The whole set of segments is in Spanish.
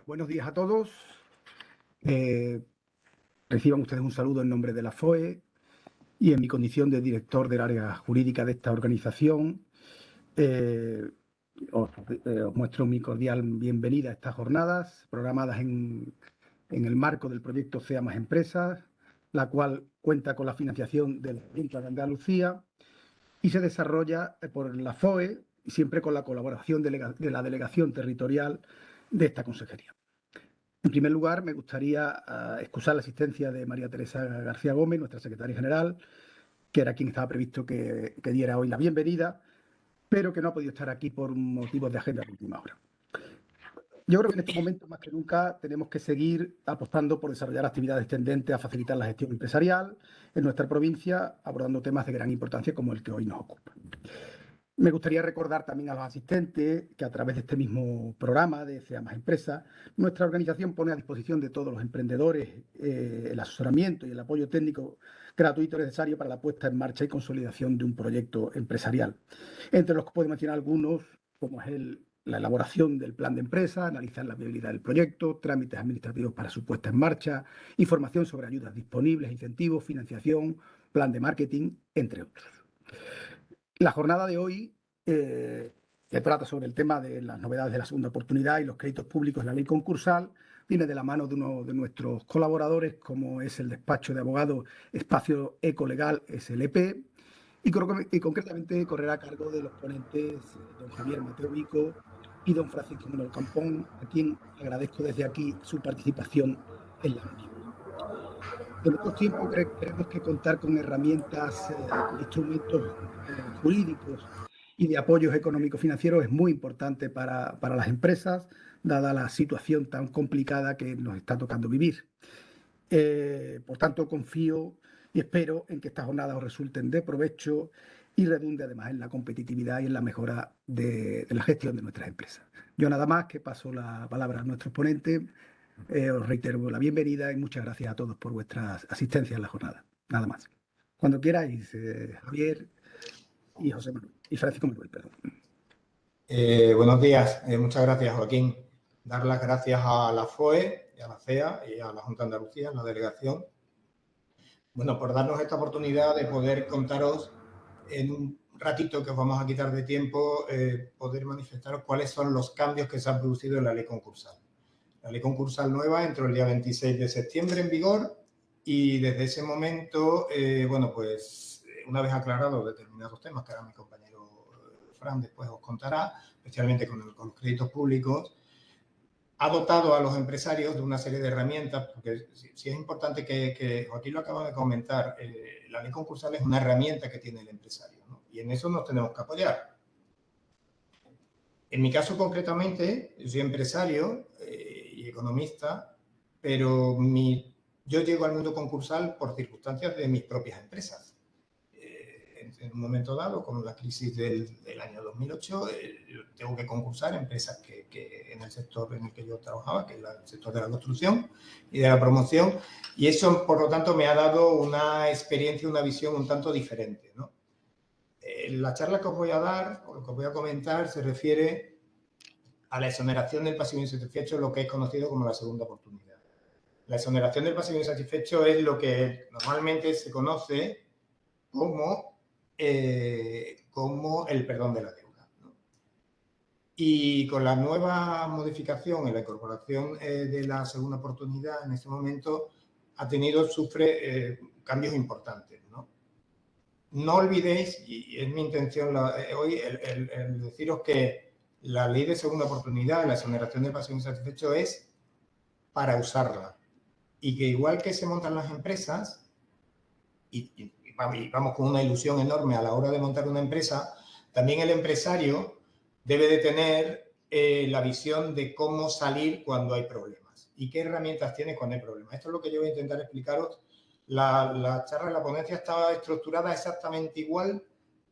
Buenos días a todos. Eh, Reciban ustedes un saludo en nombre de la FOE y en mi condición de director del área jurídica de esta organización. eh, os muestro mi cordial bienvenida a estas jornadas programadas en el marco del proyecto Sea Más Empresas, la cual cuenta con la financiación de la Junta de Andalucía y se desarrolla por la FOE, siempre con la colaboración de la delegación territorial de esta consejería. En primer lugar, me gustaría excusar la asistencia de María Teresa García Gómez, nuestra secretaria general, que era quien estaba previsto que diera hoy la bienvenida, pero que no ha podido estar aquí por motivos de agenda de última hora. Yo creo que en estos momentos, más que nunca, tenemos que seguir apostando por desarrollar actividades tendentes a facilitar la gestión empresarial en nuestra provincia, abordando temas de gran importancia como el que hoy nos ocupa. Me gustaría recordar también a los asistentes que a través de este mismo programa de Sea Más Empresa, nuestra organización pone a disposición de todos los emprendedores el asesoramiento y el apoyo técnico gratuito necesario para la puesta en marcha y consolidación de un proyecto empresarial. Entre los que puedo mencionar algunos, como es la elaboración del plan de empresa, analizar la viabilidad del proyecto, trámites administrativos para su puesta en marcha, información sobre ayudas disponibles, incentivos, financiación, plan de marketing, entre otros. La jornada de hoy que trata sobre el tema de las novedades de la segunda oportunidad y los créditos públicos en la ley concursal viene de la mano de uno de nuestros colaboradores, como es el despacho de abogados Espacio Ecolegal SLP, y concretamente correrá a cargo de los ponentes don Javier Mateo Vico y don Francisco Manuel Campón, a quien agradezco desde aquí su participación en la misma. En estos tiempos creemos que contar con herramientas, instrumentos jurídicos y de apoyos económicos financieros es muy importante para las empresas, dada la situación tan complicada que nos está tocando vivir. Por tanto, confío y espero en que estas jornadas os resulten de provecho y redunde además en la competitividad y en la mejora de la gestión de nuestras empresas. Yo nada más que paso la palabra a nuestros ponentes. Os reitero la bienvenida y muchas gracias a todos por vuestra asistencia en la jornada. Nada más. Cuando queráis, Javier y José Manuel, y Francisco Manuel, perdón. Buenos días, muchas gracias, Joaquín. Dar las gracias a la FOE, y a la CEA y a la Junta de Andalucía, la delegación, bueno, por darnos esta oportunidad de poder contaros en un ratito que os vamos a quitar de tiempo, poder manifestaros cuáles son los cambios que se han producido en la ley concursal. La ley concursal nueva entró el día 26 de septiembre en vigor y desde ese momento, bueno, pues una vez aclarados determinados temas que ahora mi compañero Fran después os contará, especialmente con los créditos públicos, ha dotado a los empresarios de una serie de herramientas, porque sí es importante que Joaquín lo acaba de comentar, la ley concursal es una herramienta que tiene el empresario, ¿no? Y en eso nos tenemos que apoyar. En mi caso concretamente, yo soy empresario y economista, pero yo llego al mundo concursal por circunstancias de mis propias empresas. En un momento dado, con la crisis del año 2008, tengo que concursar empresas que en el sector en el que yo trabajaba, que es el sector de la construcción y de la promoción, y eso, por lo tanto, me ha dado una experiencia, una visión un tanto diferente, ¿no? La charla que os voy a dar, o lo que os voy a comentar, se refiere a la exoneración del pasivo insatisfecho, lo que es conocido como la segunda oportunidad. La exoneración del pasivo insatisfecho es lo que normalmente se conoce como el perdón de la deuda, ¿no? Y con la nueva modificación y la incorporación de la segunda oportunidad, en este momento sufre cambios importantes, ¿no? No olvidéis, y es mi intención hoy, el deciros que la ley de segunda oportunidad, la exoneración del pasivo insatisfecho, es para usarla. Y que igual que se montan las empresas, y vamos con una ilusión enorme a la hora de montar una empresa, también el empresario debe de tener la visión de cómo salir cuando hay problemas y qué herramientas tiene cuando hay problemas. Esto es lo que yo voy a intentar explicaros. La charla de la ponencia estaba estructurada exactamente igual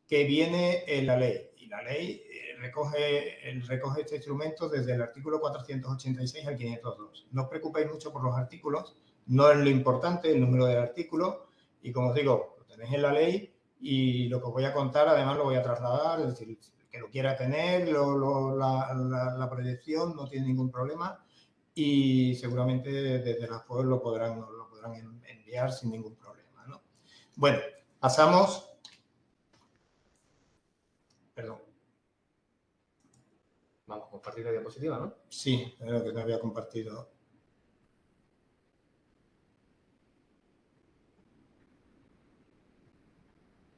que viene en la ley. Y la ley recoge este instrumento desde el artículo 486 al 502. No os preocupéis mucho por los artículos, no es lo importante el número del artículo. Y como os digo, lo tenéis en la ley y lo que os voy a contar, además, lo voy a trasladar. Es decir, el que lo quiera tener, la proyección, no tiene ningún problema. y seguramente desde la FOE lo podrán enviar sin ningún problema, ¿no? Bueno, pasamos... Perdón. Vamos a compartir la diapositiva, ¿no? Sí, creo que no había compartido.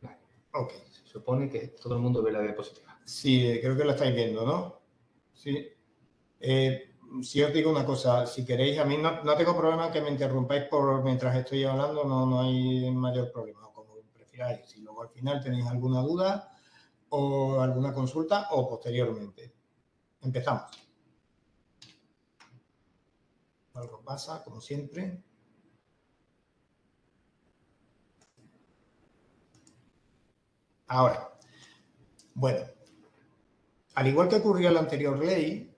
Vale. Ok. Se supone que todo el mundo ve la diapositiva. Sí, creo que lo estáis viendo, ¿no? Sí. Si os digo una cosa, si queréis, a mí no tengo problema que me interrumpáis mientras estoy hablando, no hay mayor problema, como prefiráis. Si luego al final tenéis alguna duda o alguna consulta o posteriormente. Empezamos. Algo pasa, como siempre. Ahora, bueno, al igual que ocurría en la anterior ley,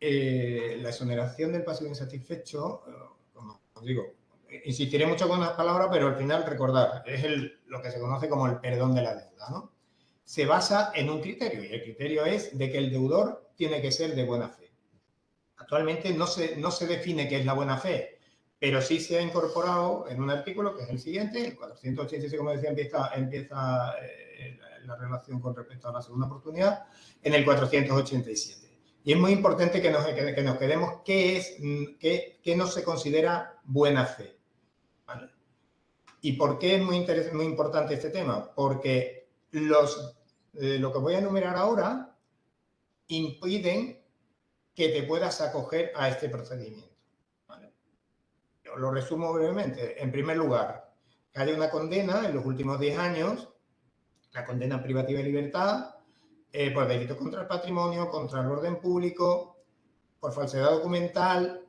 la exoneración del pasivo insatisfecho, como os digo, insistiré mucho con las palabras, pero al final recordar, es lo que se conoce como el perdón de la deuda, ¿no? Se basa en un criterio, y el criterio es de que el deudor tiene que ser de buena fe. Actualmente no se define qué es la buena fe, pero sí se ha incorporado en un artículo que es el siguiente, el 486, como decía, empieza la relación con respecto a la segunda oportunidad, en el 487. Y es muy importante que nos quedemos qué no se considera buena fe. ¿Vale? ¿Y por qué es muy importante este tema? Porque lo que voy a enumerar ahora impiden que te puedas acoger a este procedimiento. ¿Vale? Yo lo resumo brevemente. En primer lugar, que haya una condena en los últimos 10 años, la condena privativa de libertad, por delitos contra el patrimonio, contra el orden público, por falsedad documental,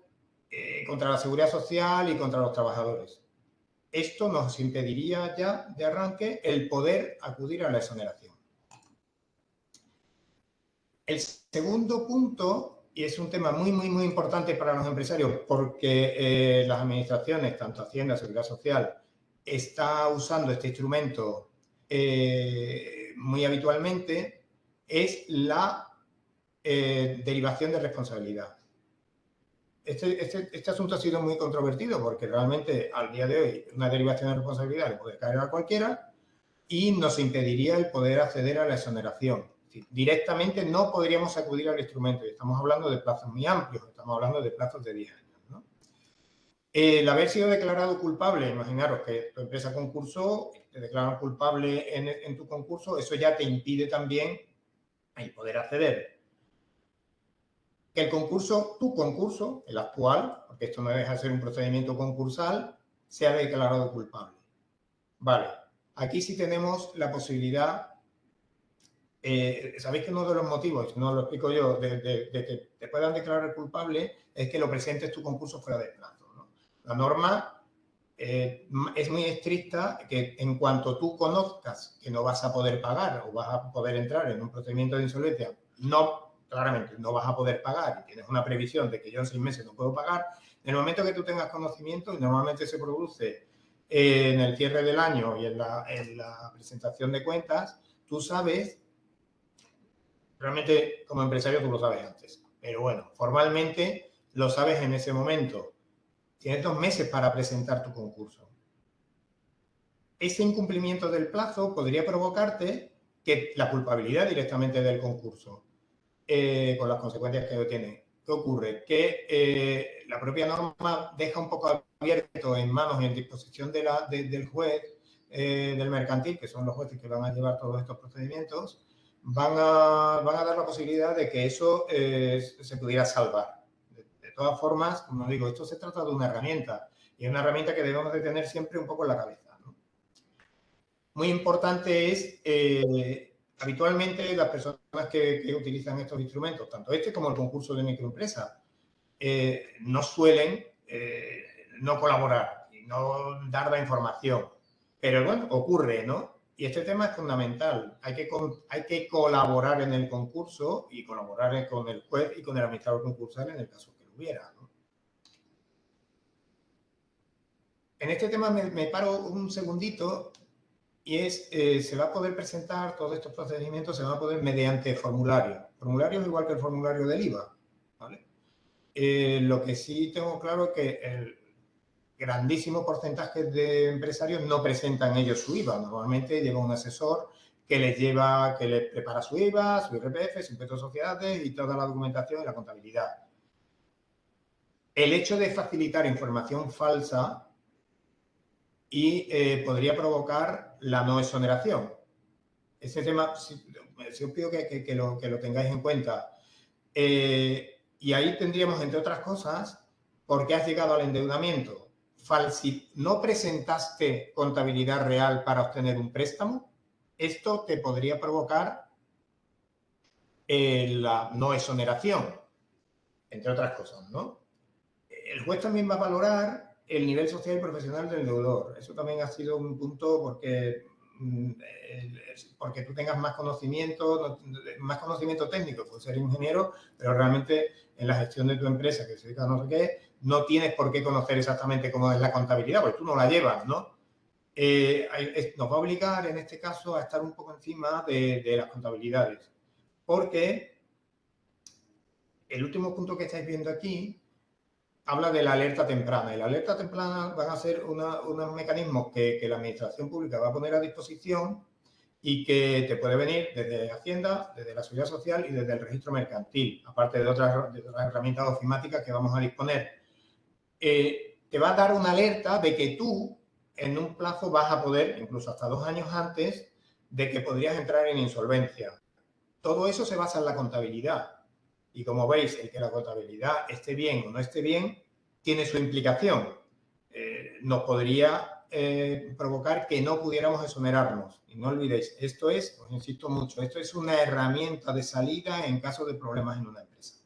contra la seguridad social y contra los trabajadores. Esto nos impediría ya de arranque el poder acudir a la exoneración. El segundo punto, y es un tema muy importante para los empresarios, porque las administraciones, tanto Hacienda, Seguridad Social, está usando este instrumento muy habitualmente, es la derivación de responsabilidad. Este asunto ha sido muy controvertido porque realmente al día de hoy una derivación de responsabilidad le puede caer a cualquiera y nos impediría el poder acceder a la exoneración. Directamente no podríamos acudir al instrumento. Estamos hablando de plazos muy amplios, estamos hablando de plazos de 10 años, ¿no? El haber sido declarado culpable, imaginaros que tu empresa concursó, te declaran culpable en tu concurso, eso ya te impide también el poder acceder. Que el concurso, tu concurso, el actual, porque esto no deja de ser un procedimiento concursal, sea declarado culpable. Vale, aquí sí tenemos la posibilidad. Sabéis que uno de los motivos, no lo explico yo, de que te puedan declarar culpable es que lo presentes tu concurso fuera de plazo, ¿no? La norma es muy estricta, que en cuanto tú conozcas que no vas a poder pagar o vas a poder entrar en un procedimiento de insolvencia, claramente no vas a poder pagar y tienes una previsión de que yo en 6 meses no puedo pagar, en el momento que tú tengas conocimiento, y normalmente se produce en el cierre del año y en la presentación de cuentas, tú sabes. Realmente, como empresario, tú lo sabes antes. Pero bueno, formalmente lo sabes en ese momento. Tienes 2 meses para presentar tu concurso. Ese incumplimiento del plazo podría provocarte que la culpabilidad directamente del concurso, con las consecuencias que tiene. ¿Qué ocurre? Que la propia norma deja un poco abierto en manos y en disposición del juez del mercantil, que son los jueces que van a llevar todos estos procedimientos, van a dar la posibilidad de que eso se pudiera salvar. De todas formas, como digo, esto se trata de una herramienta y es una herramienta que debemos de tener siempre un poco en la cabeza, ¿no? Muy importante es, habitualmente las personas que utilizan estos instrumentos, tanto este como el concurso de microempresa, no suelen no colaborar y no dar la información. Pero bueno, ocurre, ¿no? Y este tema es fundamental. Hay que colaborar en el concurso y colaborar con el juez y con el administrador concursal en el caso que lo hubiera, ¿no? En este tema me paro un segundito y se va a poder presentar todos estos procedimientos, se van a poder mediante formularios. Formularios igual que el formulario del IVA, ¿vale? Lo que sí tengo claro es que el grandísimo porcentaje de empresarios no presentan ellos su IVA. Normalmente lleva un asesor que les prepara su IVA, su IRPF, su impuesto de sociedades y toda la documentación y la contabilidad. El hecho de facilitar información falsa podría provocar la no exoneración. Ese tema, si os pido que lo tengáis en cuenta. Y ahí tendríamos, entre otras cosas, ¿por qué has llegado al endeudamiento? ¿No presentaste contabilidad real para obtener un préstamo? Esto te podría provocar la no exoneración, entre otras cosas, ¿no? El juez también va a valorar el nivel social y profesional del deudor. Eso también ha sido un punto porque tú tengas más conocimiento técnico, puedes ser ingeniero, pero realmente en la gestión de tu empresa, que se dedica a no sé qué, no tienes por qué conocer exactamente cómo es la contabilidad, porque tú no la llevas, ¿no? Nos va a obligar, en este caso, a estar un poco encima de las contabilidades, porque el último punto que estáis viendo aquí habla de la alerta temprana. Y la alerta temprana van a ser unos mecanismos que la administración pública va a poner a disposición y que te puede venir desde Hacienda, desde la Seguridad Social y desde el registro mercantil, aparte de otras herramientas ofimáticas que vamos a disponer. Te va a dar una alerta de que tú, en un plazo, vas a poder, incluso hasta 2 años antes, de que podrías entrar en insolvencia. Todo eso se basa en la contabilidad. Y como veis, el que la contabilidad esté bien o no esté bien, tiene su implicación. Nos podría provocar que no pudiéramos exonerarnos. Y no olvidéis, esto es, os insisto mucho, esto es una herramienta de salida en caso de problemas en una empresa.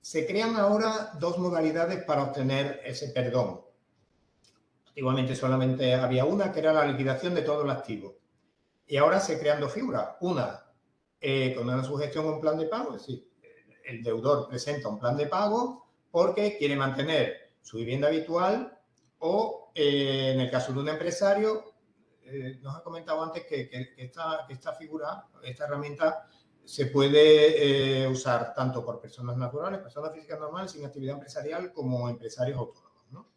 Se crean ahora 2 modalidades para obtener ese perdón. Antiguamente solamente había una, que era la liquidación de todo el activo. Y ahora se crean 2 figuras. Una, con una sugestión a un plan de pago, es decir, el deudor presenta un plan de pago porque quiere mantener su vivienda habitual o, en el caso de un empresario, nos he comentado antes que esta figura, esta herramienta, se puede usar tanto por personas naturales, personas físicas normales sin actividad empresarial, como empresarios autónomos, ¿no?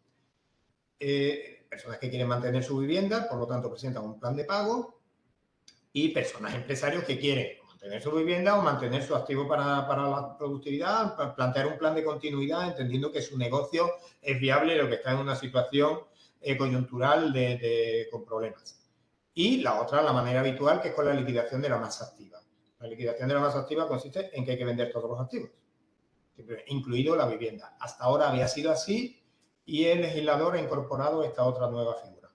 Personas que quieren mantener su vivienda, por lo tanto presentan un plan de pago, y personas empresarios que quieren mantener su vivienda o mantener su activo para la productividad, para plantear un plan de continuidad, entendiendo que su negocio es viable, lo que está en una situación coyuntural con problemas. Y la otra, la manera habitual, que es con la liquidación de la masa activa. La liquidación de la masa activa consiste en que hay que vender todos los activos, incluido la vivienda. Hasta ahora había sido así y el legislador ha incorporado esta otra nueva figura.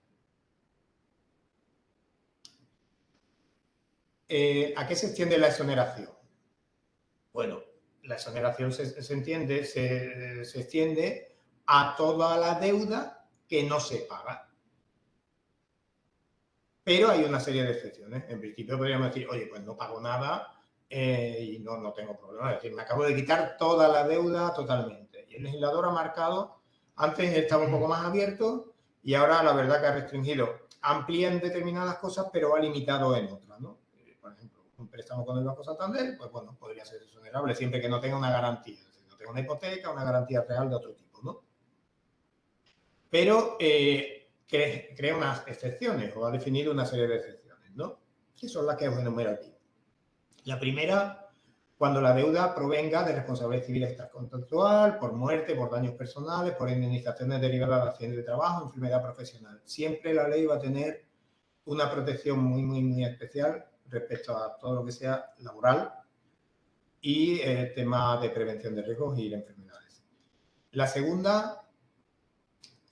¿A qué se extiende la exoneración? Bueno, la exoneración se extiende a toda la deuda que no se paga. Pero hay una serie de excepciones. En principio podríamos decir, oye, pues no pago nada y no tengo problema. Es decir, me acabo de quitar toda la deuda totalmente. Y el legislador ha marcado, antes estaba un poco más abierto y ahora la verdad que ha restringido. Amplía en determinadas cosas, pero ha limitado en otras, ¿no? Por ejemplo, un préstamo con el Banco Santander, pues bueno, podría ser exonerable siempre que no tenga una garantía. Es decir, no tenga una hipoteca, una garantía real de otro tipo, ¿no? Pero crea unas excepciones o ha definido una serie de excepciones, ¿no? Que son las que os enumero aquí. La primera, cuando la deuda provenga de responsabilidad civil extracontractual, por muerte, por daños personales, por indemnizaciones derivadas de accidente de trabajo, enfermedad profesional. Siempre la ley va a tener una protección muy, muy, muy especial respecto a todo lo que sea laboral y tema de prevención de riesgos y de enfermedades. La segunda,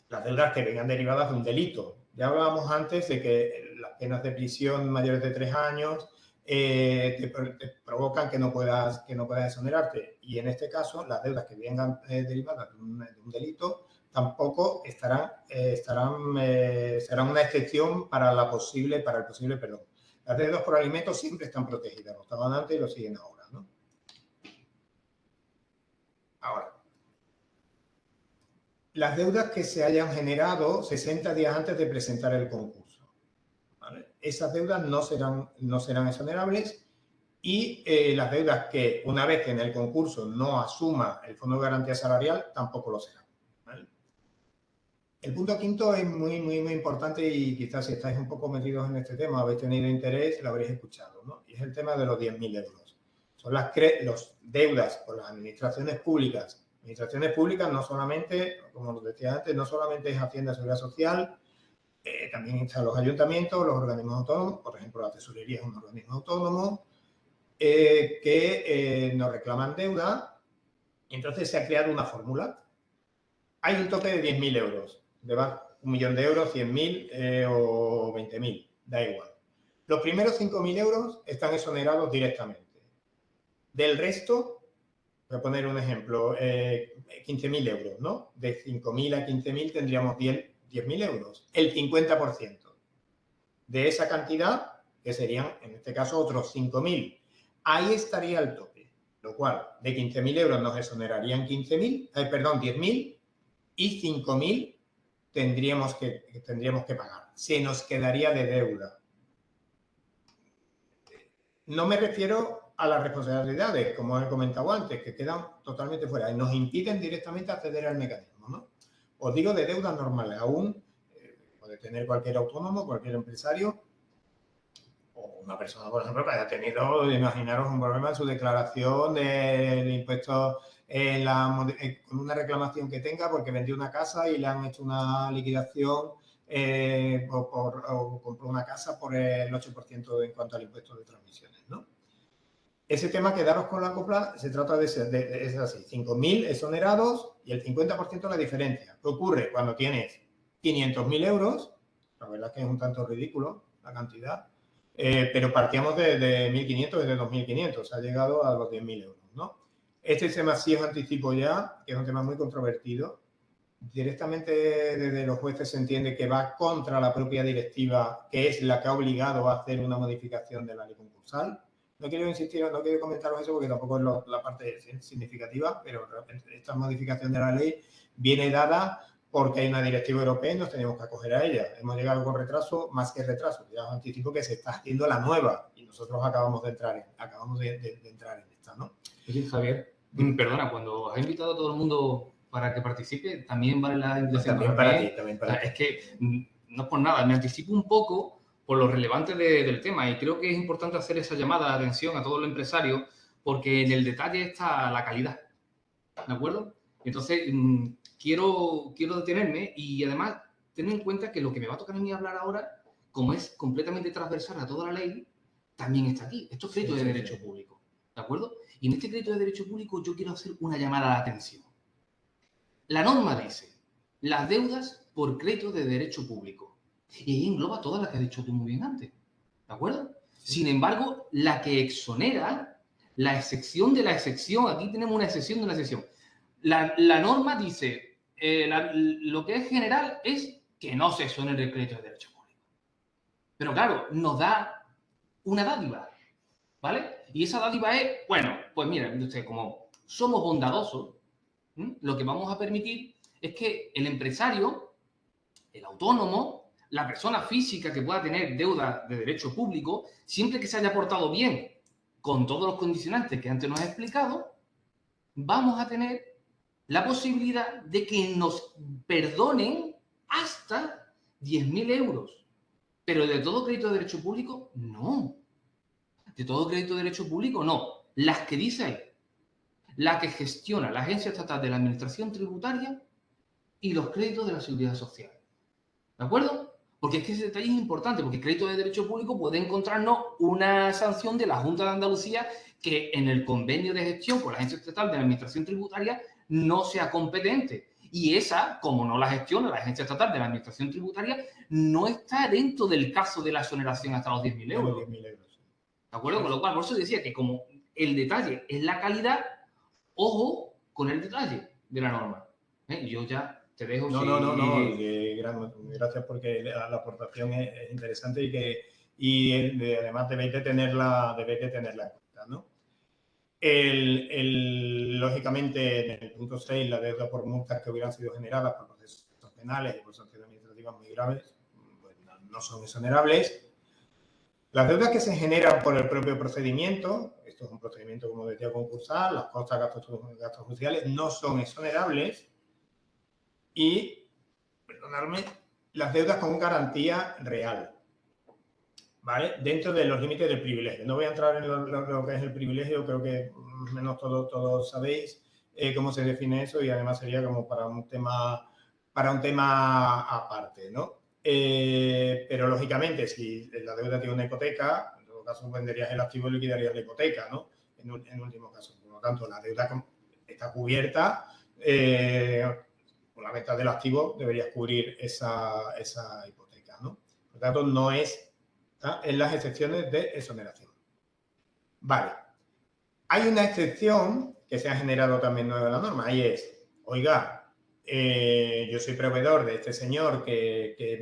las deudas que vengan derivadas de un delito. Ya hablábamos antes de que las penas de prisión mayores de 3 años te provocan que no puedas exonerarte. Y en este caso, las deudas que vengan derivadas de un delito tampoco serán una excepción para el posible perdón. Las deudas por alimentos siempre están protegidas, lo estaban antes y lo siguen ahora, ¿no? Ahora, las deudas que se hayan generado 60 días antes de presentar el concurso, ¿vale? Esas deudas no serán exonerables y las deudas que una vez que en el concurso no asuma el Fondo de Garantía Salarial tampoco lo será, ¿vale? El punto quinto es muy importante y quizás si estáis un poco metidos en este tema, habéis tenido interés, lo habréis escuchado, ¿no? Y es el tema de los 10.000 euros. Son las deudas por las administraciones públicas. Administraciones públicas no solamente, como os decía antes, no solamente es Hacienda y Seguridad Social, también están los ayuntamientos, los organismos autónomos, por ejemplo, la tesorería es un organismo autónomo, que nos reclaman deuda. Entonces se ha creado una fórmula. Hay un tope de 10.000 euros. De 1.000.000 de euros, 100.000 o 20.000, da igual. Los primeros 5.000 euros están exonerados directamente. Del resto, voy a poner un ejemplo, 15.000 euros, ¿no? De 5.000 a 15.000 tendríamos 10.000 euros, el 50%. De esa cantidad, que serían, en este caso, otros 5.000. Ahí estaría el tope, lo cual, de 15.000 euros nos exonerarían 10.000 y 5.000 tendríamos que pagar. Se nos quedaría de deuda. No me refiero a las responsabilidades, como he comentado antes, que quedan totalmente fuera y nos impiden directamente acceder al mecanismo, ¿no? Os digo de deudas normales, aún puede tener cualquier autónomo, cualquier empresario o una persona, por ejemplo, que haya tenido, imaginaros, un problema en su declaración del impuesto con una reclamación que tenga porque vendió una casa y le han hecho una liquidación o compró una casa por el 8% en cuanto al impuesto de transmisiones, ¿no? Ese tema, quedaros con la copla, se trata es así, 5.000 exonerados y el 50% la diferencia. ¿Qué ocurre? Cuando tienes 500.000 euros, la verdad es que es un tanto ridículo la cantidad, pero partíamos de 1.500 y de 2.500, ha llegado a los 10.000 euros, ¿no? Este tema sí os anticipo ya, que es un tema muy controvertido. Directamente desde los jueces se entiende que va contra la propia directiva, que es la que ha obligado a hacer una modificación de la ley concursal. No quiero insistir, no quiero comentaros eso porque tampoco es la parte significativa, pero realmente esta modificación de la ley viene dada porque hay una directiva europea y nos tenemos que acoger a ella. Hemos llegado con retraso, más que retraso. Ya os anticipo que se está haciendo la nueva y nosotros acabamos de entrar en esta, ¿no? Oye, Javier, perdona, cuando has invitado a todo el mundo para que participe, también vale la invitación También para ti, también para ti. Es que no es por nada, me anticipo un poco por lo relevante del tema y creo que es importante hacer esa llamada de atención a todos los empresarios porque en el detalle está la calidad, ¿de acuerdo? Entonces, quiero detenerme y además tener en cuenta que lo que me va a tocar a mí hablar ahora, como es completamente transversal a toda la ley, también está aquí. Esto es crédito de derecho público, ¿de acuerdo? Y en este crédito de derecho público yo quiero hacer una llamada a la atención. La norma dice, las deudas por crédito de derecho público. Y ahí engloba todas las que has dicho tú muy bien antes, ¿de acuerdo? Sin embargo, la que exonera, la excepción de la excepción, aquí tenemos una excepción de una excepción. La norma dice, lo que es general es que no se exonere el crédito de derecho público. Pero claro, nos da una dádiva, ¿vale? Y esa dádiva es, bueno, pues mira, usted, como somos bondadosos, lo que vamos a permitir es que el empresario, el autónomo, la persona física que pueda tener deuda de derecho público, siempre que se haya portado bien con todos los condicionantes que antes nos he explicado, vamos a tener la posibilidad de que nos perdonen hasta 10.000 euros. Pero de todo crédito de derecho público, no. De todo crédito de derecho público, no. Las que dice ahí. La que gestiona la Agencia Estatal de la Administración Tributaria y los créditos de la Seguridad Social. ¿De acuerdo? Porque es que ese detalle es importante, porque el crédito de derecho público puede encontrarnos una sanción de la Junta de Andalucía que en el convenio de gestión con la Agencia Estatal de la Administración Tributaria no sea competente. Y esa, como no la gestiona la Agencia Estatal de la Administración Tributaria, no está dentro del caso de la exoneración hasta los 10.000 euros. ¿De acuerdo? Con lo cual, por eso decía que como el detalle es la calidad, ojo con el detalle de la norma. Yo ya te dejo. Gracias porque la aportación es interesante y además debéis de tenerla en cuenta, ¿no? Lógicamente, en el punto 6, la deuda por multas que hubieran sido generadas por procesos penales y por sanciones administrativas muy graves, pues no son exonerables. Las deudas que se generan por el propio procedimiento, esto es un procedimiento, como decía, concursal, las costas, gastos judiciales, no son exonerables y, perdonadme, las deudas con garantía real, ¿vale? Dentro de los límites del privilegio. No voy a entrar en lo que es el privilegio, creo que menos todos sabéis cómo se define eso y además sería como para un tema aparte, ¿no? Pero lógicamente, si la deuda tiene una hipoteca, en todo caso venderías el activo y liquidarías la hipoteca, ¿no? En último caso. Por lo tanto, la deuda está cubierta. Con la venta del activo deberías cubrir esa hipoteca, ¿no? Por lo tanto, no es en las excepciones de exoneración. Vale. Hay una excepción que se ha generado también nueva en la norma y es, oiga, yo soy proveedor de este señor que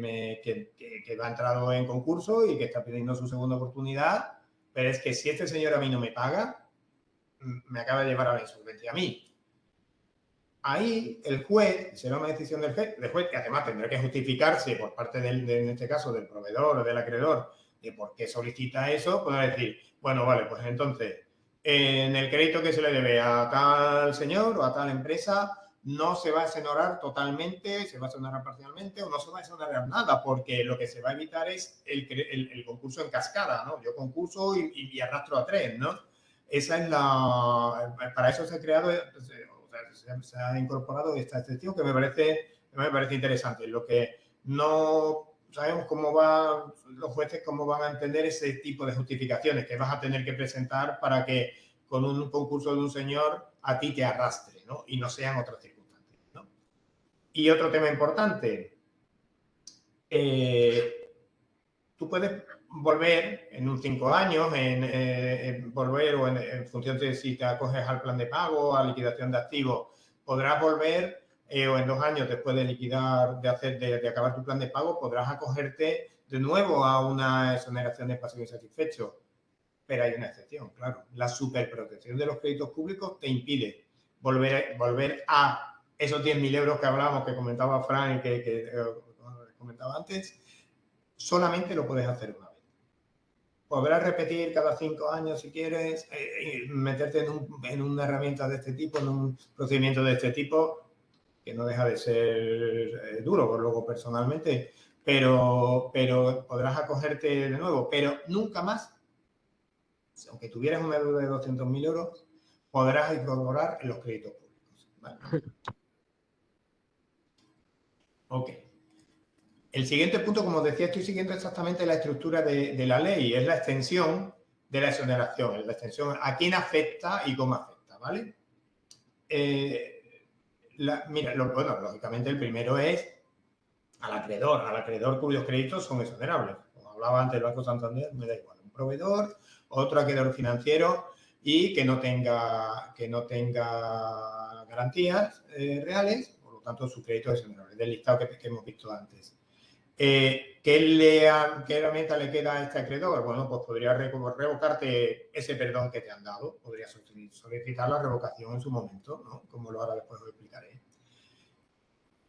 va entrado en concurso y que está pidiendo su segunda oportunidad, pero es que si este señor a mí no me paga, me acaba de llevar a la insolvencia a mí. Ahí el juez, será una decisión del juez, que además tendrá que justificarse por parte en este caso, del proveedor o del acreedor, de por qué solicita eso, podrá decir, bueno, vale, pues entonces, en el crédito que se le debe a tal señor o a tal empresa, no se va a exonerar totalmente, se va a exonerar parcialmente o no se va a exonerar nada, porque lo que se va a evitar es el concurso en cascada, ¿no? Yo concurso y arrastro a tres, ¿no? Esa es para eso se ha creado, se ha incorporado esta excepción que me parece interesante. Lo que no sabemos cómo van los jueces, cómo van a entender ese tipo de justificaciones que vas a tener que presentar para que con un concurso de un señor a ti te arrastre, ¿no? Y no sean otras circunstancias, ¿no? Y otro tema importante, tú puedes volver en un 5 años, volver o en función de si te acoges al plan de pago, a liquidación de activos, podrás volver o en 2 años después de liquidar, de acabar tu plan de pago, podrás acogerte de nuevo a una exoneración de pasivo insatisfecho. Pero hay una excepción, claro. La superprotección de los créditos públicos te impide volver a esos 10.000 euros que hablábamos, que comentaba Fran y que comentaba antes. Solamente lo puedes hacer una vez. Podrás repetir cada 5 años si quieres, meterte en una herramienta de este tipo, en un procedimiento de este tipo, que no deja de ser duro, por luego personalmente, pero podrás acogerte de nuevo, pero nunca más, aunque tuvieras una deuda de 200.000 euros, podrás incorporar en los créditos públicos. ¿Vale? Ok. El siguiente punto, como decía, estoy siguiendo exactamente la estructura de la ley, es la extensión de la exoneración, es la extensión a quién afecta y cómo afecta, ¿vale? Mira, bueno, lógicamente el primero es al acreedor cuyos créditos son exonerables. Como hablaba antes del Banco Santander, me da igual, un proveedor, otro acreedor financiero y que no tenga garantías reales, por lo tanto su crédito es exonerable, del listado que hemos visto antes. ¿Qué herramienta le queda a este acreedor? Bueno, pues podría revocarte ese perdón que te han dado. Podría solicitar la revocación en su momento, ¿no? Como lo ahora después os explicaré.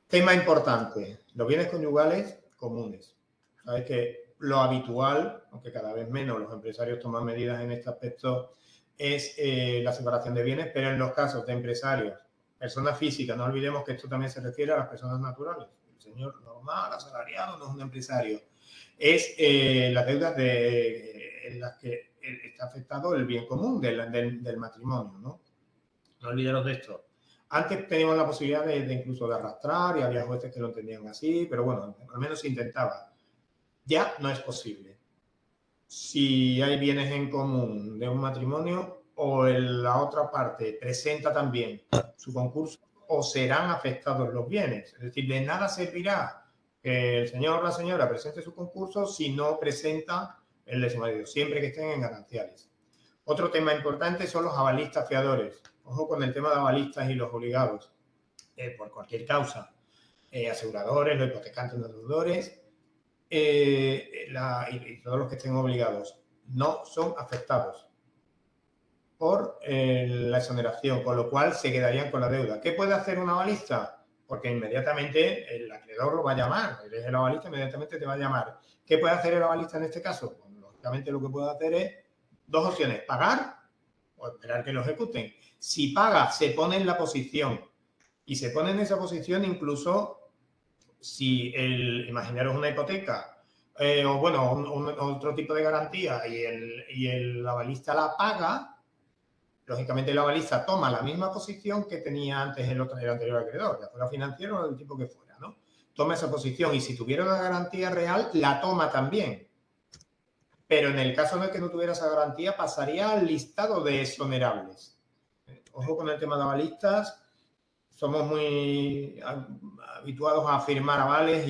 Tema importante, los bienes conyugales comunes. Sabes que lo habitual, aunque cada vez menos los empresarios toman medidas en este aspecto, es la separación de bienes, pero en los casos de empresarios, personas físicas, no olvidemos que esto también se refiere a las personas naturales. Señor normal, asalariado, no es un empresario. Es las deudas en las que está afectado el bien común del matrimonio, ¿no? No olvidaros de esto. Antes teníamos la posibilidad de incluso de arrastrar y había jueces que lo entendían así, pero bueno, al menos se intentaba. Ya no es posible. Si hay bienes en común de un matrimonio o la otra parte presenta también su concurso, o serán afectados los bienes. Es decir, de nada servirá que el señor o la señora presente su concurso si no presenta el de su marido, siempre que estén en gananciales. Otro tema importante son los avalistas fiadores. Ojo con el tema de avalistas y los obligados, por cualquier causa. Aseguradores, los hipotecantes, los deudores y todos los que estén obligados no son afectados por la exoneración, con lo cual se quedarían con la deuda. ¿Qué puede hacer un avalista? Porque inmediatamente el acreedor lo va a llamar, eres el avalista, inmediatamente te va a llamar. ¿Qué puede hacer el avalista en este caso? Bueno, lógicamente lo que puede hacer es dos opciones: pagar o esperar que lo ejecuten. Si paga, se pone en la posición, y se pone en esa posición incluso si imaginaros una hipoteca o bueno, otro tipo de garantía y el avalista la paga, lógicamente el avalista toma la misma posición que tenía antes el anterior acreedor, ya fuera financiero o del tipo que fuera, ¿no? Toma esa posición y si tuviera una garantía real, la toma también. Pero en el caso de que no tuviera esa garantía, pasaría al listado de exonerables. Ojo con el tema de avalistas. Somos muy habituados a firmar avales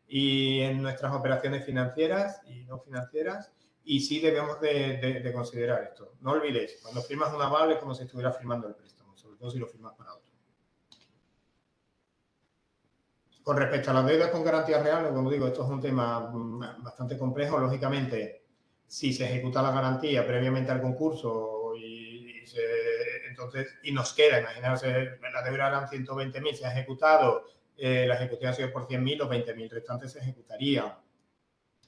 y en nuestras operaciones financieras y no financieras, y sí debemos de considerar esto. No olvidéis, cuando firmas un aval es como si estuvieras firmando el préstamo, sobre todo si lo firmas para otro. Con respecto a las deudas con garantías reales, como digo, esto es un tema bastante complejo. Lógicamente, si se ejecuta la garantía previamente al concurso y nos queda, imaginaos, la deuda eran 120.000, se ha ejecutado, la ejecución ha sido por 100.000, los 20.000 restantes se ejecutaría.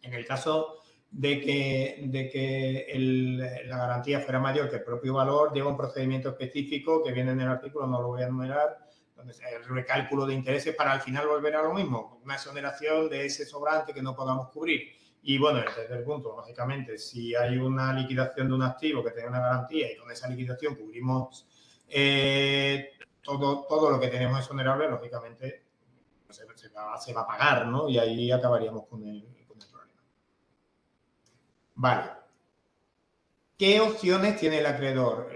En el caso de que la garantía fuera mayor que el propio valor, lleva un procedimiento específico que viene en el artículo, no lo voy a enumerar, donde el recálculo de intereses para al final volver a lo mismo, una exoneración de ese sobrante que no podamos cubrir. Y bueno, el tercer punto, lógicamente, si hay una liquidación de un activo que tenga una garantía y con esa liquidación cubrimos todo lo que tenemos exonerable, lógicamente se va a pagar, ¿no? Y ahí acabaríamos con el problema. Vale. ¿Qué opciones tiene el acreedor?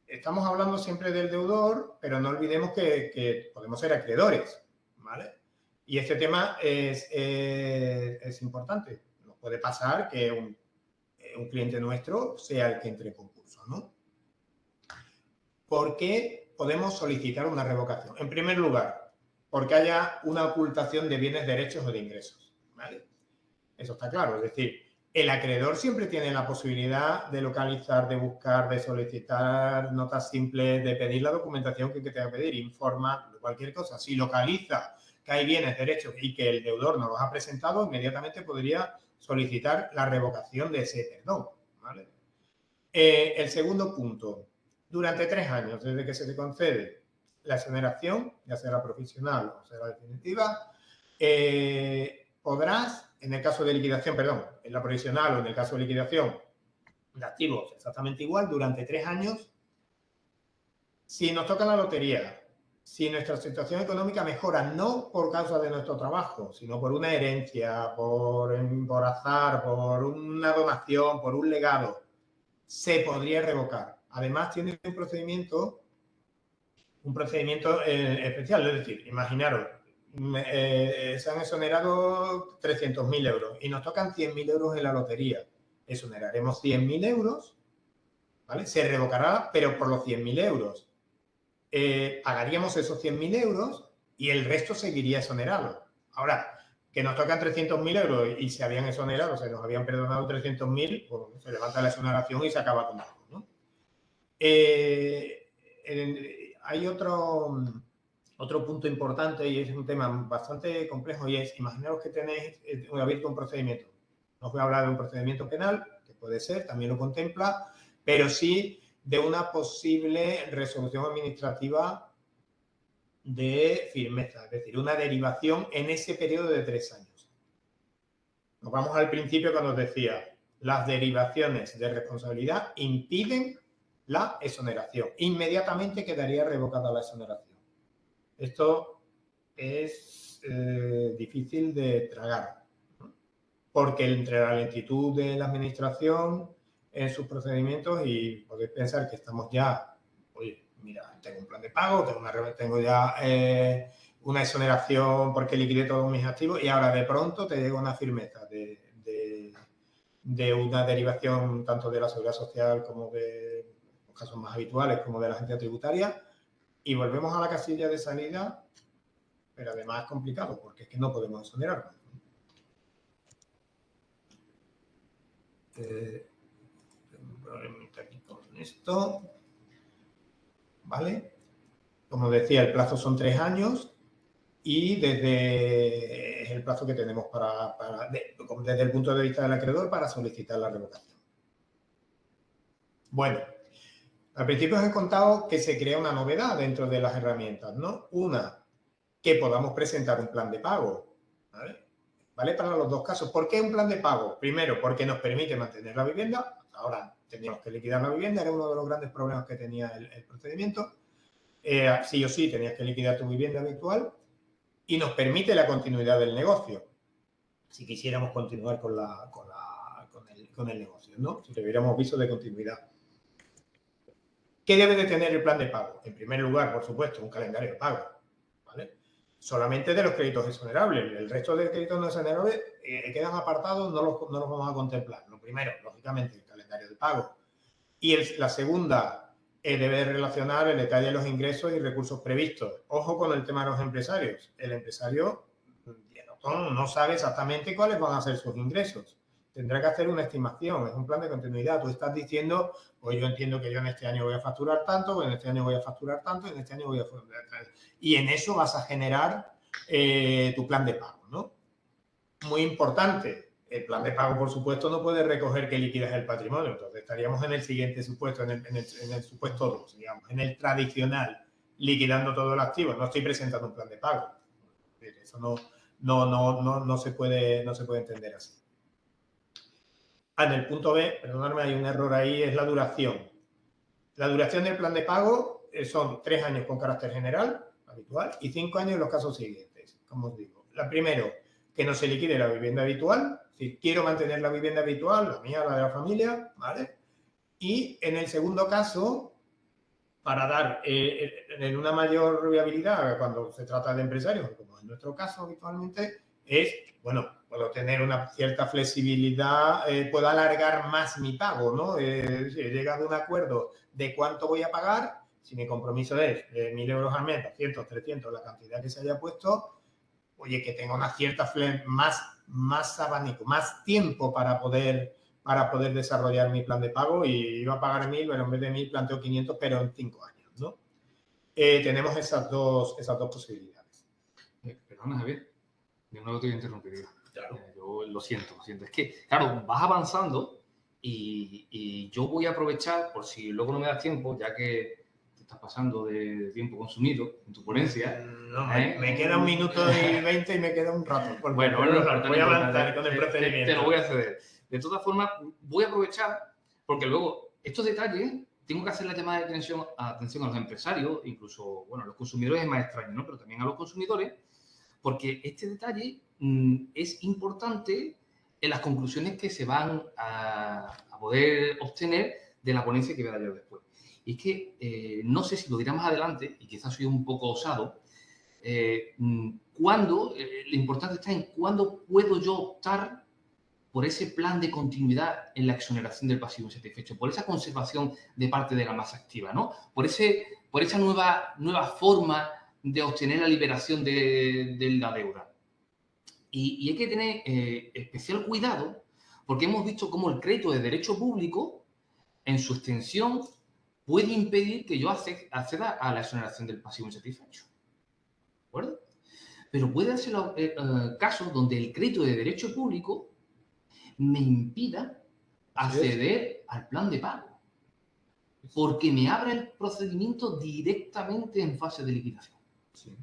Estamos hablando siempre del deudor, pero no olvidemos que podemos ser acreedores, ¿vale? Y este tema es importante. Nos puede pasar que un cliente nuestro sea el que entre en concurso, ¿no? ¿Por qué podemos solicitar una revocación? En primer lugar, porque haya una ocultación de bienes, derechos o de ingresos, ¿vale? Eso está claro, es decir, el acreedor siempre tiene la posibilidad de localizar, de buscar, de solicitar notas simples, de pedir la documentación que tenga que pedir, informar de cualquier cosa. Si localiza que hay bienes, derechos y que el deudor no los ha presentado, inmediatamente podría solicitar la revocación de ese perdón, ¿vale? El segundo punto, durante 3 años desde que se te concede la exoneración, ya sea la provisional o sea la definitiva, podrás, en el caso de liquidación, perdón, en la provisional o en el caso de liquidación de activos exactamente igual, durante 3 años, si nos toca la lotería, si nuestra situación económica mejora, no por causa de nuestro trabajo, sino por una herencia, por azar, por una donación, por un legado, se podría revocar. Además, tiene un procedimiento especial, es decir, imaginaros, se han exonerado 300.000 euros y nos tocan 100.000 euros en la lotería. Exoneraremos 100.000 euros, ¿vale? Se revocará, pero por los 100.000 euros. Pagaríamos esos 100.000 euros y el resto seguiría exonerado. Ahora, que nos tocan 300.000 euros y se habían exonerado, se nos habían perdonado 300.000, pues se levanta la exoneración y se acaba con todo, ¿no? Hay otro punto importante y es un tema bastante complejo y es, imaginaos que tenéis abierto un procedimiento. No os voy a hablar de un procedimiento penal, que puede ser, también lo contempla, pero sí de una posible resolución administrativa de firmeza, es decir, una derivación en ese periodo de 3 años. Nos vamos al principio cuando os decía, las derivaciones de responsabilidad impiden la exoneración. Inmediatamente quedaría revocada la exoneración. Esto es difícil de tragar, ¿no? Porque entre la lentitud de la administración en sus procedimientos y podéis pensar que estamos ya, oye, mira, tengo un plan de pago, tengo ya una exoneración porque liquidé todos mis activos y ahora de pronto te llega una firmeza de una derivación tanto de la Seguridad Social como de los casos más habituales como de la agencia tributaria y volvemos a la casilla de salida, pero además es complicado porque es que no podemos exonerarlo. Tengo un problemita aquí con esto. ¿Vale? Como decía, el plazo son 3 años y desde es el plazo que tenemos desde el punto de vista del acreedor para solicitar la revocación. Bueno, al principio os he contado que se crea una novedad dentro de las herramientas, ¿no? Una, que podamos presentar un plan de pago, ¿vale? ¿Vale? Para los dos casos. ¿Por qué un plan de pago? Primero, porque nos permite mantener la vivienda. Ahora teníamos que liquidar la vivienda, era uno de los grandes problemas que tenía el procedimiento. Sí o sí tenías que liquidar tu vivienda habitual y nos permite la continuidad del negocio. Si quisiéramos continuar con el negocio, ¿no? Si tuviéramos viso de continuidad. ¿Qué debe de tener el plan de pago? En primer lugar, por supuesto, un calendario de pago, ¿vale? Solamente de los créditos exonerables. El resto de créditos no exonerables quedan apartados, no los vamos a contemplar. Lo primero, lógicamente, el calendario de pago. Y la segunda, debe relacionar el detalle de los ingresos y recursos previstos. Ojo con el tema de los empresarios. El empresario no sabe exactamente cuáles van a ser sus ingresos. Tendrá que hacer una estimación, es un plan de continuidad. Tú estás diciendo, pues yo entiendo que yo en este año voy a facturar tanto, en este año voy a facturar tanto, en este año voy a facturar tanto. Y en eso vas a generar tu plan de pago, ¿no? Muy importante, el plan de pago, por supuesto, no puede recoger que liquidas el patrimonio. Entonces estaríamos en el siguiente supuesto, en el supuesto 2, digamos, en el tradicional, liquidando todo el activo. No estoy presentando un plan de pago. Eso no se puede entender así. En el punto B, perdonadme, hay un error ahí, es la duración. La duración del plan de pago son 3 años con carácter general, habitual, y 5 años en los casos siguientes, como os digo. La primero, que no se liquide la vivienda habitual, es decir, quiero mantener la vivienda habitual, la mía, la de la familia, ¿vale? Y en el segundo caso, para dar en una mayor viabilidad cuando se trata de empresarios, como en nuestro caso habitualmente, es, bueno, puedo tener una cierta flexibilidad, puedo alargar más mi pago, ¿no? Si he llegado a un acuerdo de cuánto voy a pagar, si mi compromiso es 1.000 euros al mes, 200, 300, la cantidad que se haya puesto, oye, que tenga una cierta más abanico, más tiempo para poder desarrollar mi plan de pago, y iba a pagar 1.000, pero en vez de 1.000 planteo 500, pero en 5 años, ¿no? Tenemos esas dos posibilidades. Perdona, Javier, de nuevo te voy a interrumpir. Claro. Yo lo siento. Es que, claro, vas avanzando y yo voy a aprovechar, por si luego no me das tiempo, ya que te estás pasando de tiempo consumido en tu ponencia. No, me queda 1 minuto y 20 y me queda un rato. Bueno, voy a avanzar con el procedimiento. Te lo voy a ceder. De todas formas, voy a aprovechar, porque luego estos detalles tengo que hacer la llamada de atención a los empresarios, incluso, bueno, a los consumidores es más extraño, ¿no? Pero también a los consumidores, porque este detalle es importante en las conclusiones que se van a poder obtener de la ponencia que voy a dar yo después. Y es que no sé si lo dirá más adelante, y quizás soy un poco osado, lo importante está en cuándo puedo yo optar por ese plan de continuidad en la exoneración del pasivo insatisfecho, por esa conservación de parte de la masa activa, ¿no? Por esa nueva forma de obtener la liberación de la deuda. Y hay que tener especial cuidado, porque hemos visto cómo el crédito de derecho público, en su extensión, puede impedir que yo acceda a la exoneración del pasivo insatisfecho. ¿De acuerdo? Pero puede ser casos donde el crédito de derecho público me impida acceder al plan de pago, porque me abre el procedimiento directamente en fase de liquidación. Sí.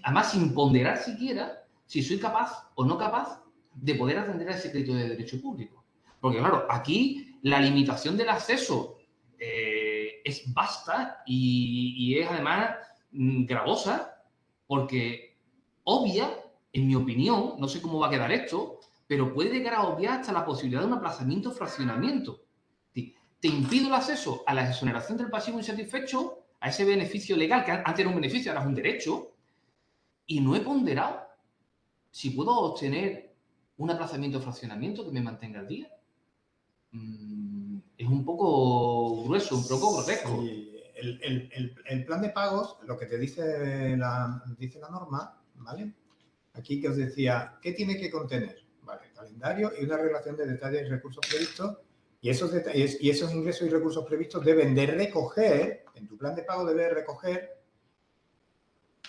Además, sin ponderar siquiera si soy capaz o no capaz de poder atender a ese crédito de derecho público. Porque, claro, aquí la limitación del acceso es vasta y es además gravosa, porque obvia, en mi opinión, no sé cómo va a quedar esto, pero puede llegar a obviar hasta la posibilidad de un aplazamiento o fraccionamiento. Te impido el acceso a la exoneración del pasivo insatisfecho, a ese beneficio legal, que antes era un beneficio, ahora es un derecho, y no he ponderado si puedo obtener un aplazamiento o fraccionamiento que me mantenga al día. Es un poco grueso, un poco grotesco. Sí. El plan de pagos, lo que te dice la norma, ¿vale? Aquí que os decía, ¿qué tiene que contener? Vale, calendario y una relación de detalles y recursos previstos, y esos detalles y esos ingresos y recursos previstos deben de recoger, en tu plan de pago debe recoger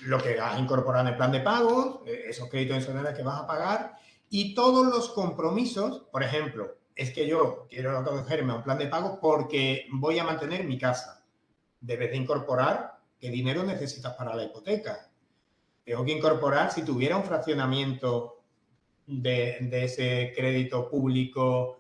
lo que vas a incorporar en el plan de pagos, esos créditos excepcionales que vas a pagar y todos los compromisos. Por ejemplo, es que yo quiero acogerme a un plan de pago porque voy a mantener mi casa. Debes de incorporar qué dinero necesitas para la hipoteca. Tengo que incorporar, si tuviera un fraccionamiento de ese crédito público,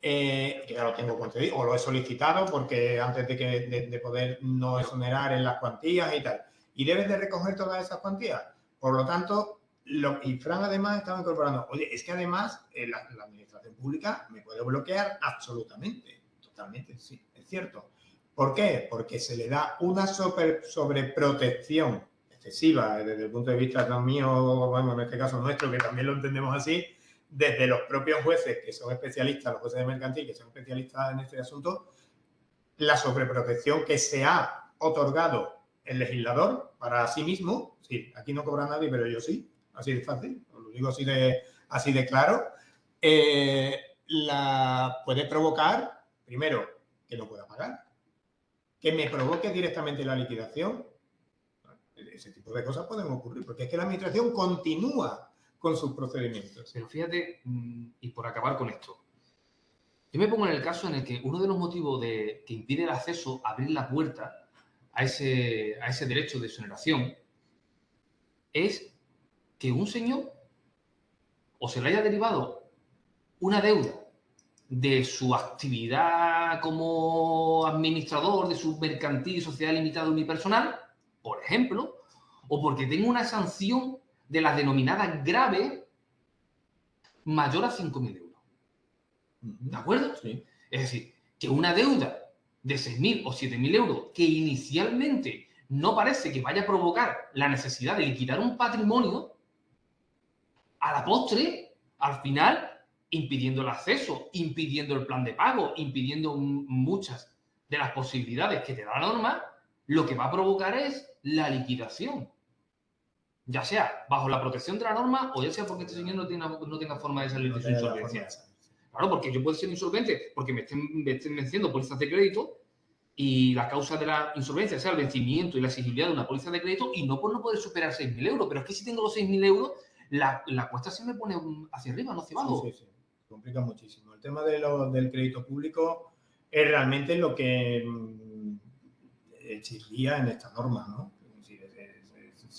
que ya lo tengo concedido o lo he solicitado porque antes de poder no exonerar en las cuantías y tal. Y debes de recoger todas esas cuantías. Por lo tanto, y Fran además estaba incorporando, oye, es que además la administración pública me puede bloquear absolutamente, totalmente, sí, es cierto. ¿Por qué? Porque se le da una sobreprotección excesiva desde el punto de vista no mío, bueno, en este caso nuestro, que también lo entendemos así, desde los propios jueces que son especialistas, los jueces de mercantil que son especialistas en este asunto, la sobreprotección que se ha otorgado el legislador para sí mismo. Sí, aquí no cobra nadie, pero yo sí, así de fácil, os lo digo así de claro, puede provocar, primero, que no pueda pagar, que me provoque directamente la liquidación. Ese tipo de cosas pueden ocurrir, porque es que la administración continúa con sus procedimientos. Pero fíjate, y por acabar con esto, yo me pongo en el caso en el que uno de los motivos que impide el acceso, abrir la puerta a ese derecho de exoneración, es que un señor o se le haya derivado una deuda de su actividad como administrador de su mercantil sociedad limitada unipersonal, por ejemplo, o porque tenga una sanción de las denominadas graves mayor a 5.000 euros. ¿De acuerdo? Sí. Es decir, que una deuda de 6.000 o 7.000 euros que inicialmente no parece que vaya a provocar la necesidad de liquidar un patrimonio, a la postre, al final, impidiendo el acceso, impidiendo el plan de pago, impidiendo muchas de las posibilidades que te da la norma, lo que va a provocar es la liquidación. Ya sea bajo la protección de la norma o ya sea porque este señor no tenga forma de salir de su insolvencia. Claro, porque yo puedo ser insolvente porque me estén venciendo pólizas de crédito y la causa de la insolvencia sea el vencimiento y la exigibilidad de una póliza de crédito y no por no poder superar 6.000 euros. Pero es que si tengo los 6.000 euros, la cuesta se me pone hacia arriba, no hacia abajo. Sí. Complica muchísimo. El tema del crédito público es realmente lo que exigiría en esta norma, ¿no?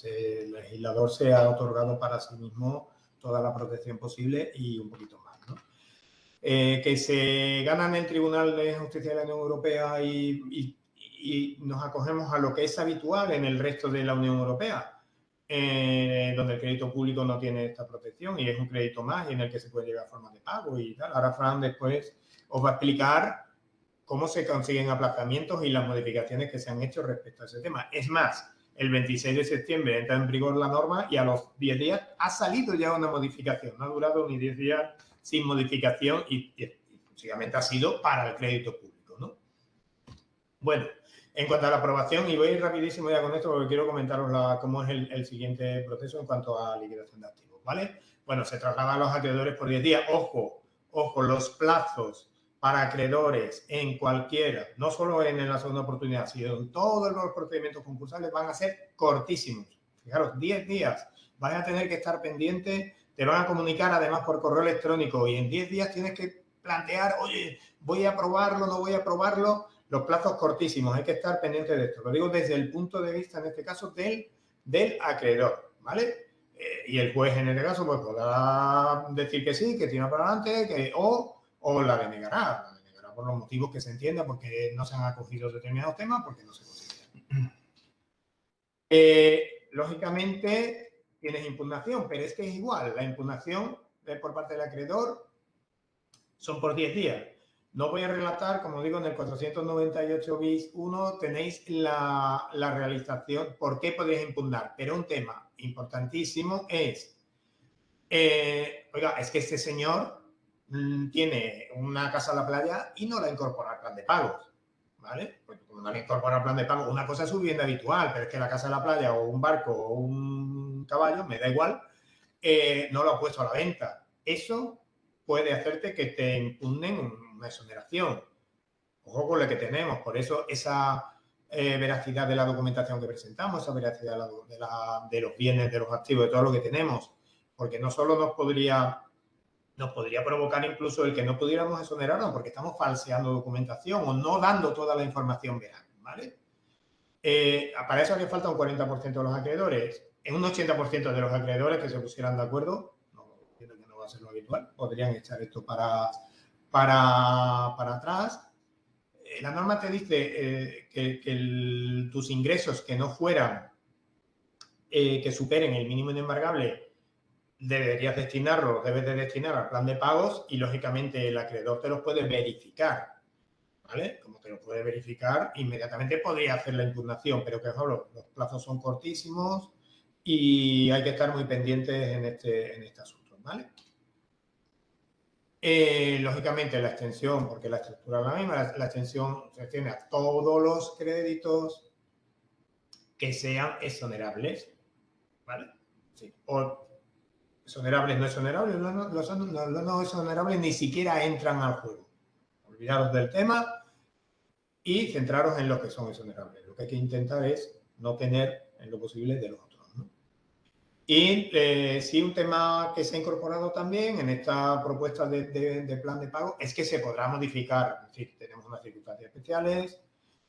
El legislador se ha otorgado para sí mismo toda la protección posible y un poquito más, ¿no? Que se gana en el Tribunal de Justicia de la Unión Europea y nos acogemos a lo que es habitual en el resto de la Unión Europea, donde el crédito público no tiene esta protección y es un crédito más y en el que se puede llegar a formas de pago y tal. Ahora Fran después os va a explicar cómo se consiguen aplazamientos y las modificaciones que se han hecho respecto a ese tema. Es más, el 26 de septiembre entra en vigor la norma y a los 10 días ha salido ya una modificación. No ha durado ni 10 días sin modificación y básicamente ha sido para el crédito público, ¿no? Bueno, en cuanto a la aprobación, y voy a ir rapidísimo ya con esto porque quiero comentaros cómo es el siguiente proceso en cuanto a liquidación de activos, ¿vale? Bueno, se traslada a los acreedores por 10 días. Ojo, los plazos para acreedores en cualquiera, no solo en la segunda oportunidad, sino en todos los procedimientos concursales van a ser cortísimos. Fijaros, 10 días. Vas a tener que estar pendiente, te van a comunicar además por correo electrónico y en 10 días tienes que plantear, oye, voy a aprobarlo, no voy a aprobarlo. Los plazos cortísimos, hay que estar pendiente de esto. Lo digo desde el punto de vista, en este caso, del acreedor, ¿vale? Y el juez, en este caso, pues podrá decir que sí, que tira para adelante, o la denegará. La denegará por los motivos que se entienda, porque no se han acogido determinados temas, porque no se consideran. Lógicamente, tienes impugnación, pero es que es igual. La impugnación por parte del acreedor son por 10 días. No voy a relatar, como digo, en el 498 bis 1 tenéis la realización, por qué podéis impugnar. Pero un tema importantísimo es, oiga, es que este señor tiene una casa en la playa y no la incorpora al plan de pagos, ¿vale? Pues como no la incorpora al plan de pagos, una cosa es su vivienda habitual, pero es que la casa en la playa o un barco o un caballo, me da igual, no lo ha puesto a la venta. Eso puede hacerte que te impugnen una exoneración. Ojo con lo que tenemos. Por eso esa veracidad de la documentación que presentamos, esa veracidad de los bienes, de los activos, de todo lo que tenemos, porque no solo nos podría provocar incluso el que no pudiéramos exonerarnos porque estamos falseando documentación o no dando toda la información veraz, ¿vale? Para eso haría falta un 40% de los acreedores. En un 80% de los acreedores que se pusieran de acuerdo, no, entiendo que no va a ser lo habitual, podrían echar esto para atrás. La norma te dice que tus ingresos que no fueran, que superen el mínimo inembargable, debes de destinar al plan de pagos y, lógicamente, el acreedor te los puede verificar, ¿vale? Como te lo puede verificar, inmediatamente podría hacer la impugnación, pero que los plazos son cortísimos y hay que estar muy pendientes en este asunto, ¿vale? Lógicamente, la extensión, porque la estructura es la misma, la extensión se extiende a todos los créditos que sean exonerables, ¿vale? Sí. O exonerables, no exonerables, los no exonerables ni siquiera entran al juego. Olvidaros del tema y centraros en los que son exonerables. Lo que hay que intentar es no tener en lo posible de los otros, ¿no? Y sí, un tema que se ha incorporado también en esta propuesta de plan de pago es que se podrá modificar. Es decir, tenemos unas circunstancias especiales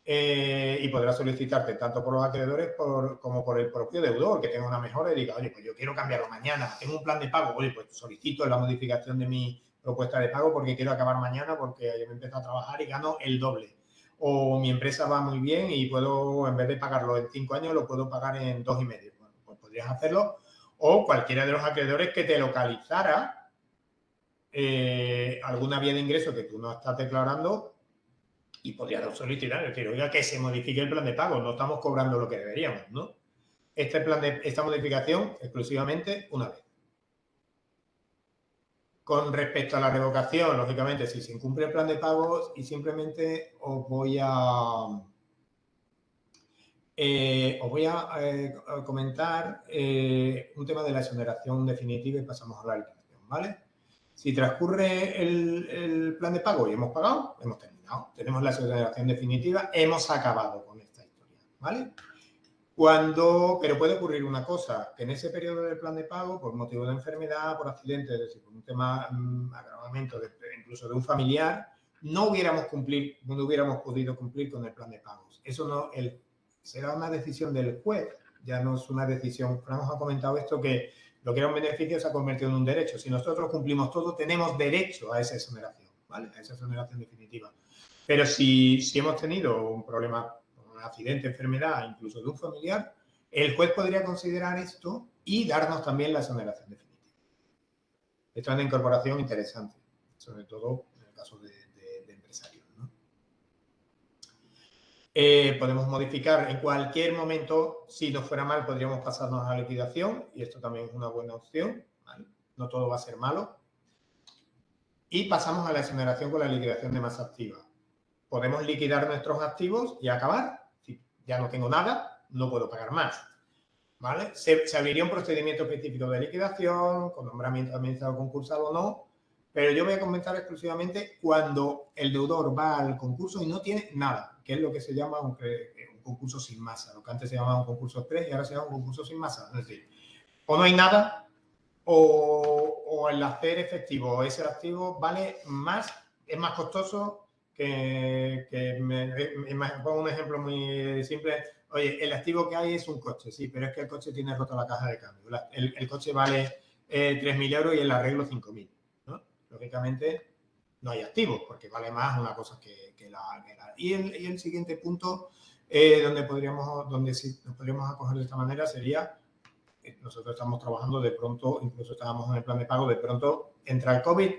y podrá solicitarte tanto por los acreedores como por el propio deudor, que tenga una mejora y diga, oye, pues yo quiero cambiarlo mañana, tengo un plan de pago, oye, pues solicito la modificación de mi propuesta de pago porque quiero acabar mañana porque yo me empiezo a trabajar y gano el doble. O mi empresa va muy bien y puedo, en vez de pagarlo en 5 años, lo puedo pagar en 2 y medio. Bueno, pues podrías hacerlo. O cualquiera de los acreedores que te localizara alguna vía de ingreso que tú no estás declarando y podrías solicitar, es decir, oiga, que se modifique el plan de pago, no estamos cobrando lo que deberíamos, ¿no? Esta modificación exclusivamente una vez. Con respecto a la revocación, lógicamente, si se incumple el plan de pagos, y simplemente os voy a comentar un tema de la exoneración definitiva y pasamos a la liquidación, ¿vale? Si transcurre el plan de pago y hemos pagado, hemos terminado. Tenemos la exoneración definitiva, hemos acabado con esta historia, ¿vale? Pero puede ocurrir una cosa, que en ese periodo del plan de pago, por motivo de enfermedad, por accidente, es decir, por un tema agravamiento incluso de un familiar, no hubiéramos podido cumplir con el plan de pagos. Eso no, será una decisión del juez, ya no es una decisión. Fran ha comentado esto, que lo que era un beneficio se ha convertido en un derecho. Si nosotros cumplimos todo, tenemos derecho a esa exoneración, ¿vale? A esa exoneración definitiva. Pero si hemos tenido un problema, un accidente, enfermedad, incluso de un familiar, el juez podría considerar esto y darnos también la exoneración definitiva. Esto es una incorporación interesante, sobre todo en el caso de empresarios, ¿no? Podemos modificar en cualquier momento. Si nos fuera mal, podríamos pasarnos a la liquidación y esto también es una buena opción, ¿vale? No todo va a ser malo. Y pasamos a la exoneración con la liquidación de masa activa. Podemos liquidar nuestros activos y acabar. Si ya no tengo nada, no puedo pagar más, ¿vale? Se abriría un procedimiento específico de liquidación, con nombramiento de administrador concursado o no, pero yo voy a comentar exclusivamente cuando el deudor va al concurso y no tiene nada, que es lo que se llama un concurso sin masa, lo que antes se llamaba un concurso express y ahora se llama un concurso sin masa. Es decir, o no hay nada, o el hacer efectivo ese activo vale más, es más costoso pongo un ejemplo muy simple. Oye, el activo que hay es un coche, sí, pero es que el coche tiene rota la caja de cambio. El coche vale 3.000 euros y el arreglo 5.000, ¿no? Lógicamente no hay activos porque vale más una cosa que la. Y el siguiente punto donde sí nos podríamos acoger de esta manera sería, nosotros estamos trabajando de pronto, incluso estábamos en el plan de pago, de pronto entra el COVID,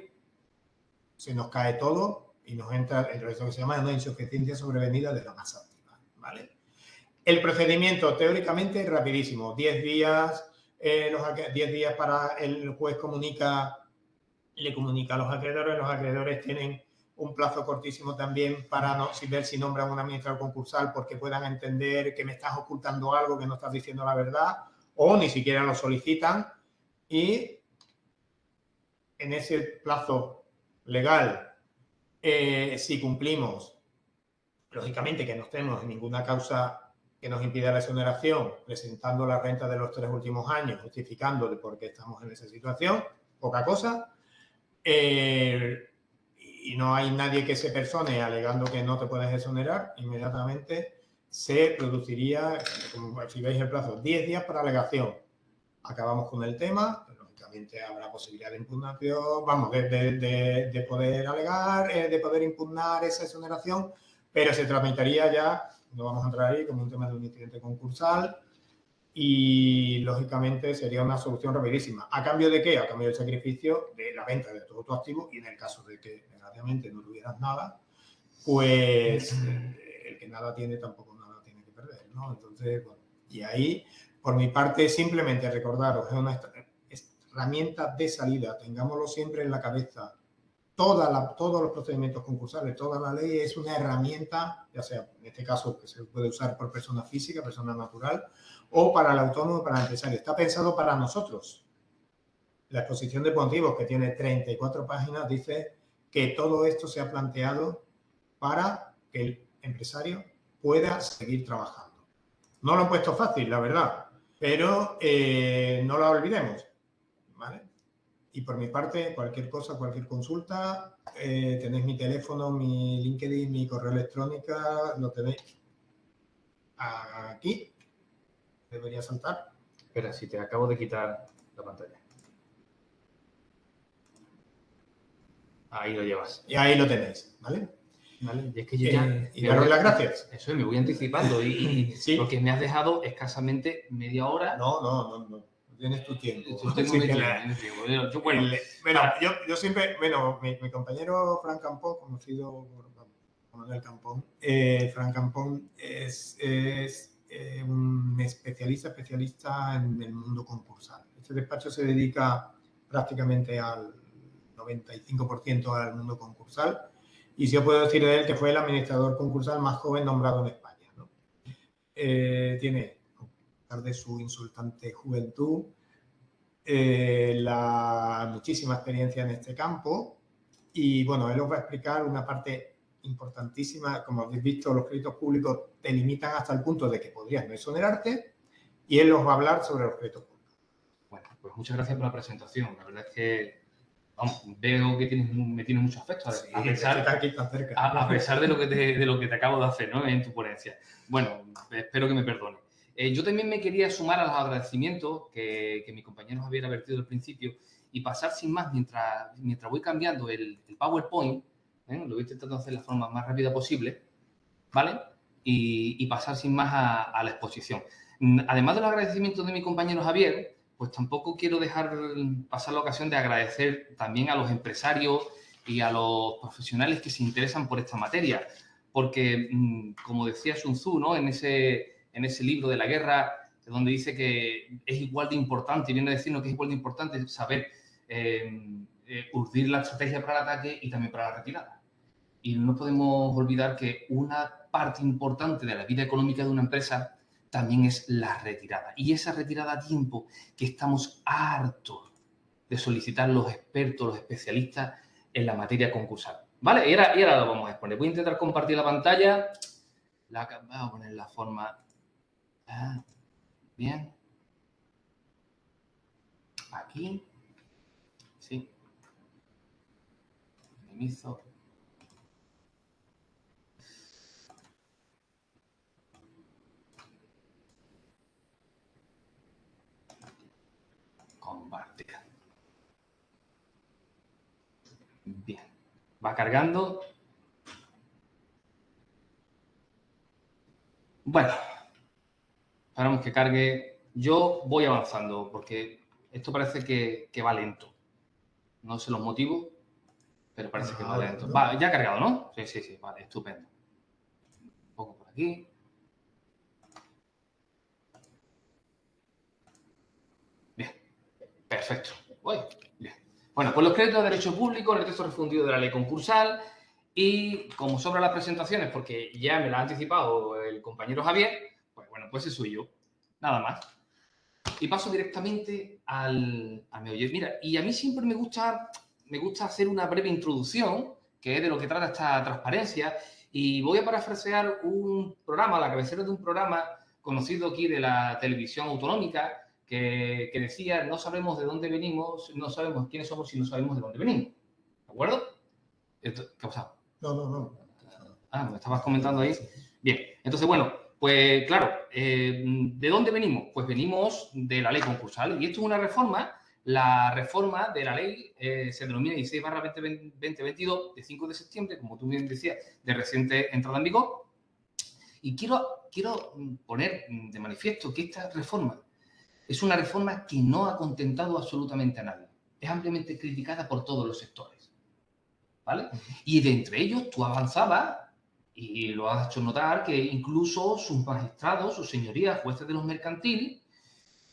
se nos cae todo y nos entra el resto que se llama una insuficiencia sobrevenida de la masa activa, ¿vale? El procedimiento teóricamente es rapidísimo, 10 días, 10 días para el juez le comunica a los acreedores tienen un plazo cortísimo también para ver si nombran un administrador concursal porque puedan entender que me estás ocultando algo, que no estás diciendo la verdad, o ni siquiera lo solicitan y en ese plazo legal, si cumplimos lógicamente que no estemos en ninguna causa que nos impida la exoneración, presentando la renta de los 3 últimos años, justificando de por qué estamos en esa situación, poca cosa. Y no hay nadie que se persone alegando que no te puedes exonerar, inmediatamente se produciría, como si veis el plazo, 10 días para alegación. Acabamos con el tema, lógicamente habrá posibilidad de impugnación, vamos, de poder alegar, de poder impugnar esa exoneración, pero se tramitaría ya, no vamos a entrar ahí, como un tema de un incidente concursal y, lógicamente, sería una solución rapidísima. ¿A cambio de qué? A cambio del sacrificio de la venta de todo tu activo y en el caso de que, desgraciadamente, no tuvieras nada, pues el que nada tiene tampoco nada tiene que perder, ¿no? Entonces, bueno, y ahí, por mi parte, simplemente recordaros, es una herramienta de salida, tengámoslo siempre en la cabeza. Todos los procedimientos concursales, toda la ley es una herramienta, ya sea en este caso que se puede usar por persona física, persona natural, o para el autónomo, para el empresario. Está pensado para nosotros. La exposición de motivos, que tiene 34 páginas, dice que todo esto se ha planteado para que el empresario pueda seguir trabajando. No lo he puesto fácil, la verdad, pero no lo olvidemos, ¿vale? Y por mi parte, cualquier cosa, cualquier consulta, tenéis mi teléfono, mi LinkedIn, mi correo electrónico, lo tenéis aquí. Debería saltar. Espera, si te acabo de quitar la pantalla. Ahí lo llevas. Y ahí lo tenéis, ¿vale? ¿Vale? Y es que yo ya... y daros las gracias. Eso, me voy anticipando y sí. Porque me has dejado escasamente media hora. No. Tienes tu tiempo. Yo tengo mi tiempo. Yo siempre, bueno, mi compañero Fran Campón, conocido por Manuel Campón, Fran Campón es un especialista en el mundo concursal. Este despacho se dedica prácticamente al 95% al mundo concursal y yo puedo decir de él que fue el administrador concursal más joven nombrado en España, ¿no? Tiene, a pesar de su insultante juventud, muchísima experiencia en este campo y, bueno, él os va a explicar una parte importantísima. Como habéis visto, los créditos públicos te limitan hasta el punto de que podrías no exonerarte y él os va a hablar sobre los créditos públicos. Bueno, pues muchas gracias por la presentación. La verdad es que, vamos, veo que me tiene mucho afecto, sí, a pesar de lo que te acabo de hacer, ¿no?, en tu ponencia. Bueno, espero que me perdone. Yo también me quería sumar a los agradecimientos que mi compañero Javier ha vertido al principio y pasar sin más, mientras voy cambiando el PowerPoint, lo voy intentando hacer de la forma más rápida posible, ¿vale? Y pasar sin más a la exposición. Además de los agradecimientos de mi compañero Javier, pues tampoco quiero dejar pasar la ocasión de agradecer también a los empresarios y a los profesionales que se interesan por esta materia, porque, como decía Sun Tzu, ¿no?, en ese libro de la guerra, donde dice que es igual de importante, y viene a decirnos que es igual de importante saber urdir la estrategia para el ataque y también para la retirada. Y no podemos olvidar que una parte importante de la vida económica de una empresa también es la retirada. Y esa retirada a tiempo que estamos hartos de solicitar los expertos, los especialistas en la materia concursal. ¿Vale? Y ahora lo vamos a exponer. Voy a intentar compartir la pantalla. Vamos a poner la forma... bien. Aquí. Sí. Minimizo. Compartir. Bien. Va cargando. Bueno. Esperamos que cargue. Yo voy avanzando porque esto parece que va lento. No sé los motivos, pero parece que va lento. Va, ya ha cargado, ¿no? Sí. Vale, estupendo. Un poco por aquí. Bien. Perfecto. Bien. Bueno, pues los créditos de derecho público en el texto refundido de la ley concursal y, como sobran las presentaciones, porque ya me la ha anticipado el compañero Javier, pues bueno, pues eso soy yo. Nada más. Y paso directamente al meollo. Mira, y a mí siempre me gusta hacer una breve introducción, que es de lo que trata esta transparencia, Y voy a parafrasear un programa, la cabecera de un programa conocido aquí de la televisión autonómica, que decía, no sabemos de dónde venimos, no sabemos quiénes somos si no sabemos de dónde venimos. ¿De acuerdo? ¿Qué ha pasado? No. Ah, me estabas comentando ahí. Bien, entonces, bueno, pues claro, ¿de dónde venimos? Pues venimos de la ley concursal. Y esto es una reforma. La reforma de la ley se denomina 16/2022, de 5 de septiembre, como tú bien decías, de reciente entrada en vigor. Y quiero poner de manifiesto que esta reforma es una reforma que no ha contentado absolutamente a nadie. Es ampliamente criticada por todos los sectores, ¿vale? Y de entre ellos tú avanzabas y lo has hecho notar que incluso sus magistrados, sus señorías, jueces de los mercantiles,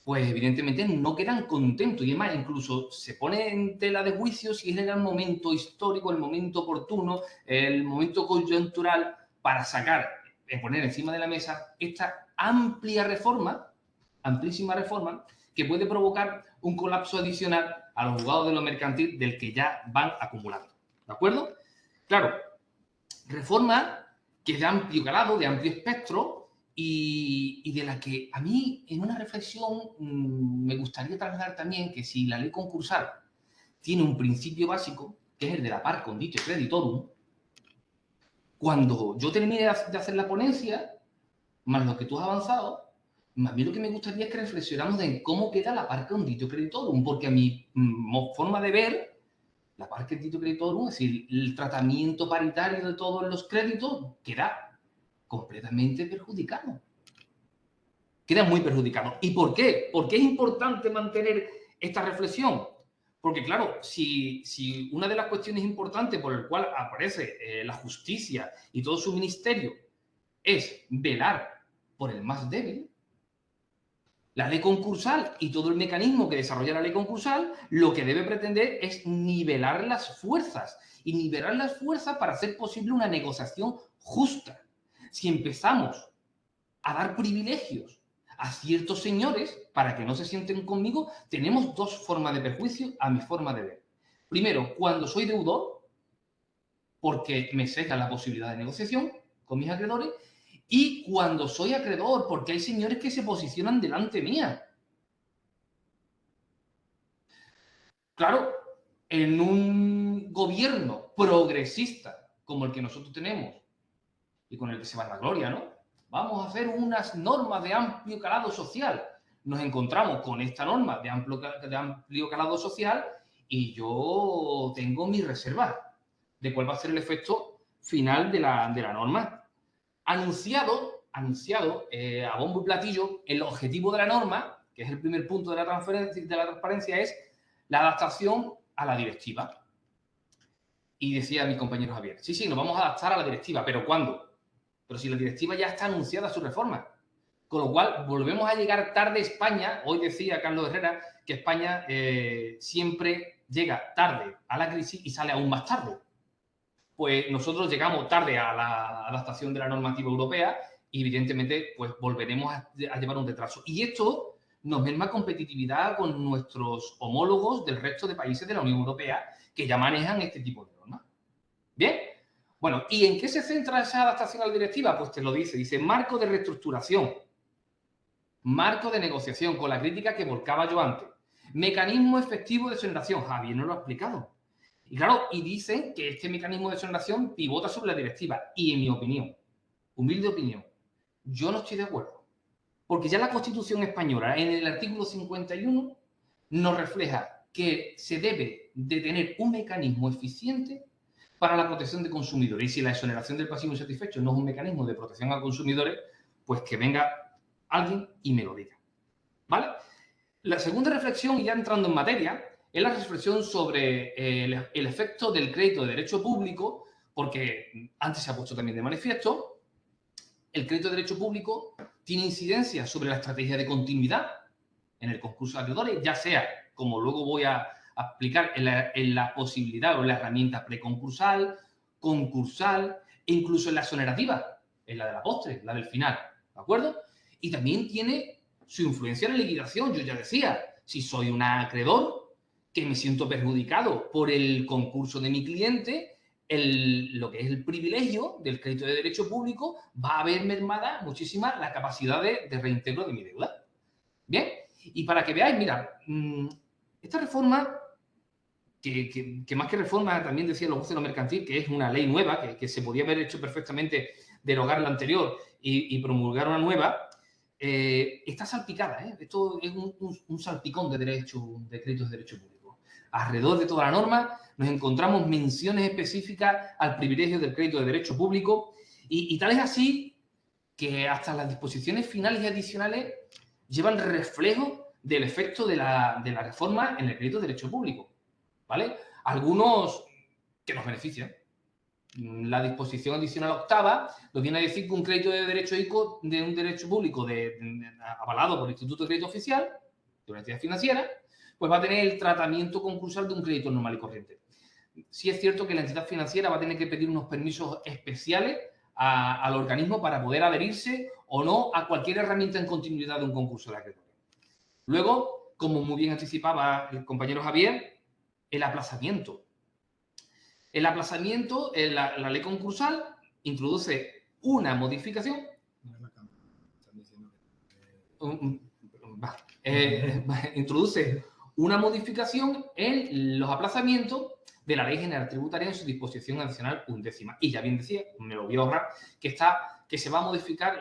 pues evidentemente no quedan contentos. Y además, incluso se pone en tela de juicio si era el momento histórico, el momento oportuno, el momento coyuntural para poner encima de la mesa esta amplia reforma, amplísima reforma, que puede provocar un colapso adicional a los juzgados de lo mercantil del que ya van acumulando. ¿De acuerdo? Claro, reforma que es de amplio calado, de amplio espectro y de la que a mí en una reflexión me gustaría trasladar también que si la ley concursal tiene un principio básico, que es el de la par conditio creditorum, cuando yo termine de hacer la ponencia, más lo que tú has avanzado, a mí lo que me gustaría es que reflexionáramos de cómo queda la par conditio creditorum, porque a mi forma de ver, la par conditio creditorum, es decir, el tratamiento paritario de todos los créditos, queda completamente perjudicado. Queda muy perjudicado. ¿Y por qué? ¿Por qué es importante mantener esta reflexión? Porque, claro, si una de las cuestiones importantes por el cual aparece la justicia y todo su ministerio es velar por el más débil, la ley concursal y todo el mecanismo que desarrolla la ley concursal lo que debe pretender es nivelar las fuerzas y nivelar las fuerzas para hacer posible una negociación justa. Si empezamos a dar privilegios a ciertos señores para que no se sienten conmigo, tenemos dos formas de perjuicio a mi forma de ver. Primero, cuando soy deudor, porque me ceja la posibilidad de negociación con mis acreedores, y cuando soy acreedor, porque hay señores que se posicionan delante mía. Claro, en un gobierno progresista como el que nosotros tenemos y con el que se va la gloria, ¿no? Vamos a hacer unas normas de amplio calado social. Nos encontramos con esta norma de amplio calado social y yo tengo mis reservas de cuál va a ser el efecto final de la norma. Anunciado a bombo y platillo, el objetivo de la norma, que es el primer punto de la transparencia, es la adaptación a la directiva. Y decía mi compañero Javier, sí, nos vamos a adaptar a la directiva, ¿pero cuándo? Pero si la directiva ya está anunciada su reforma. Con lo cual, volvemos a llegar tarde a España. Hoy decía Carlos Herrera que España siempre llega tarde a la crisis y sale aún más tarde. Pues nosotros llegamos tarde a la adaptación de la normativa europea y evidentemente pues volveremos a llevar un retraso. Y esto nos merma competitividad con nuestros homólogos del resto de países de la Unión Europea que ya manejan este tipo de normas. ¿Bien? Bueno, ¿y en qué se centra esa adaptación a la directiva? Pues te lo dice marco de reestructuración, marco de negociación, con la crítica que volcaba yo antes, mecanismo efectivo de exoneración. Javier no lo ha explicado. Y claro, y dicen que este mecanismo de exoneración pivota sobre la directiva. Y en mi opinión, humilde opinión, yo no estoy de acuerdo. Porque ya la Constitución española, en el artículo 51, nos refleja que se debe de tener un mecanismo eficiente para la protección de consumidores. Y si la exoneración del pasivo insatisfecho no es un mecanismo de protección a consumidores, pues que venga alguien y me lo diga. ¿Vale? La segunda reflexión, y ya entrando en materia, es la reflexión sobre el efecto del crédito de derecho público, porque antes se ha puesto también de manifiesto, el crédito de derecho público tiene incidencia sobre la estrategia de continuidad en el concurso de acreedores, ya sea, como luego voy a explicar, en la posibilidad o en la herramienta preconcursal, concursal e incluso en la exonerativa, en la de la postre, la del final, ¿de acuerdo? Y también tiene su influencia en la liquidación. Yo ya decía, si soy un acreedor que me siento perjudicado por el concurso de mi cliente, lo que es el privilegio del crédito de derecho público, va a ver mermada muchísima la capacidad de reintegro de mi deuda. Bien, y para que veáis, mira, esta reforma, que más que reforma, también decía los jueces de lo mercantil, que es una ley nueva, que se podía haber hecho perfectamente derogar la anterior y promulgar una nueva, está salpicada, ¿eh? Esto es un salpicón de créditos de derecho público. Alrededor de toda la norma nos encontramos menciones específicas al privilegio del crédito de derecho público y tal es así que hasta las disposiciones finales y adicionales llevan reflejo del efecto de la reforma en el crédito de derecho público, ¿vale? Algunos que nos benefician. La disposición adicional octava nos viene a decir que un crédito de derecho ICO de un derecho público avalado por el Instituto de Crédito Oficial, de una entidad financiera, pues va a tener el tratamiento concursal de un crédito normal y corriente. Sí es cierto que la entidad financiera va a tener que pedir unos permisos especiales al organismo para poder adherirse o no a cualquier herramienta en continuidad de un concurso de acreedores. Luego, como muy bien anticipaba el compañero Javier, el aplazamiento. El aplazamiento, la ley concursal introduce una modificación. Introduce una modificación en los aplazamientos de la Ley General Tributaria en su disposición adicional 11ª. Y ya bien decía, me lo voy a ahorrar, que se va a modificar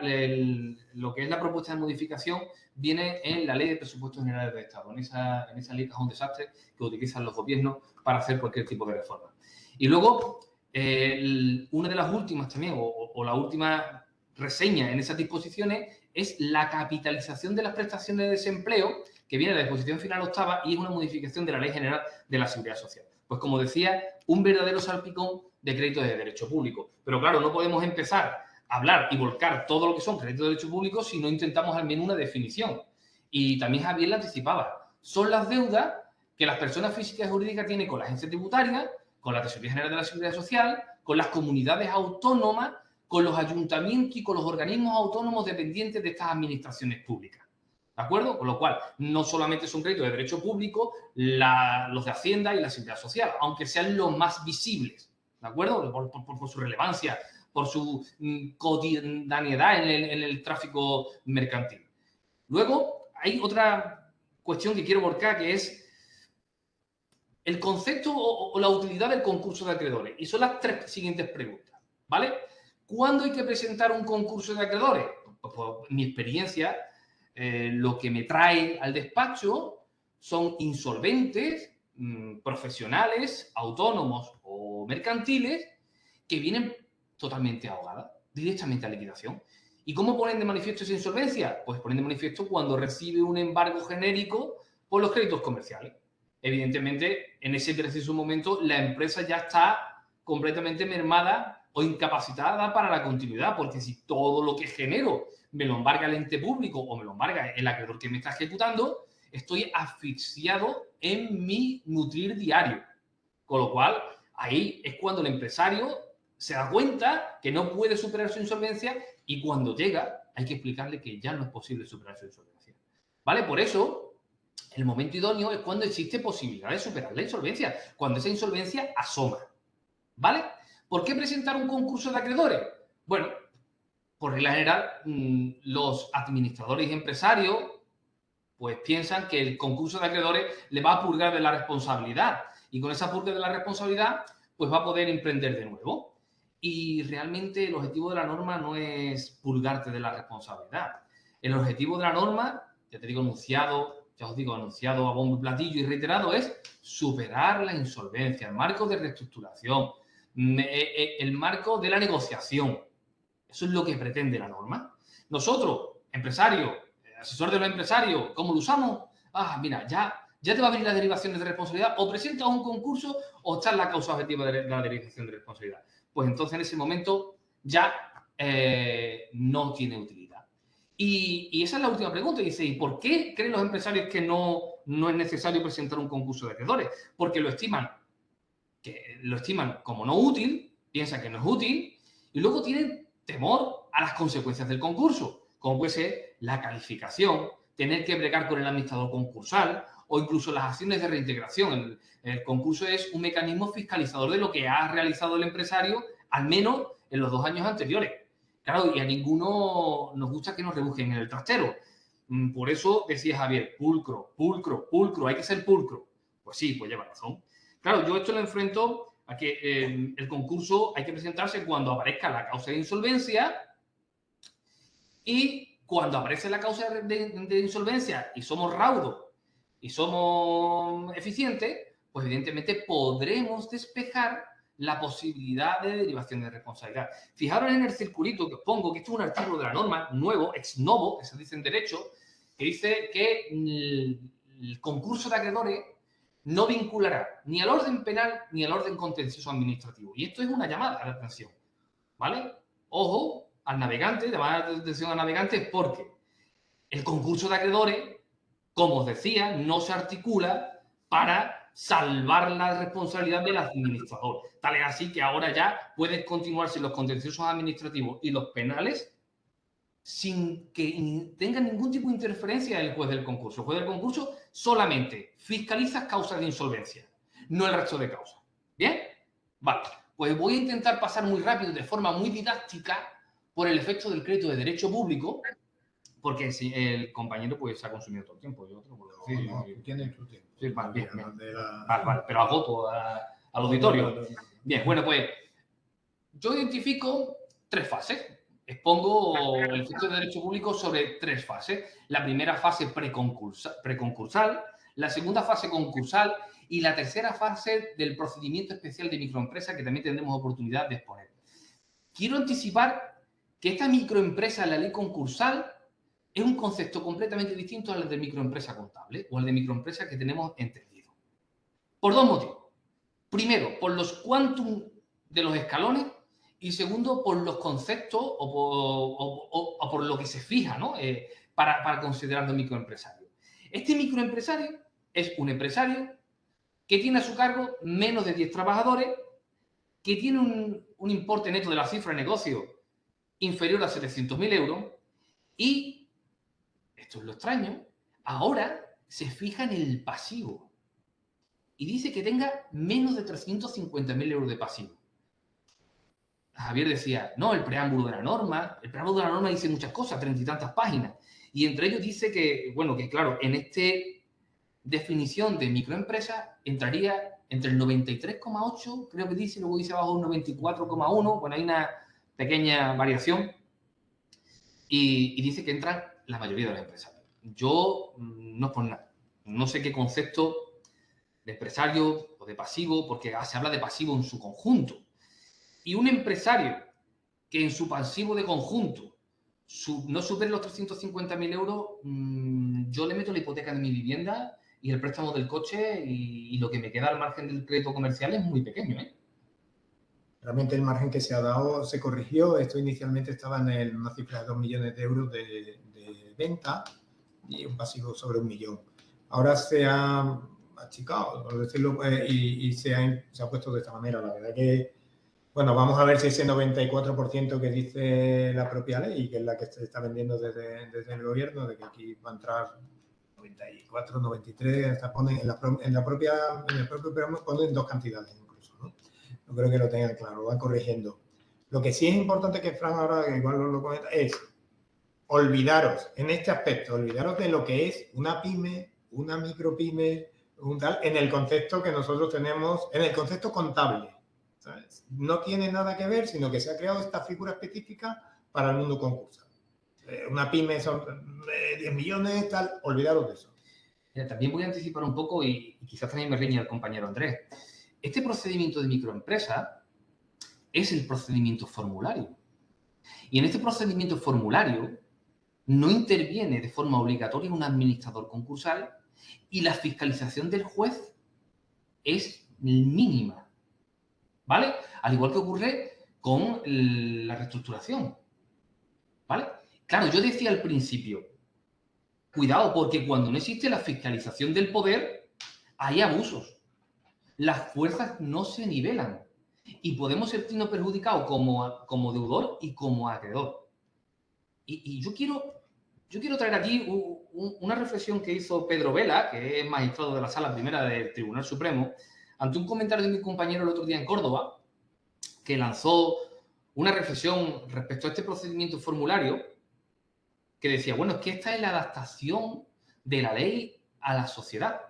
lo que es la propuesta de modificación, viene en la Ley de Presupuestos Generales del Estado, en esa ley que es un desastre que utilizan los gobiernos para hacer cualquier tipo de reforma. Y luego, una de las últimas también, o la última reseña en esas disposiciones, es la capitalización de las prestaciones de desempleo, que viene de la disposición final octava y es una modificación de la Ley General de la Seguridad Social. Pues como decía, un verdadero salpicón de créditos de derecho público. Pero claro, no podemos empezar a hablar y volcar todo lo que son créditos de derecho público si no intentamos al menos una definición. Y también Javier la anticipaba. Son las deudas que las personas físicas y jurídicas tienen con la agencia tributaria, con la Tesorería General de la Seguridad Social, con las comunidades autónomas, con los ayuntamientos y con los organismos autónomos dependientes de estas administraciones públicas. ¿De acuerdo? Con lo cual, no solamente son créditos de derecho público los de Hacienda y la Seguridad Social, aunque sean los más visibles, ¿de acuerdo? Por su relevancia, por su cotidianidad en el tráfico mercantil. Luego, hay otra cuestión que quiero volcar, que es el concepto o la utilidad del concurso de acreedores. Y son las tres siguientes preguntas, ¿vale? ¿Cuándo hay que presentar un concurso de acreedores? Pues por mi experiencia, lo que me trae al despacho son insolventes, profesionales, autónomos o mercantiles que vienen totalmente ahogadas, directamente a liquidación. ¿Y cómo ponen de manifiesto esa insolvencia? Pues ponen de manifiesto cuando recibe un embargo genérico por los créditos comerciales. Evidentemente, en ese preciso momento, la empresa ya está completamente mermada o incapacitada para la continuidad, porque si todo lo que genero me lo embarga el ente público o me lo embarga el acreedor que me está ejecutando, estoy asfixiado en mi nutrir diario. Con lo cual, ahí es cuando el empresario se da cuenta que no puede superar su insolvencia y cuando llega hay que explicarle que ya no es posible superar su insolvencia. ¿Vale? Por eso, el momento idóneo es cuando existe posibilidad de superar la insolvencia, cuando esa insolvencia asoma. ¿Vale? ¿Por qué presentar un concurso de acreedores? Bueno, por regla general, los administradores y empresarios pues piensan que el concurso de acreedores le va a purgar de la responsabilidad y con esa purga de la responsabilidad pues va a poder emprender de nuevo. Y realmente el objetivo de la norma no es purgarte de la responsabilidad. El objetivo de la norma, ya te digo, anunciado a bombo y platillo y reiterado, es superar la insolvencia, el marco de reestructuración, el marco de la negociación. Eso es lo que pretende la norma. Nosotros, empresarios, asesor de los empresarios, ¿cómo lo usamos? Mira, ya te va a venir las derivaciones de responsabilidad, o presentas un concurso o está en la causa objetiva de la derivación de responsabilidad. Pues entonces en ese momento ya no tiene utilidad. Y esa es la última pregunta. Dice, ¿y por qué creen los empresarios que no es necesario presentar un concurso de acreedores? Porque lo estiman como no útil, piensan que no es útil, y luego tienen temor a las consecuencias del concurso, como puede ser la calificación, tener que bregar con el administrador concursal o incluso las acciones de reintegración. El concurso es un mecanismo fiscalizador de lo que ha realizado el empresario, al menos en los 2 años anteriores. Claro, y a ninguno nos gusta que nos rebujen en el trastero. Por eso decía Javier, pulcro, pulcro, pulcro, hay que ser pulcro. Pues sí, pues lleva razón. Claro, yo esto lo enfrento a que el concurso hay que presentarse cuando aparezca la causa de insolvencia, y cuando aparece la causa de insolvencia y somos raudos y somos eficientes, pues evidentemente podremos despejar la posibilidad de derivación de responsabilidad. Fijaros en el circulito que os pongo, que esto es un artículo de la norma nuevo, ex novo, que se dice en derecho, que dice que el concurso de acreedores no vinculará ni al orden penal ni al orden contencioso administrativo. Y esto es una llamada a la atención, ¿vale? Ojo al navegante, llamar la atención al navegante, porque el concurso de acreedores, como os decía, no se articula para salvar la responsabilidad del administrador. Tal es así que ahora ya pueden continuarse los contenciosos administrativos y los penales sin que tengan ningún tipo de interferencia el juez del concurso. El juez del concurso solamente fiscaliza causas de insolvencia, no el resto de causas. ¿Bien? Vale. Pues voy a intentar pasar muy rápido, de forma muy didáctica, por el efecto del crédito de derecho público, porque si el compañero pues se ha consumido todo el tiempo. Yo te lo puedo decir. No, tienes tu tiempo. Sí, vale, bien. Vale, pero agoto al auditorio. Bien, bueno, pues yo identifico 3 fases. Expongo el efecto de derecho público sobre 3 fases. La primera fase preconcursal, la segunda fase concursal y la tercera fase del procedimiento especial de microempresa, que también tendremos oportunidad de exponer. Quiero anticipar que esta microempresa en la ley concursal es un concepto completamente distinto al de microempresa contable o al de microempresa que tenemos entendido. Por 2 motivos. Primero, por los quantum de los escalones, y segundo, por los conceptos o por lo que se fija, ¿no? Para considerarlo microempresario. Este microempresario es un empresario que tiene a su cargo menos de 10 trabajadores, que tiene un importe neto de la cifra de negocio inferior a 700.000 euros y, esto es lo extraño, ahora se fija en el pasivo y dice que tenga menos de 350.000 euros de pasivo. Javier decía, no, el preámbulo de la norma dice muchas cosas, 30 y tantas páginas. Y entre ellos dice que, bueno, que claro, en esta definición de microempresa entraría entre el 93,8, creo que dice, luego dice abajo un 94,1, bueno, hay una pequeña variación. Y dice que entran la mayoría de las empresas. Yo no es por nada. No sé qué concepto de empresario o de pasivo, porque se habla de pasivo en su conjunto. Y un empresario que en su pasivo de conjunto no supere los 350.000 euros, yo le meto la hipoteca de mi vivienda y el préstamo del coche y lo que me queda al margen del crédito comercial es muy pequeño, ¿eh? Realmente el margen que se ha dado se corrigió. Esto inicialmente estaba en una cifra de 2 millones de euros de venta y un pasivo sobre 1 millón. Ahora se ha achicado, por decirlo, y se ha puesto de esta manera. La verdad que, bueno, vamos a ver si ese 94% que dice la propia ley, que es la que se está vendiendo desde el gobierno, de que aquí va a entrar 94, 93, hasta ponen en el propio programa ponen 2 cantidades incluso, ¿no? No creo que lo tengan claro, lo van corrigiendo. Lo que sí es importante que Fran ahora, que igual lo comenta, es olvidaros, en este aspecto, olvidaros de lo que es una pyme, una micropyme, en el concepto que nosotros tenemos, en el concepto contable, ¿sabes? No tiene nada que ver, sino que se ha creado esta figura específica para el mundo concursal. Una pyme son 10 millones, tal, olvidaros de eso. Mira, también voy a anticipar un poco y quizás también me riña el compañero Andrés. Este procedimiento de microempresa es el procedimiento formulario. Y en este procedimiento formulario no interviene de forma obligatoria un administrador concursal y la fiscalización del juez es mínima, ¿vale? Al igual que ocurre con la reestructuración, ¿vale? Claro, yo decía al principio, cuidado, porque cuando no existe la fiscalización del poder, hay abusos. Las fuerzas no se nivelan y podemos sentirnos perjudicados como deudor y como acreedor. Y yo quiero yo quiero traer aquí una reflexión que hizo Pedro Vela, que es magistrado de la Sala Primera del Tribunal Supremo, ante un comentario de mi compañero el otro día en Córdoba, que lanzó una reflexión respecto a este procedimiento formulario, que decía, bueno, es que esta es la adaptación de la ley a la sociedad.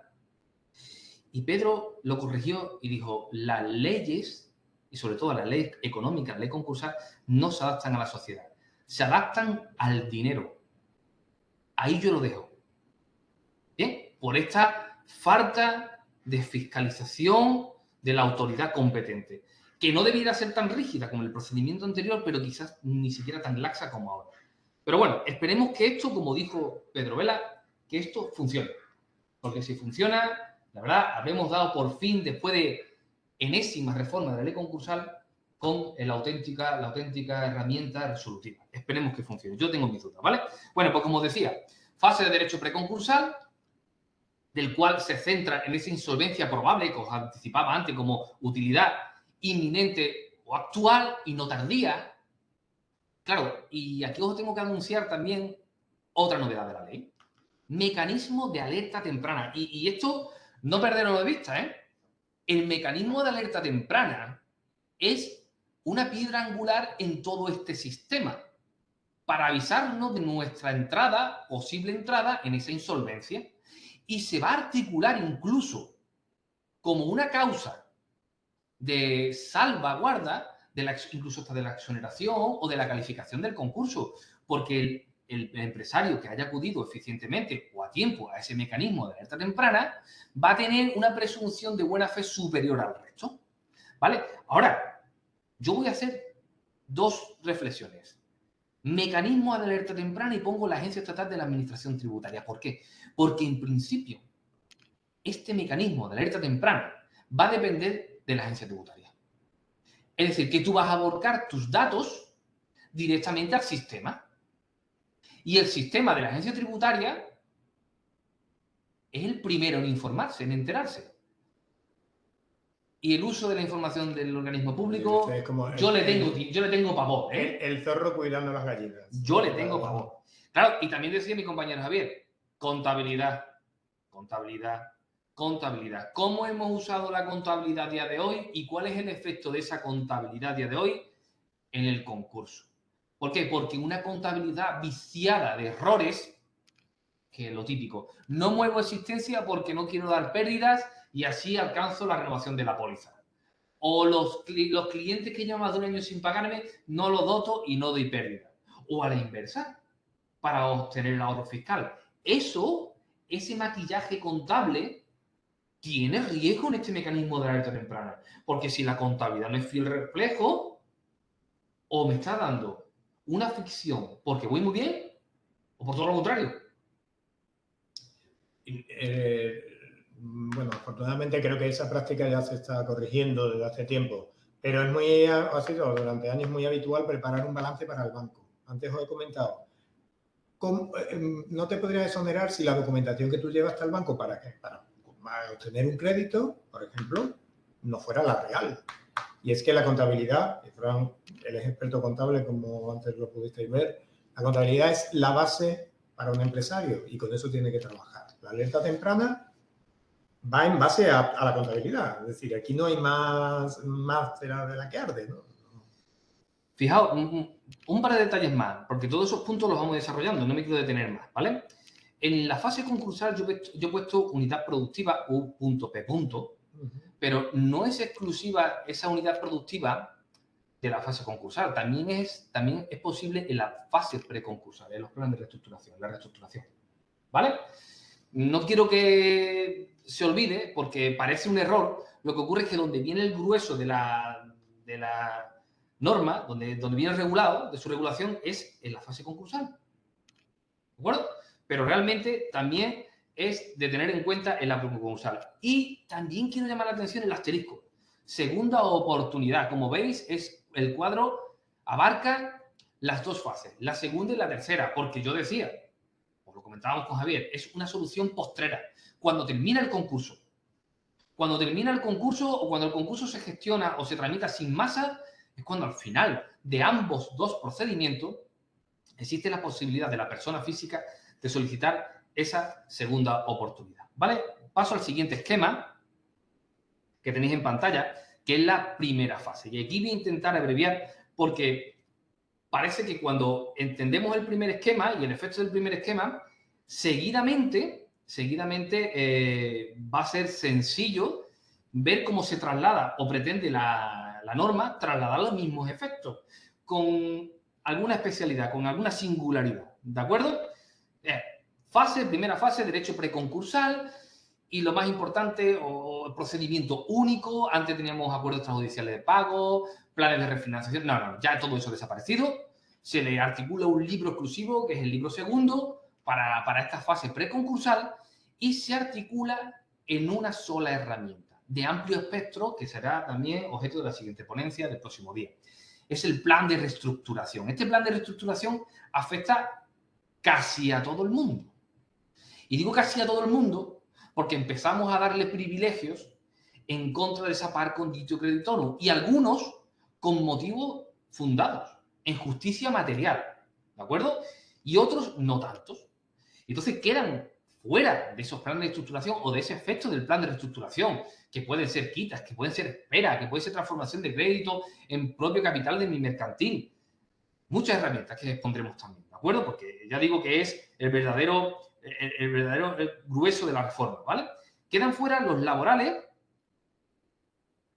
Y Pedro lo corrigió y dijo, las leyes, y sobre todo la ley económica, la ley concursal, no se adaptan a la sociedad, se adaptan al dinero. Ahí yo lo dejo. Bien, por esta falta de fiscalización de la autoridad competente, que no debiera ser tan rígida como el procedimiento anterior, pero quizás ni siquiera tan laxa como ahora. Pero bueno, esperemos que esto, como dijo Pedro Vela, que esto funcione. Porque si funciona, la verdad, habremos dado por fin, después de enésima reforma de la ley concursal, con la auténtica herramienta resolutiva. Esperemos que funcione. Yo tengo mis dudas, ¿vale? Bueno, pues como decía, fase de derecho preconcursal, del cual se centra en esa insolvencia probable que os anticipaba antes como utilidad inminente o actual y no tardía. Claro, y aquí os tengo que anunciar también otra novedad de la ley. Mecanismo de alerta temprana. Y esto, no perderlo de vista, ¿eh? El mecanismo de alerta temprana es una piedra angular en todo este sistema para avisarnos de nuestra entrada, posible entrada en esa insolvencia. Y se va a articular incluso como una causa de salvaguarda, incluso hasta de la exoneración o de la calificación del concurso, porque el empresario que haya acudido eficientemente o a tiempo a ese mecanismo de alerta temprana va a tener una presunción de buena fe superior al resto. ¿Vale? Ahora, yo voy a hacer dos reflexiones. Mecanismo de alerta temprana y pongo la Agencia Estatal de la Administración Tributaria. ¿Por qué? Porque en principio este mecanismo de alerta temprana va a depender de la agencia tributaria. Es decir, que tú vas a volcar tus datos directamente al sistema. Y el sistema de la agencia tributaria es el primero en informarse, en enterarse. Y el uso de la información del organismo público, yo le tengo pavor. El zorro cuidando las gallinas. Yo le tengo pavor. Claro, y también decía mi compañero Javier, contabilidad. ¿Cómo hemos usado la contabilidad a día de hoy y cuál es el efecto de esa contabilidad a día de hoy en el concurso? ¿Por qué? Porque una contabilidad viciada de errores, que es lo típico, no muevo existencia porque no quiero dar pérdidas y así alcanzo la renovación de la póliza. O los clientes que llevan más de un año sin pagarme, no los doto y no doy pérdida. O a la inversa, para obtener el ahorro fiscal. Ese maquillaje contable tiene riesgo en este mecanismo de alerta temprana. Porque si la contabilidad no es fiel reflejo, o me está dando una ficción porque voy muy bien, o por todo lo contrario. Bueno, afortunadamente creo que esa práctica ya se está corrigiendo desde hace tiempo, pero ha sido durante años muy habitual preparar un balance para el banco. Antes os he comentado, no te podrías exonerar si la documentación que tú llevas hasta el banco para obtener un crédito, por ejemplo, no fuera la real. Y es que la contabilidad, Fran, él es experto contable, como antes lo pudisteis ver, la contabilidad es la base para un empresario y con eso tiene que trabajar. La alerta temprana va en base a la contabilidad. Es decir, aquí no hay más cera de la que arde, ¿no? Fijaos, un par de detalles más, porque todos esos puntos los vamos desarrollando, no me quiero detener más, ¿vale? En la fase concursal yo he puesto unidad productiva U.P. Pero no es exclusiva esa unidad productiva de la fase concursal. También es posible en la fase preconcursal, en los planes de reestructuración, la reestructuración. ¿Vale? No quiero que se olvide, porque parece un error. Lo que ocurre es que donde viene el grueso de la norma, donde viene el regulado, de su regulación, es en la fase concursal. ¿De acuerdo? Pero realmente también es de tener en cuenta en la preconcursal. Y también quiero llamar la atención el asterisco. Segunda oportunidad. Como veis, el cuadro abarca las dos fases, la segunda y la tercera, porque yo decía, os lo comentábamos con Javier, es una solución postrera. Cuando termina el concurso. Cuando termina el concurso o cuando el concurso se gestiona o se tramita sin masa, es cuando al final de ambos dos procedimientos existe la posibilidad de la persona física de solicitar esa segunda oportunidad, ¿vale? Paso al siguiente esquema que tenéis en pantalla, que es la primera fase. Y aquí voy a intentar abreviar porque parece que cuando entendemos el primer esquema y el efecto del primer esquema, seguidamente va a ser sencillo ver cómo se traslada o pretende la norma trasladar los mismos efectos con alguna especialidad, con alguna singularidad, ¿de acuerdo? Primera fase, derecho preconcursal y lo más importante, o procedimiento único. Antes teníamos acuerdos extrajudiciales de pago, planes de refinanciación. No, ya todo eso ha desaparecido. Se le articula un libro exclusivo, que es el libro segundo, para esta fase preconcursal y se articula en una sola herramienta de amplio espectro, que será también objeto de la siguiente ponencia del próximo día. Es el plan de reestructuración. Este plan de reestructuración afecta casi a todo el mundo. Y digo casi a todo el mundo porque empezamos a darle privilegios en contra de esa par conditio creditorum y algunos con motivos fundados en justicia material, ¿de acuerdo? Y otros no tantos. Entonces quedan fuera de esos planes de reestructuración o de ese efecto del plan de reestructuración, que pueden ser quitas, que pueden ser espera, que puede ser transformación de crédito en propio capital de mi mercantil. Muchas herramientas que expondremos también, ¿de acuerdo? Porque ya digo que es el verdadero grueso de la reforma, ¿vale? Quedan fuera los laborales,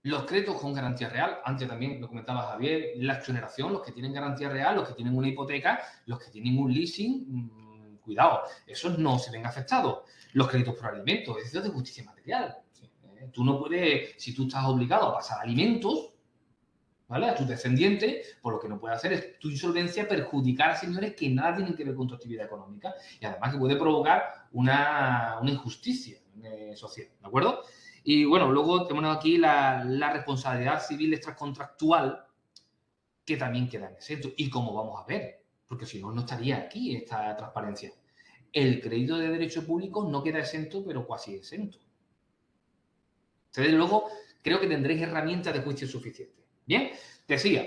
los créditos con garantía real, antes también lo comentaba Javier, la exoneración, los que tienen garantía real, los que tienen una hipoteca, los que tienen un leasing, cuidado, esos no se ven afectados. Los créditos por alimentos, es decir, de justicia material. Tú no puedes, si tú estás obligado a pasar alimentos, ¿vale?, a tus descendientes, pues lo que no puede hacer es tu insolvencia perjudicar a señores que nada tienen que ver con tu actividad económica y además que puede provocar una injusticia social, ¿de acuerdo? Y bueno, luego tenemos aquí la responsabilidad civil extracontractual, que también queda exento. ¿Y cómo vamos a ver? Porque si no, no estaría aquí esta transparencia. El crédito de derecho público no queda exento, pero casi exento. Entonces, luego, creo que tendréis herramientas de juicio suficientes. Bien, decía,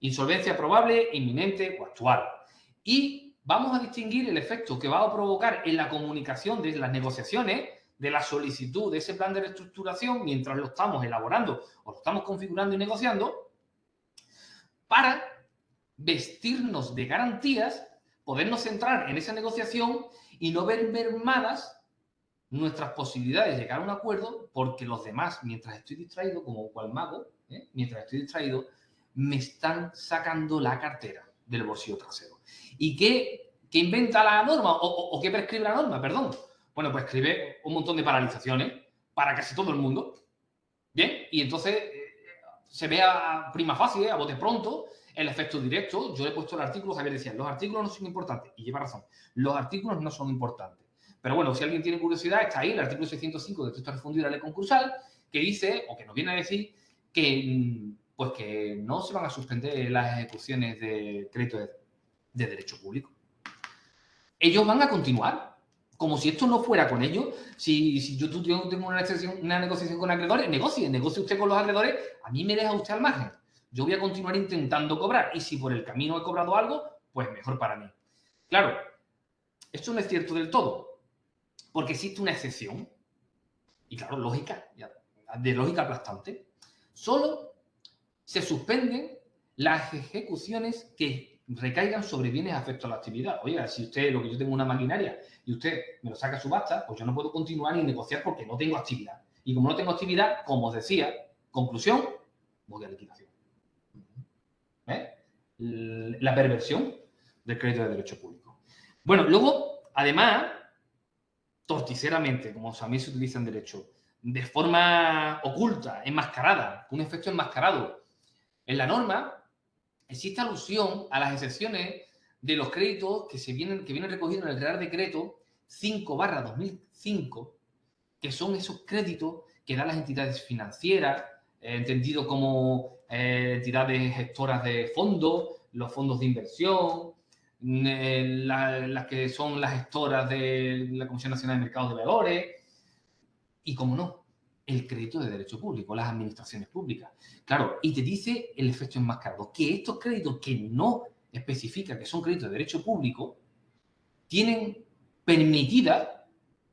insolvencia probable, inminente o actual. Y vamos a distinguir el efecto que va a provocar en la comunicación de las negociaciones, de la solicitud de ese plan de reestructuración mientras lo estamos elaborando o lo estamos configurando y negociando, para vestirnos de garantías, podernos centrar en esa negociación y no ver mermadas nuestras posibilidades de llegar a un acuerdo porque los demás, mientras estoy distraído, como cual mago, mientras estoy distraído, me están sacando la cartera del bolsillo trasero. ¿Y qué inventa la norma? ¿O qué prescribe la norma? Perdón. Bueno, pues escribe un montón de paralizaciones para casi todo el mundo. Bien, y entonces se ve a prima facie, a bote pronto, el efecto directo. Yo he puesto el artículo, Javier decía, los artículos no son importantes. Y lleva razón, los artículos no son importantes. Pero bueno, si alguien tiene curiosidad, está ahí el artículo 605 del texto refundido de la ley concursal, que dice, o que nos viene a decir, que pues que no se van a suspender las ejecuciones de crédito de derecho público. Ellos van a continuar, como si esto no fuera con ellos. Si yo tengo una negociación con acreedores, negocie usted con los acreedores, a mí me deja usted al margen. Yo voy a continuar intentando cobrar, y si por el camino he cobrado algo, pues mejor para mí. Claro, esto no es cierto del todo, porque existe una excepción, y claro, de lógica aplastante. Solo se suspenden las ejecuciones que recaigan sobre bienes afectos a la actividad. Oiga, si yo tengo una maquinaria y usted me lo saca a subasta, pues yo no puedo continuar ni negociar porque no tengo actividad. Y como no tengo actividad, como os decía, conclusión, voy a liquidación. La perversión del crédito de derecho público. Bueno, luego, además, torticeramente, como también se utiliza en derecho, de forma oculta, enmascarada, un efecto enmascarado. En la norma existe alusión a las excepciones de los créditos que vienen recogidos en el Real Decreto 5/2005, que son esos créditos que dan las entidades financieras, entendido como entidades gestoras de fondos, los fondos de inversión, las que son las gestoras de la Comisión Nacional de Mercados de Valores y, como no, el crédito de derecho público, las administraciones públicas. Claro, y te dice el efecto enmascarado, que estos créditos que no especifica que son créditos de derecho público, tienen permitida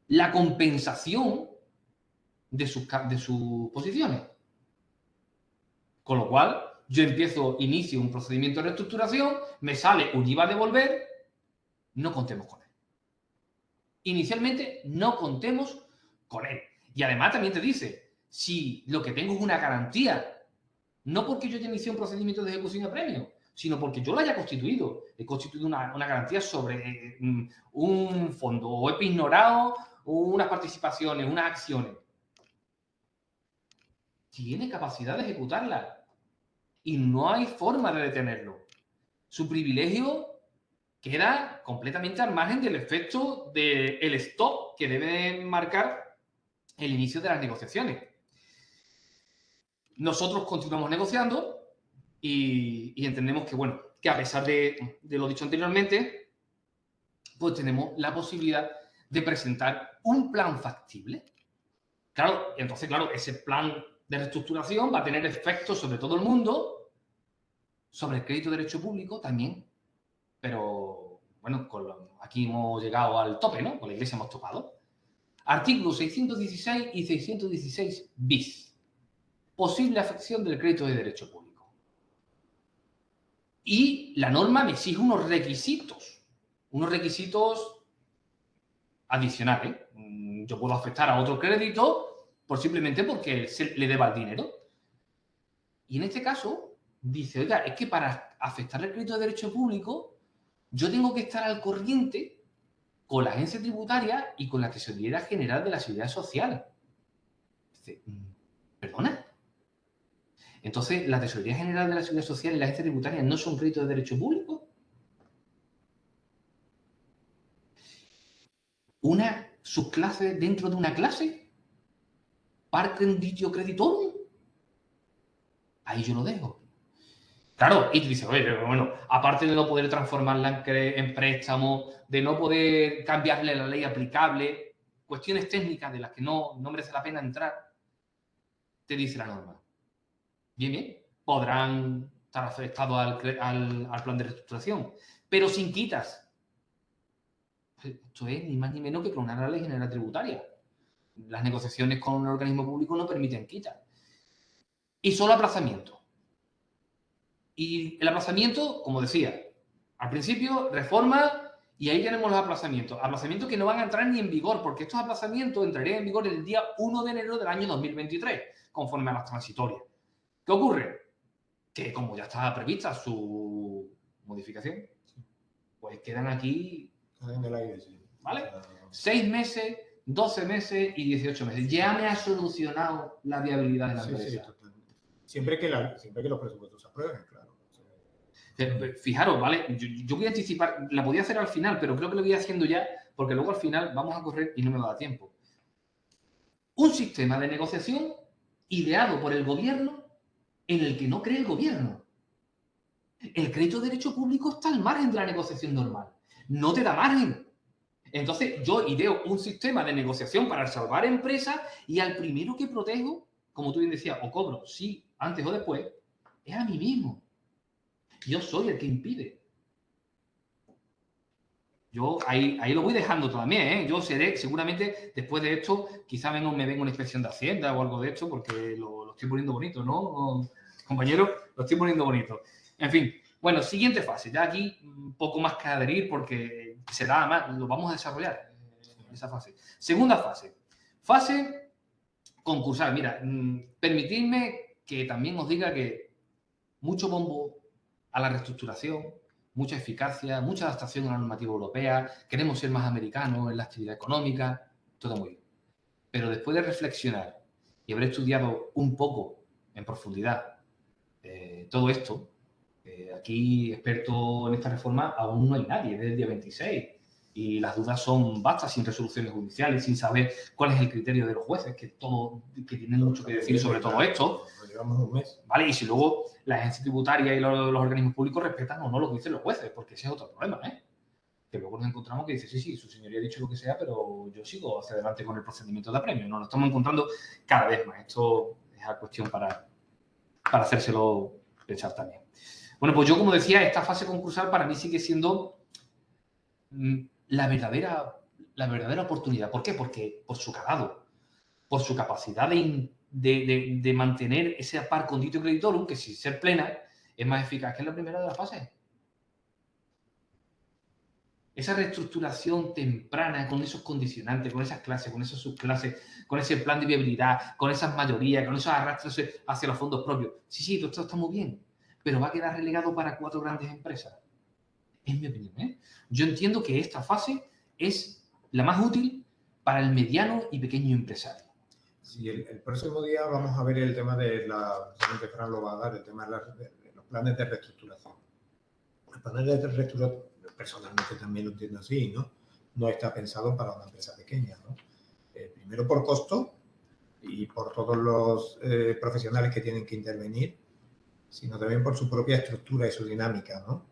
la compensación de sus posiciones. Con lo cual, yo inicio un procedimiento de reestructuración, me sale un IVA a devolver, no contemos con él. Inicialmente, no contemos con él. Y además también te dice, si lo que tengo es una garantía, no porque yo haya iniciado un procedimiento de ejecución a premio, sino porque yo lo haya constituido. He constituido una garantía sobre un fondo, o he ignorado unas participaciones, unas acciones. Tiene capacidad de ejecutarla y no hay forma de detenerlo. Su privilegio queda completamente al margen del efecto del stop que debe marcar el inicio de las negociaciones. Nosotros continuamos negociando y entendemos que, bueno, que a pesar de lo dicho anteriormente, pues tenemos la posibilidad de presentar un plan factible. Claro, entonces, claro, ese plan de reestructuración va a tener efectos sobre todo el mundo, sobre el crédito de derecho público también, pero, bueno, aquí hemos llegado al tope, ¿no? Con la Iglesia hemos topado. Artículos 616 y 616 bis. Posible afección del crédito de derecho público. Y la norma me exige unos requisitos adicionales. Yo puedo afectar a otro crédito simplemente porque le deba el dinero. Y en este caso, dice, oiga, es que para afectar el crédito de derecho público, yo tengo que estar al corriente con la agencia tributaria y con la Tesorería General de la Seguridad Social. Dice, ¿perdona? Entonces, ¿la Tesorería General de la Seguridad Social y la agencia tributaria no son créditos de derecho público? ¿Una subclase dentro de una clase? ¿Partem ditio creditorum? Ahí yo lo dejo. Claro, y tú dices, oye, bueno, aparte de no poder transformarla en préstamo, de no poder cambiarle la ley aplicable, cuestiones técnicas de las que no merece la pena entrar, te dice la norma. Bien, podrán estar afectados al plan de reestructuración, pero sin quitas. Esto es ni más ni menos que clonar la ley general tributaria. Las negociaciones con un organismo público no permiten quitas. Y solo aplazamiento. Y el aplazamiento, como decía, al principio, reforma, y ahí tenemos los aplazamientos. Aplazamientos que no van a entrar ni en vigor, porque estos aplazamientos entrarían en vigor el día 1 de enero del año 2023, conforme a las transitorias. ¿Qué ocurre? Que como ya estaba prevista su modificación, pues quedan aquí, ¿vale? 6 meses, 12 meses y 18 meses. Ya me ha solucionado la viabilidad de la empresa. Sí, totalmente. Siempre que los presupuestos se aprueben, claro. Fijaros, ¿vale? Yo voy a anticipar, la podía hacer al final, pero creo que lo voy haciendo ya, porque luego al final vamos a correr y no me va a dar tiempo. Un sistema de negociación ideado por el gobierno en el que no cree el gobierno. El crédito de derecho público está al margen de la negociación normal. No te da margen. Entonces, yo ideo un sistema de negociación para salvar empresas y al primero que protejo, como tú bien decías, o cobro, sí, antes o después, es a mí mismo. Yo soy el que impide. Yo ahí lo voy dejando también, ¿eh? Yo seré, seguramente, después de esto, quizá me venga una inspección de Hacienda o algo de esto, porque lo estoy poniendo bonito, ¿no? Compañero, lo estoy poniendo bonito. En fin, bueno, siguiente fase. Ya aquí un poco más que adherir porque será más, lo vamos a desarrollar esa fase. Segunda fase. Fase concursal. Mira, permitidme que también os diga que mucho bombo a la reestructuración, mucha eficacia, mucha adaptación a la normativa europea, queremos ser más americanos en la actividad económica, todo muy bien. Pero después de reflexionar y haber estudiado un poco en profundidad todo esto, aquí experto en esta reforma aún no hay nadie, desde el día 26. Y las dudas son vastas, sin resoluciones judiciales, sin saber cuál es el criterio de los jueces, que tienen mucho que decir sobre todo esto. Llevamos un mes. ¿Vale? Y si luego la agencia tributaria y los organismos públicos respetan o no lo que dicen los jueces, porque ese es otro problema, ¿eh? Que luego nos encontramos que dice, sí, su señoría ha dicho lo que sea, pero yo sigo hacia adelante con el procedimiento de apremio. Nos lo estamos encontrando cada vez más. Esto es la cuestión para hacérselo pensar también. Bueno, pues yo, como decía, esta fase concursal para mí sigue siendo la verdadera oportunidad. ¿Por qué? Porque por su calado, por su capacidad de mantener ese par conditio creditorum, que sin ser plena, es más eficaz que en la primera de las fases. Esa reestructuración temprana con esos condicionantes, con esas clases, con esas subclases, con ese plan de viabilidad, con esas mayorías, con esos arrastres hacia los fondos propios. Sí, todo esto está muy bien, pero va a quedar relegado para 4 grandes empresas. Es mi opinión, ¿eh? Yo entiendo que esta fase es la más útil para el mediano y pequeño empresario. Sí, el próximo día vamos a ver el tema de Fran lo va a dar, el tema de los planes de reestructuración. Los planes de reestructuración, personalmente también lo entiendo así, ¿no? No está pensado para una empresa pequeña, ¿no? Primero por costo y por todos los profesionales que tienen que intervenir, sino también por su propia estructura y su dinámica, ¿no?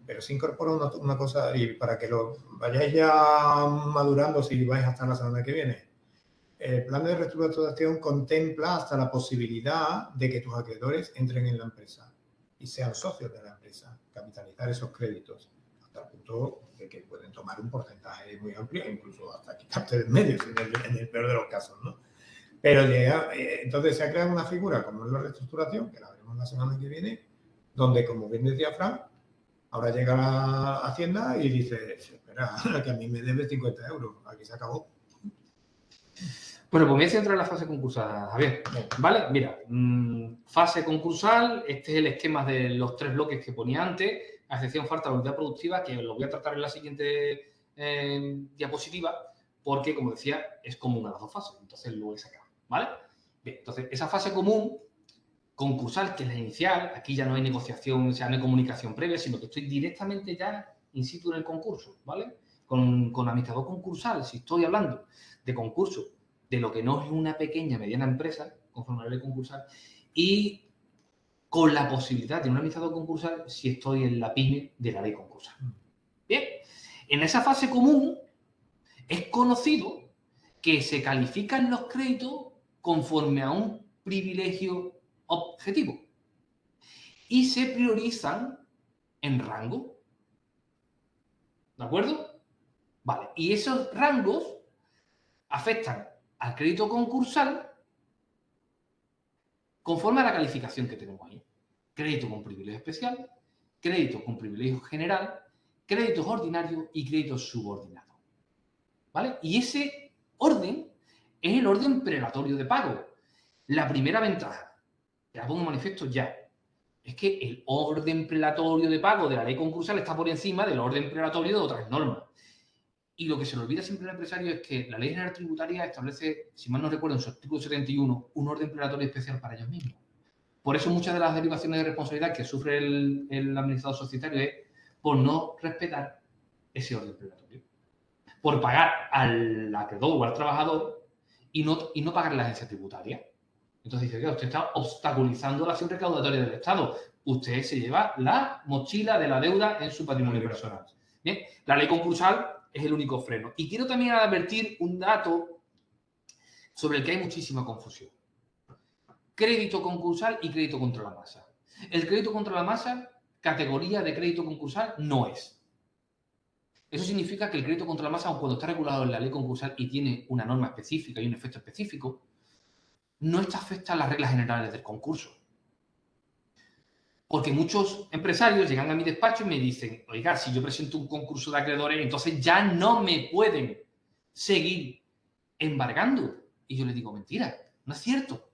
Pero se incorpora una cosa, y para que lo vayáis ya madurando si vais hasta la semana que viene. El plan de reestructuración contempla hasta la posibilidad de que tus acreedores entren en la empresa y sean socios de la empresa, capitalizar esos créditos, hasta el punto de que pueden tomar un porcentaje muy amplio, incluso hasta quitarte de en medio, en el peor de los casos, ¿no? Pero entonces se ha creado una figura como es la reestructuración, que la veremos la semana que viene, donde, como bien decía Fran, ahora llega la Hacienda y dice, espera, que a mí me debe 50 euros, aquí se acabó. Bueno, pues me voy a centrar en la fase concursal, Javier. ¿Vale? Mira, fase concursal, este es el esquema de los 3 bloques que ponía antes, a excepción falta la unidad productiva, que lo voy a tratar en la siguiente diapositiva, porque, como decía, es común a las 2 fases, entonces lo he sacado, ¿vale? Bien, entonces, esa fase común, concursal, que es la inicial, aquí ya no hay negociación, o sea, no hay comunicación previa, sino que estoy directamente ya in situ en el concurso, ¿vale? Con administrador concursal, si estoy hablando de concurso de lo que no es una pequeña, mediana empresa, conforme a la ley concursal, y con la posibilidad de un administrador concursal si estoy en la pyme de la ley concursal. Bien, en esa fase común es conocido que se califican los créditos conforme a un privilegio objetivo y se priorizan en rango. ¿De acuerdo? Vale, y esos rangos afectan al crédito concursal conforme a la calificación que tenemos ahí. Crédito con privilegio especial, crédito con privilegio general, créditos ordinarios y créditos subordinados. ¿Vale? Y ese orden es el orden prelatorio de pago. La primera ventaja, la pongo en manifiesto ya, es que el orden prelatorio de pago de la ley concursal está por encima del orden prelatorio de otras normas. Y lo que se le olvida siempre al empresario es que la Ley General Tributaria establece, si mal no recuerdo, en su artículo 71, un orden prelatorio especial para ellos mismos. Por eso muchas de las derivaciones de responsabilidad que sufre el administrador societario es por no respetar ese orden prelatorio. Por pagar al acreedor o al trabajador y no pagar la agencia tributaria. Entonces dice, usted está obstaculizando la acción recaudatoria del Estado. Usted se lleva la mochila de la deuda en su patrimonio personal. Bien, la ley concursal es el único freno. Y quiero también advertir un dato sobre el que hay muchísima confusión. Crédito concursal y crédito contra la masa. El crédito contra la masa, categoría de crédito concursal, no es. Eso significa que el crédito contra la masa, aun cuando está regulado en la ley concursal y tiene una norma específica y un efecto específico, no está afecta a las reglas generales del concurso. Porque muchos empresarios llegan a mi despacho y me dicen, oiga, si yo presento un concurso de acreedores, entonces ya no me pueden seguir embargando. Y yo les digo, mentira, no es cierto.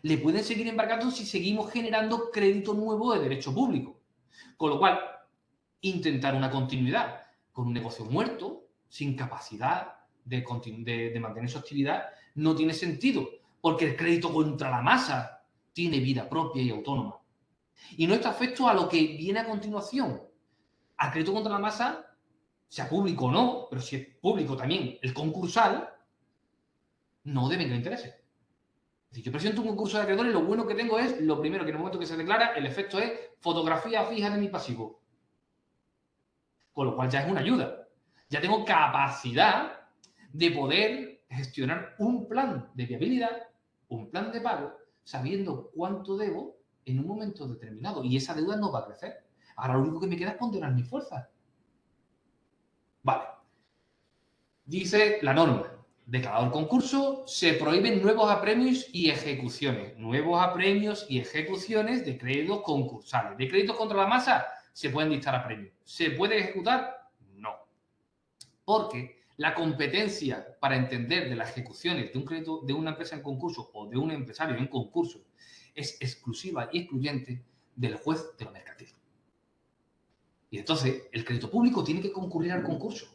Le pueden seguir embargando si seguimos generando crédito nuevo de derecho público. Con lo cual, intentar una continuidad con un negocio muerto, sin capacidad de mantener su actividad, no tiene sentido, porque el crédito contra la masa tiene vida propia y autónoma. Y no está afecto a lo que viene a continuación. Al crédito contra la masa, sea público o no, pero si es público también, el concursal, no deben que le interese. Si yo presento un concurso de acreedores, lo bueno que tengo es, lo primero, que en el momento que se declara, el efecto es fotografía fija de mi pasivo. Con lo cual ya es una ayuda. Ya tengo capacidad de poder gestionar un plan de viabilidad, un plan de pago, sabiendo cuánto debo en un momento determinado y esa deuda no va a crecer. Ahora lo único que me queda es ponderar mis fuerzas. Vale. Dice la norma. Declarado el concurso, se prohíben nuevos apremios y ejecuciones. Nuevos apremios y ejecuciones de créditos concursales. ¿De créditos contra la masa? Se pueden dictar apremios. ¿Se puede ejecutar? No. Porque la competencia para entender de las ejecuciones de un crédito de una empresa en concurso o de un empresario en concurso es exclusiva y excluyente del juez de lo mercantil. Y entonces el crédito público tiene que concurrir al concurso.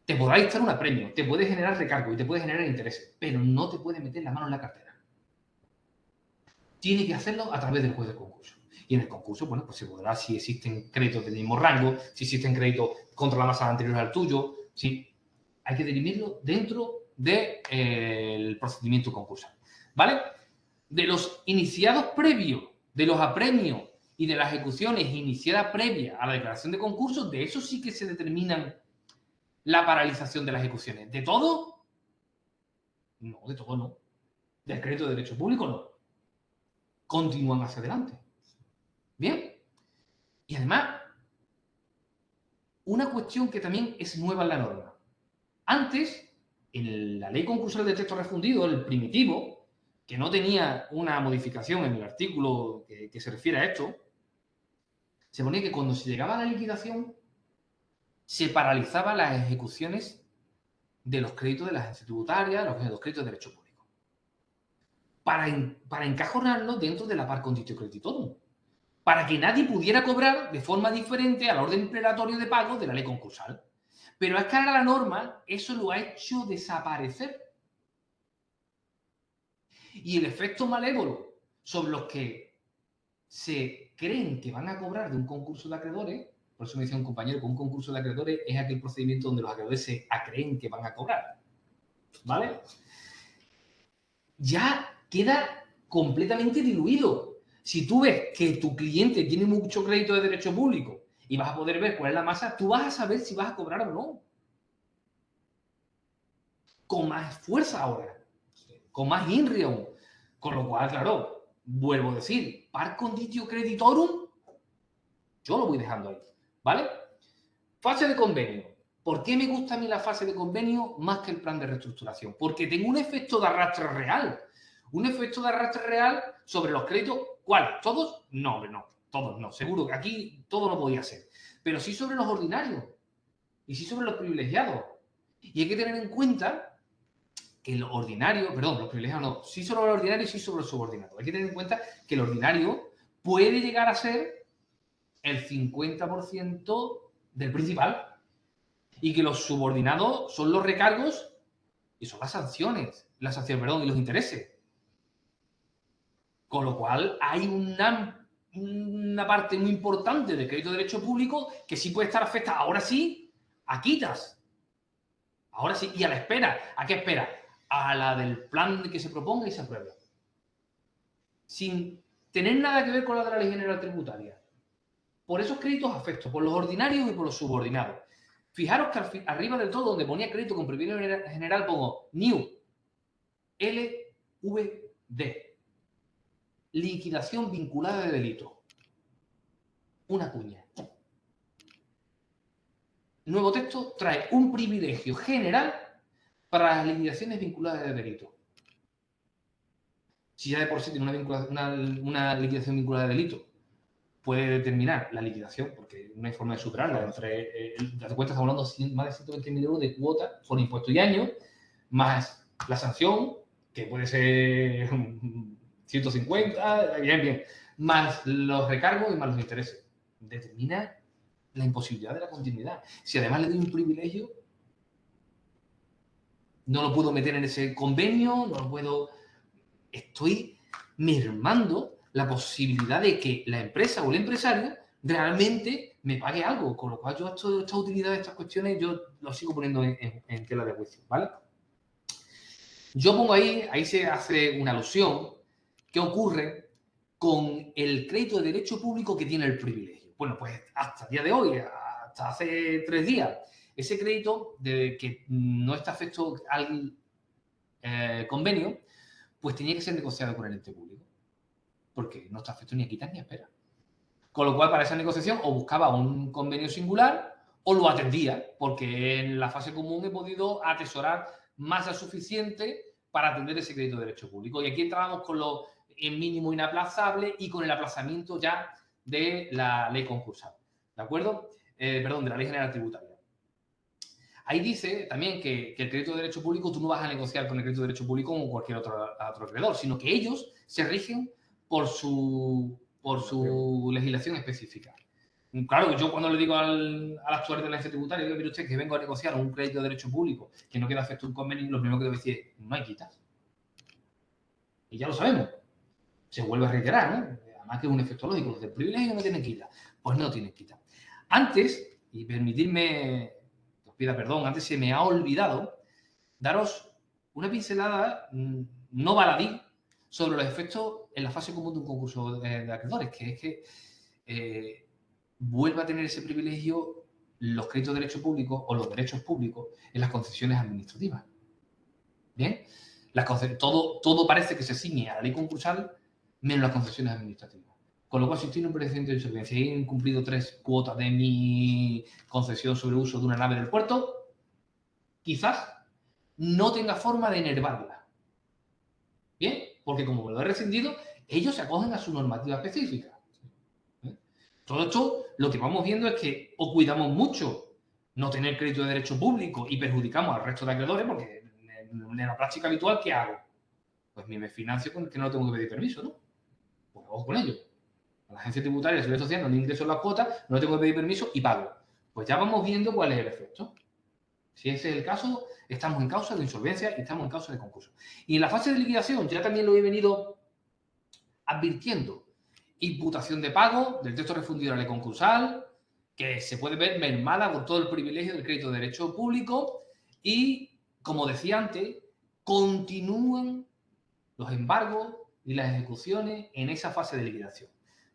Te podrá dictar un apremio, te puede generar recargo y te puede generar intereses, pero no te puede meter la mano en la cartera. Tiene que hacerlo a través del juez del concurso. Y en el concurso, bueno, pues se podrá si existen créditos del mismo rango, si existen créditos contra la masa anterior al tuyo, si hay que dirimirlo dentro del procedimiento concursal. ¿Vale? De los iniciados previos, de los apremios y de las ejecuciones iniciadas previas a la declaración de concurso, de eso sí que se determinan la paralización de las ejecuciones. ¿De todo? No, de todo no. Del crédito de derecho público no. Continúan hacia adelante. Bien. Y además, una cuestión que también es nueva en la norma. Antes, en la ley concursal de texto refundido, el primitivo, que no tenía una modificación en el artículo que se refiere a esto, se ponía que cuando se llegaba a la liquidación, se paralizaban las ejecuciones de los créditos de la agencia tributaria, los créditos de derecho público. Para encajonarlo dentro de la par conditio creditorum. Para que nadie pudiera cobrar de forma diferente al orden preparatorio de pago de la ley concursal. Pero es que ahora la norma eso lo ha hecho desaparecer. Y el efecto malévolo sobre los que se creen que van a cobrar de un concurso de acreedores, por eso me decía un compañero que un concurso de acreedores es aquel procedimiento donde los acreedores se creen que van a cobrar. ¿Vale? Ya queda completamente diluido. Si tú ves que tu cliente tiene mucho crédito de derecho público y vas a poder ver cuál es la masa, tú vas a saber si vas a cobrar o no. Con más fuerza ahora, con más INRI aún. Con lo cual, claro, vuelvo a decir, par conditio creditorum, yo lo voy dejando ahí, ¿vale? Fase de convenio. ¿Por qué me gusta a mí la fase de convenio más que el plan de reestructuración? Porque tengo un efecto de arrastre real. Un efecto de arrastre real sobre los créditos. ¿Cuáles? ¿Todos? No, hombre, no. Todos no. Seguro que aquí todo no podía ser. Pero sí sobre los ordinarios. Y sí sobre los privilegiados. Y hay que tener en cuenta que los ordinarios, perdón, los privilegiados no, sí sobre los ordinarios y sí sobre los subordinados. Hay que tener en cuenta que el ordinario puede llegar a ser el 50% del principal y que los subordinados son los recargos y son las sanciones, y los intereses. Con lo cual hay una parte muy importante del crédito de derecho público que sí puede estar afectada, ahora sí, a quitas. Ahora sí, y a la espera. ¿A qué espera? A la del plan que se proponga y se apruebe. Sin tener nada que ver con la de la Ley General Tributaria. Por esos créditos afectos, por los ordinarios y por los subordinados. Fijaros que arriba del todo, donde ponía crédito con privilegio general, pongo New LVD. Liquidación vinculada de delito. Una cuña. Nuevo texto trae un privilegio general para las liquidaciones vinculadas de delito. Si ya de por sí tiene una liquidación vinculada de delito, puede determinar la liquidación, porque no hay forma de superarla. Entre las cuentas estamos hablando de más de 120.000 euros de cuota por impuesto y año, más la sanción, que puede ser 150, bien, más los recargos y más los intereses. Determina la imposibilidad de la continuidad. Si además le doy un privilegio, no lo puedo meter en ese convenio, no lo puedo... Estoy mermando la posibilidad de que la empresa o el empresario realmente me pague algo, con lo cual yo esta utilidad de estas cuestiones yo lo sigo poniendo en tela de juicio, ¿vale? Yo pongo ahí se hace una alusión. ¿Qué ocurre con el crédito de derecho público que tiene el privilegio? Bueno, pues hasta el día de hoy, hasta hace 3 días, ese crédito que no está afecto al convenio, pues tenía que ser negociado con el ente público. porque no está afecto ni a quitar ni a esperar. Con lo cual, para esa negociación, o buscaba un convenio singular o lo atendía, porque en la fase común he podido atesorar masa suficiente para atender ese crédito de derecho público. Y aquí entrábamos con lo mínimo inaplazable y con el aplazamiento ya de la ley concursal. ¿De acuerdo? Perdón, de la ley general tributaria. Ahí dice también que el crédito de derecho público tú no vas a negociar con el crédito de derecho público como cualquier otro acreedor, sino que ellos se rigen por su legislación específica. Claro, yo cuando le digo al actuario de la agencia tributaria, digo, mire usted que vengo a negociar un crédito de derecho público que no queda afecto a un convenio, lo primero que debo decir es, no hay quitas. Y ya lo sabemos. Se vuelve a reiterar, ¿no? Además que es un efecto lógico, los del privilegio no tienen quitas. Pues no tienen quitas. Antes, y permitirme que os pida perdón, antes se me ha olvidado daros una pincelada no baladí sobre los efectos en la fase común de un concurso de acreedores, que es que vuelva a tener ese privilegio los créditos de derecho público o los derechos públicos en las concesiones administrativas. ¿Bien? Todo parece que se ciñe a la ley concursal menos las concesiones administrativas. Con lo cual, si estoy en un procedimiento de insolvencia y he incumplido 3 cuotas de mi concesión sobre uso de una nave del puerto, quizás no tenga forma de enervarla. ¿Bien? Porque como me lo he rescindido, ellos se acogen a su normativa específica. Todo esto, lo que vamos viendo es que o cuidamos mucho no tener crédito de derecho público y perjudicamos al resto de acreedores, porque en la práctica habitual, ¿qué hago? Pues me financio con que no tengo que pedir permiso, ¿no? Pues hago con ello. A la agencia tributaria de seguridad social no le ingreso las cuotas, no tengo que pedir permiso y pago. Pues ya vamos viendo cuál es el efecto. Si ese es el caso, estamos en causa de insolvencia y estamos en causa de concurso. Y en la fase de liquidación, ya también lo he venido advirtiendo. Imputación de pago del texto refundido de la ley concursal, que se puede ver mermada por todo el privilegio del crédito de derecho público y, como decía antes, continúan los embargos y las ejecuciones en esa fase de liquidación.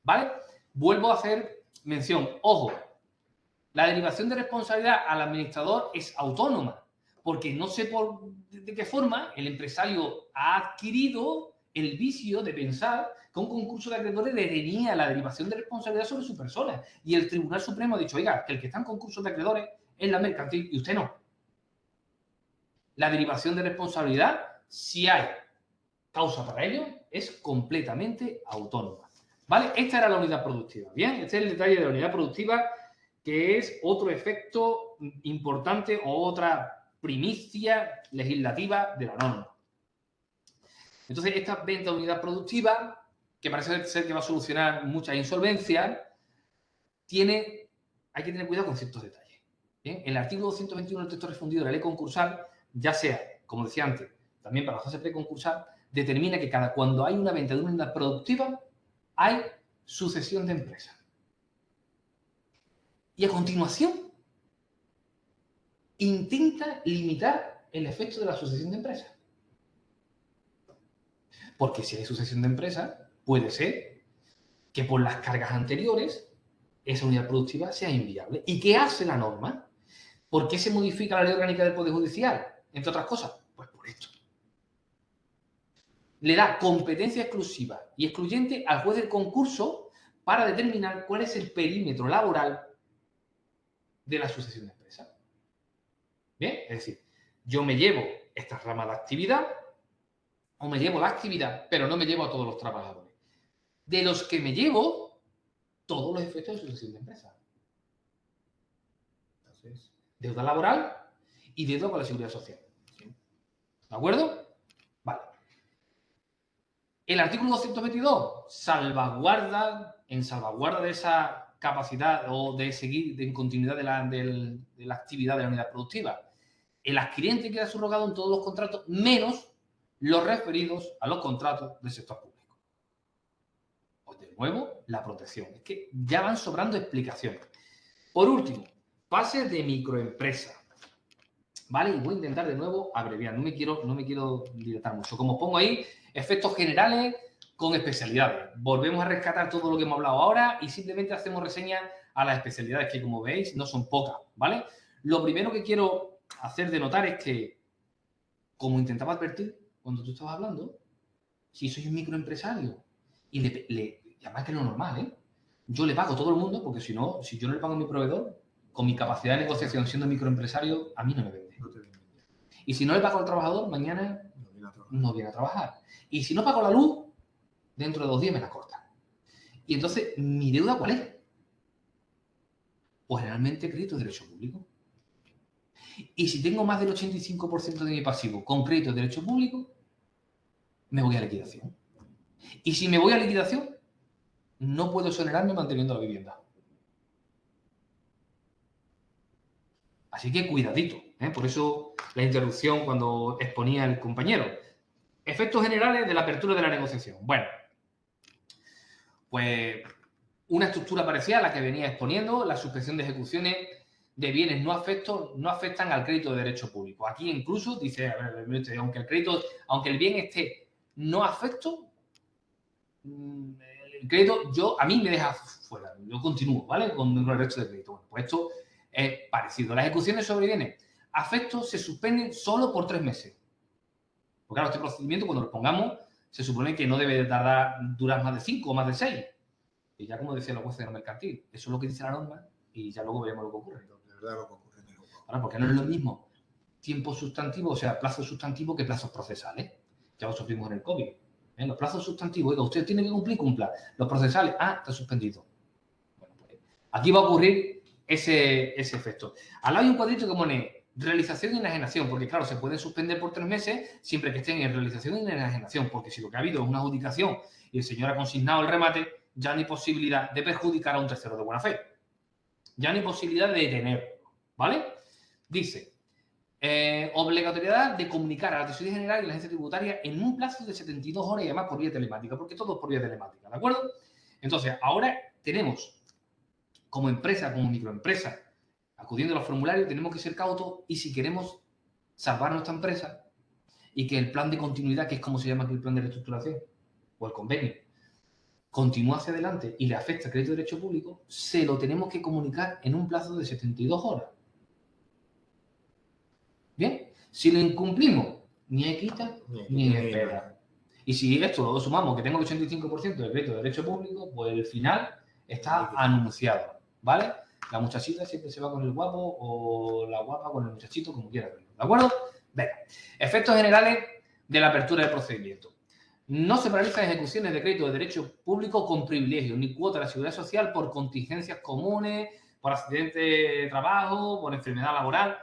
¿Vale? Vuelvo a hacer mención. Ojo, la derivación de responsabilidad al administrador es autónoma, porque no sé de qué forma el empresario ha adquirido el vicio de pensar que un concurso de acreedores le tenía la derivación de responsabilidad sobre su persona. Y el Tribunal Supremo ha dicho, oiga, que el que está en concurso de acreedores es la mercantil y usted no. La derivación de responsabilidad, si hay causa para ello, es completamente autónoma. ¿Vale? Esta era la unidad productiva. Bien, este es el detalle de la unidad productiva, que es otro efecto importante o otra primicia legislativa de la norma. Entonces, esta venta de unidad productiva, que parece ser que va a solucionar muchas insolvencias, hay que tener cuidado con ciertos detalles. ¿Bien? El artículo 221 del texto refundido de la ley concursal, ya sea, como decía antes, también para la fase preconcursal, determina que cuando hay una venta de una unidad productiva, hay sucesión de empresas. Y a continuación, intenta limitar el efecto de la sucesión de empresas. Porque si hay sucesión de empresas, puede ser que por las cargas anteriores esa unidad productiva sea inviable. ¿Y qué hace la norma? ¿Por qué se modifica la ley orgánica del Poder Judicial? Entre otras cosas, pues por esto. Le da competencia exclusiva y excluyente al juez del concurso para determinar cuál es el perímetro laboral de la sucesión de empresas. Bien, es decir, yo me llevo esta rama de actividad o me llevo la actividad, pero no me llevo a todos los trabajadores. De los que me llevo, todos los efectos de sucesión de empresas. Entonces, deuda laboral y deuda con la seguridad social. ¿Sí? ¿De acuerdo? Vale. El artículo 222, salvaguarda de esa capacidad o de seguir en continuidad de la actividad de la unidad productiva. El adquiriente queda subrogado en todos los contratos, menos los referidos a los contratos del sector público. Pues de nuevo, la protección. Es que ya van sobrando explicaciones. Por último, fase de microempresa. ¿Vale? Y voy a intentar de nuevo abreviar. No me quiero dilatar mucho. Como pongo ahí, efectos generales con especialidades. Volvemos a rescatar todo lo que hemos hablado ahora y simplemente hacemos reseña a las especialidades que, como veis, no son pocas. ¿Vale? Lo primero que quiero hacer de notar es que, como intentaba advertir cuando tú estabas hablando, si soy un microempresario y además que no es normal, ¿eh? Yo le pago a todo el mundo porque si no, si yo no le pago a mi proveedor, con mi capacidad de negociación siendo microempresario, a mí no me vende. No te venden. Y si no le pago al trabajador, mañana No viene a trabajar. no viene a trabajar. Y si no pago la luz, dentro de 2 días me la cortan. Y entonces, ¿mi deuda cuál es? Pues realmente crédito de derecho público. Y si tengo más del 85% de mi pasivo con crédito de derecho público, me voy a liquidación. Y si me voy a liquidación, no puedo exonerarme manteniendo la vivienda. Así que cuidadito, ¿eh? Por eso la interrupción cuando exponía el compañero. Efectos generales de la apertura de la negociación. Bueno, pues una estructura parecida a la que venía exponiendo, la suspensión de ejecuciones de bienes no afectan al crédito de derecho público. Aquí incluso dice, a ver, aunque el bien esté no afecto, el crédito a mí me deja fuera, yo continúo, ¿vale? Con el resto del crédito. Bueno, pues esto es parecido. Las ejecuciones sobre bienes afectos se suspenden solo por 3 meses. Porque claro, este procedimiento cuando lo pongamos se supone que no debe durar más de 5 o más de 6. Y ya como decía los jueces de lo mercantil, eso es lo que dice la norma y ya luego veremos lo que ocurre. De verdad lo que ocurre en el juzgado. Ahora, porque no es lo mismo tiempo sustantivo, o sea, plazo sustantivo que plazos procesales. Ya lo sufrimos en el COVID. Los plazos sustantivos, oiga, usted tiene que cumpla. Los procesales, está suspendido. Bueno, pues aquí va a ocurrir ese efecto. Al lado hay un cuadrito que pone realización y enajenación, porque claro, se pueden suspender por 3 meses siempre que estén en realización y en enajenación, porque si lo que ha habido es una adjudicación y el señor ha consignado el remate, ya no hay posibilidad de perjudicar a un tercero de buena fe. Ya no hay posibilidad de detenerlo, ¿vale? Dice, obligatoriedad de comunicar a la Tesorería General y la Agencia Tributaria en un plazo de 72 horas y además por vía telemática, porque todo es por vía telemática, ¿de acuerdo? Entonces, ahora tenemos, como empresa, como microempresa, acudiendo a los formularios, tenemos que ser cautos y si queremos salvar nuestra empresa y que el plan de continuidad, que es como se llama aquí el plan de reestructuración o el convenio, continúa hacia adelante y le afecta al crédito de derecho público, se lo tenemos que comunicar en un plazo de 72 horas. Bien, si lo incumplimos, ni hay quita ni espera. Y si esto lo sumamos, que tengo el 85% de crédito de derecho público, pues el final está anunciado, ¿vale? La muchachita siempre se va con el guapo o la guapa con el muchachito, como quiera verlo, ¿de acuerdo? Venga, efectos generales de la apertura del procedimiento. No se realizan ejecuciones de crédito de derecho público con privilegios ni cuota de la seguridad social por contingencias comunes, por accidente de trabajo, por enfermedad laboral.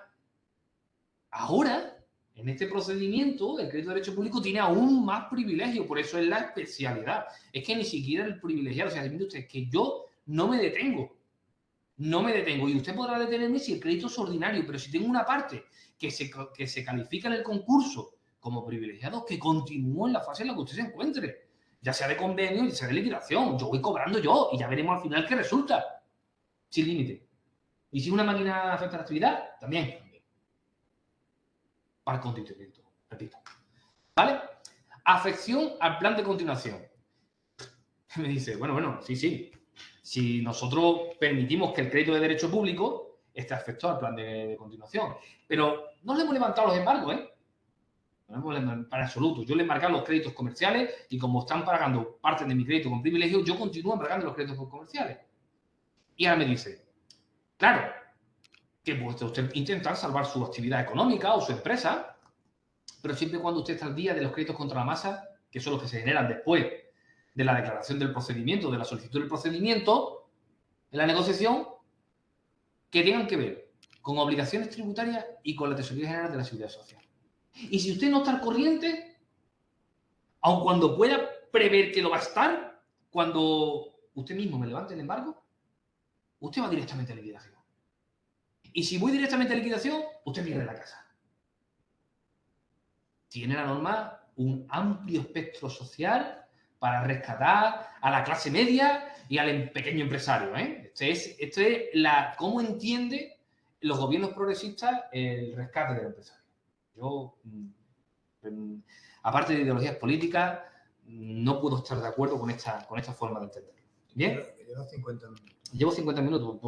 Ahora, en este procedimiento, el crédito de derecho público tiene aún más privilegios, por eso es la especialidad. Es que ni siquiera el privilegiado, o sea, mire usted, es que yo no me detengo. No me detengo. Y usted podrá detenerme si el crédito es ordinario, pero si tengo una parte que se califica en el concurso como privilegiado, que continúe en la fase en la que usted se encuentre. Ya sea de convenio, ya sea de liquidación. Yo voy cobrando yo y ya veremos al final qué resulta. Sin límite. Y si una máquina afecta a la actividad, también. Para el constituimiento. Repito. ¿Vale? Afección al plan de continuación. Me dice, bueno, sí. Si nosotros permitimos que el crédito de derecho público esté afectado al plan de continuación. Pero no le hemos levantado los embargos, ¿eh? Para absoluto. Yo le he embargado los créditos comerciales y como están pagando parte de mi crédito con privilegio, yo continúo embargando los créditos comerciales. Y ahora me dice, claro, que puede usted intentar salvar su actividad económica o su empresa, pero siempre y cuando usted está al día de los créditos contra la masa, que son los que se generan después de la declaración del procedimiento, de la solicitud del procedimiento, en la negociación, que tengan que ver con obligaciones tributarias y con la Tesorería General de la Seguridad Social. Y si usted no está al corriente, aun cuando pueda prever que lo va a estar, cuando usted mismo me levante el embargo, usted va directamente a liquidación. Y si voy directamente a liquidación, usted pierde la casa. Tiene la norma un amplio espectro social para rescatar a la clase media y al pequeño empresario, ¿eh? Esto es cómo entiende los gobiernos progresistas el rescate del empresario. Yo, aparte de ideologías políticas, no puedo estar de acuerdo con esta forma de entenderlo. ¿Bien? Lleva 50 minutos. Llevo 50 minutos.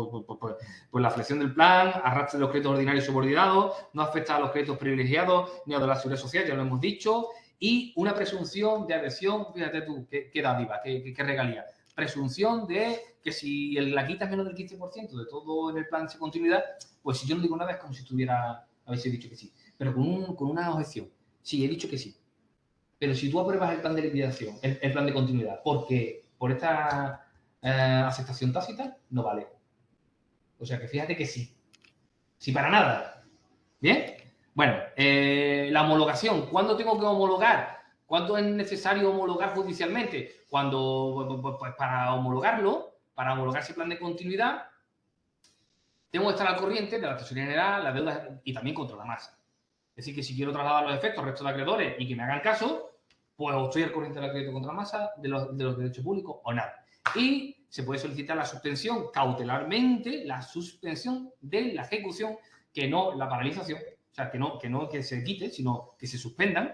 Pues la flexión del plan, arrastre de los créditos ordinarios subordinados, no afecta a los créditos privilegiados ni a los de la seguridad social, ya lo hemos dicho. y una presunción de adhesión, fíjate tú, qué dádiva, qué regalía. Presunción de que si la quitas menos del 15% de todo en el plan de continuidad, pues si yo no digo nada es como si estuviera, habéis dicho que sí. Pero con una objeción. Sí, he dicho que sí. Pero si tú apruebas el plan de liquidación, el plan de continuidad, porque por esta aceptación tácita, no vale. O sea que fíjate que sí. Sí para nada. ¿Bien? Bueno, la homologación. ¿Cuándo tengo que homologar? ¿Cuándo es necesario homologar judicialmente? Cuando, pues para homologarlo, para homologar ese plan de continuidad, tengo que estar al corriente de la tesorería general, las deudas y también contra la masa. Es decir, que si quiero trasladar los efectos al resto de acreedores y que me hagan caso, pues o estoy al corriente del crédito contra la masa, de los derechos públicos o nada. Y se puede solicitar la suspensión cautelarmente, la suspensión de la ejecución, que no la paralización, o sea, que no que se quite, sino que se suspendan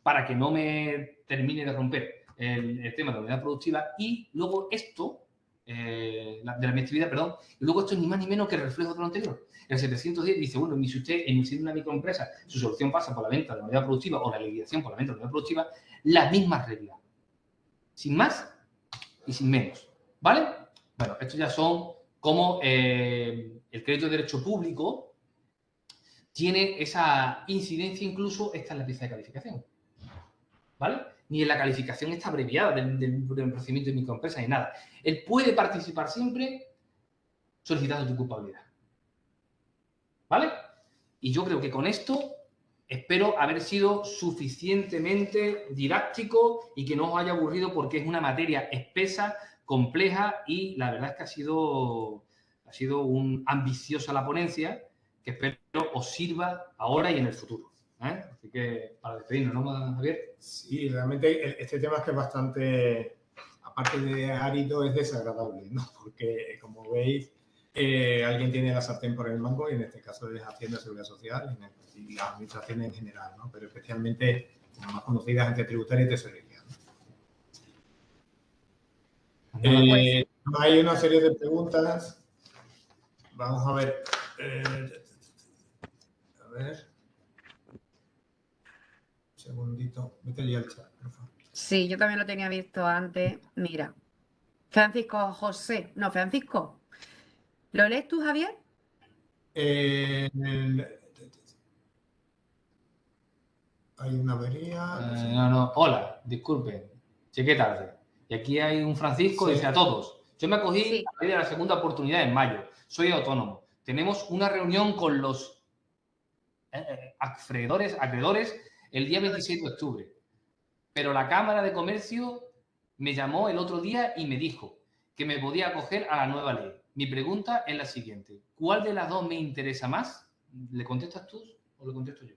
para que no me termine de romper el tema de la unidad productiva. Y luego esto, de la actividad, perdón, y luego esto es ni más ni menos que el reflejo de lo anterior. El 710 dice, bueno, si usted en una microempresa su solución pasa por la venta de la unidad productiva o la liquidación por la venta de la unidad productiva, las mismas reglas. Sin más y sin menos. ¿Vale? Bueno, estos ya son como el crédito de derecho público tiene esa incidencia, incluso esta en la pieza de calificación. ¿Vale? Ni en la calificación está abreviada del procedimiento de microempresa ni nada. Él puede participar siempre solicitando tu culpabilidad. ¿Vale? Y yo creo que con esto espero haber sido suficientemente didáctico y que no os haya aburrido porque es una materia espesa, compleja y la verdad es que ha sido ambiciosa la ponencia que espero os sirva ahora y en el futuro. Así que para despedirnos, ¿no, Javier? Sí, realmente este tema es que es bastante, aparte de árido, es desagradable, ¿no? Porque, como veis, alguien tiene la sartén por el mango y en este caso es Hacienda, Seguridad Social y las administraciones en general, ¿no? Pero especialmente las más conocidas, Agencia Tributaria y Tesorería, ¿no? Hay una serie de preguntas. Vamos a ver. A ver. Un segundito. Vete ya al chat, por favor. Sí, yo también lo tenía visto antes. Mira. Francisco José. No, Francisco. ¿Lo lees tú, Javier? Hay una avería. No. Hola, disculpen. Llegué tarde. Y aquí hay un Francisco, Sí. dice a todos. Yo me acogí Sí. a la segunda oportunidad en mayo. Soy autónomo. Tenemos una reunión con los acreedores el día 26 de octubre. Pero la Cámara de Comercio me llamó el otro día y me dijo que me podía acoger a la nueva ley. Mi pregunta es la siguiente. ¿Cuál de las dos me interesa más? ¿Le contestas tú o le contesto yo?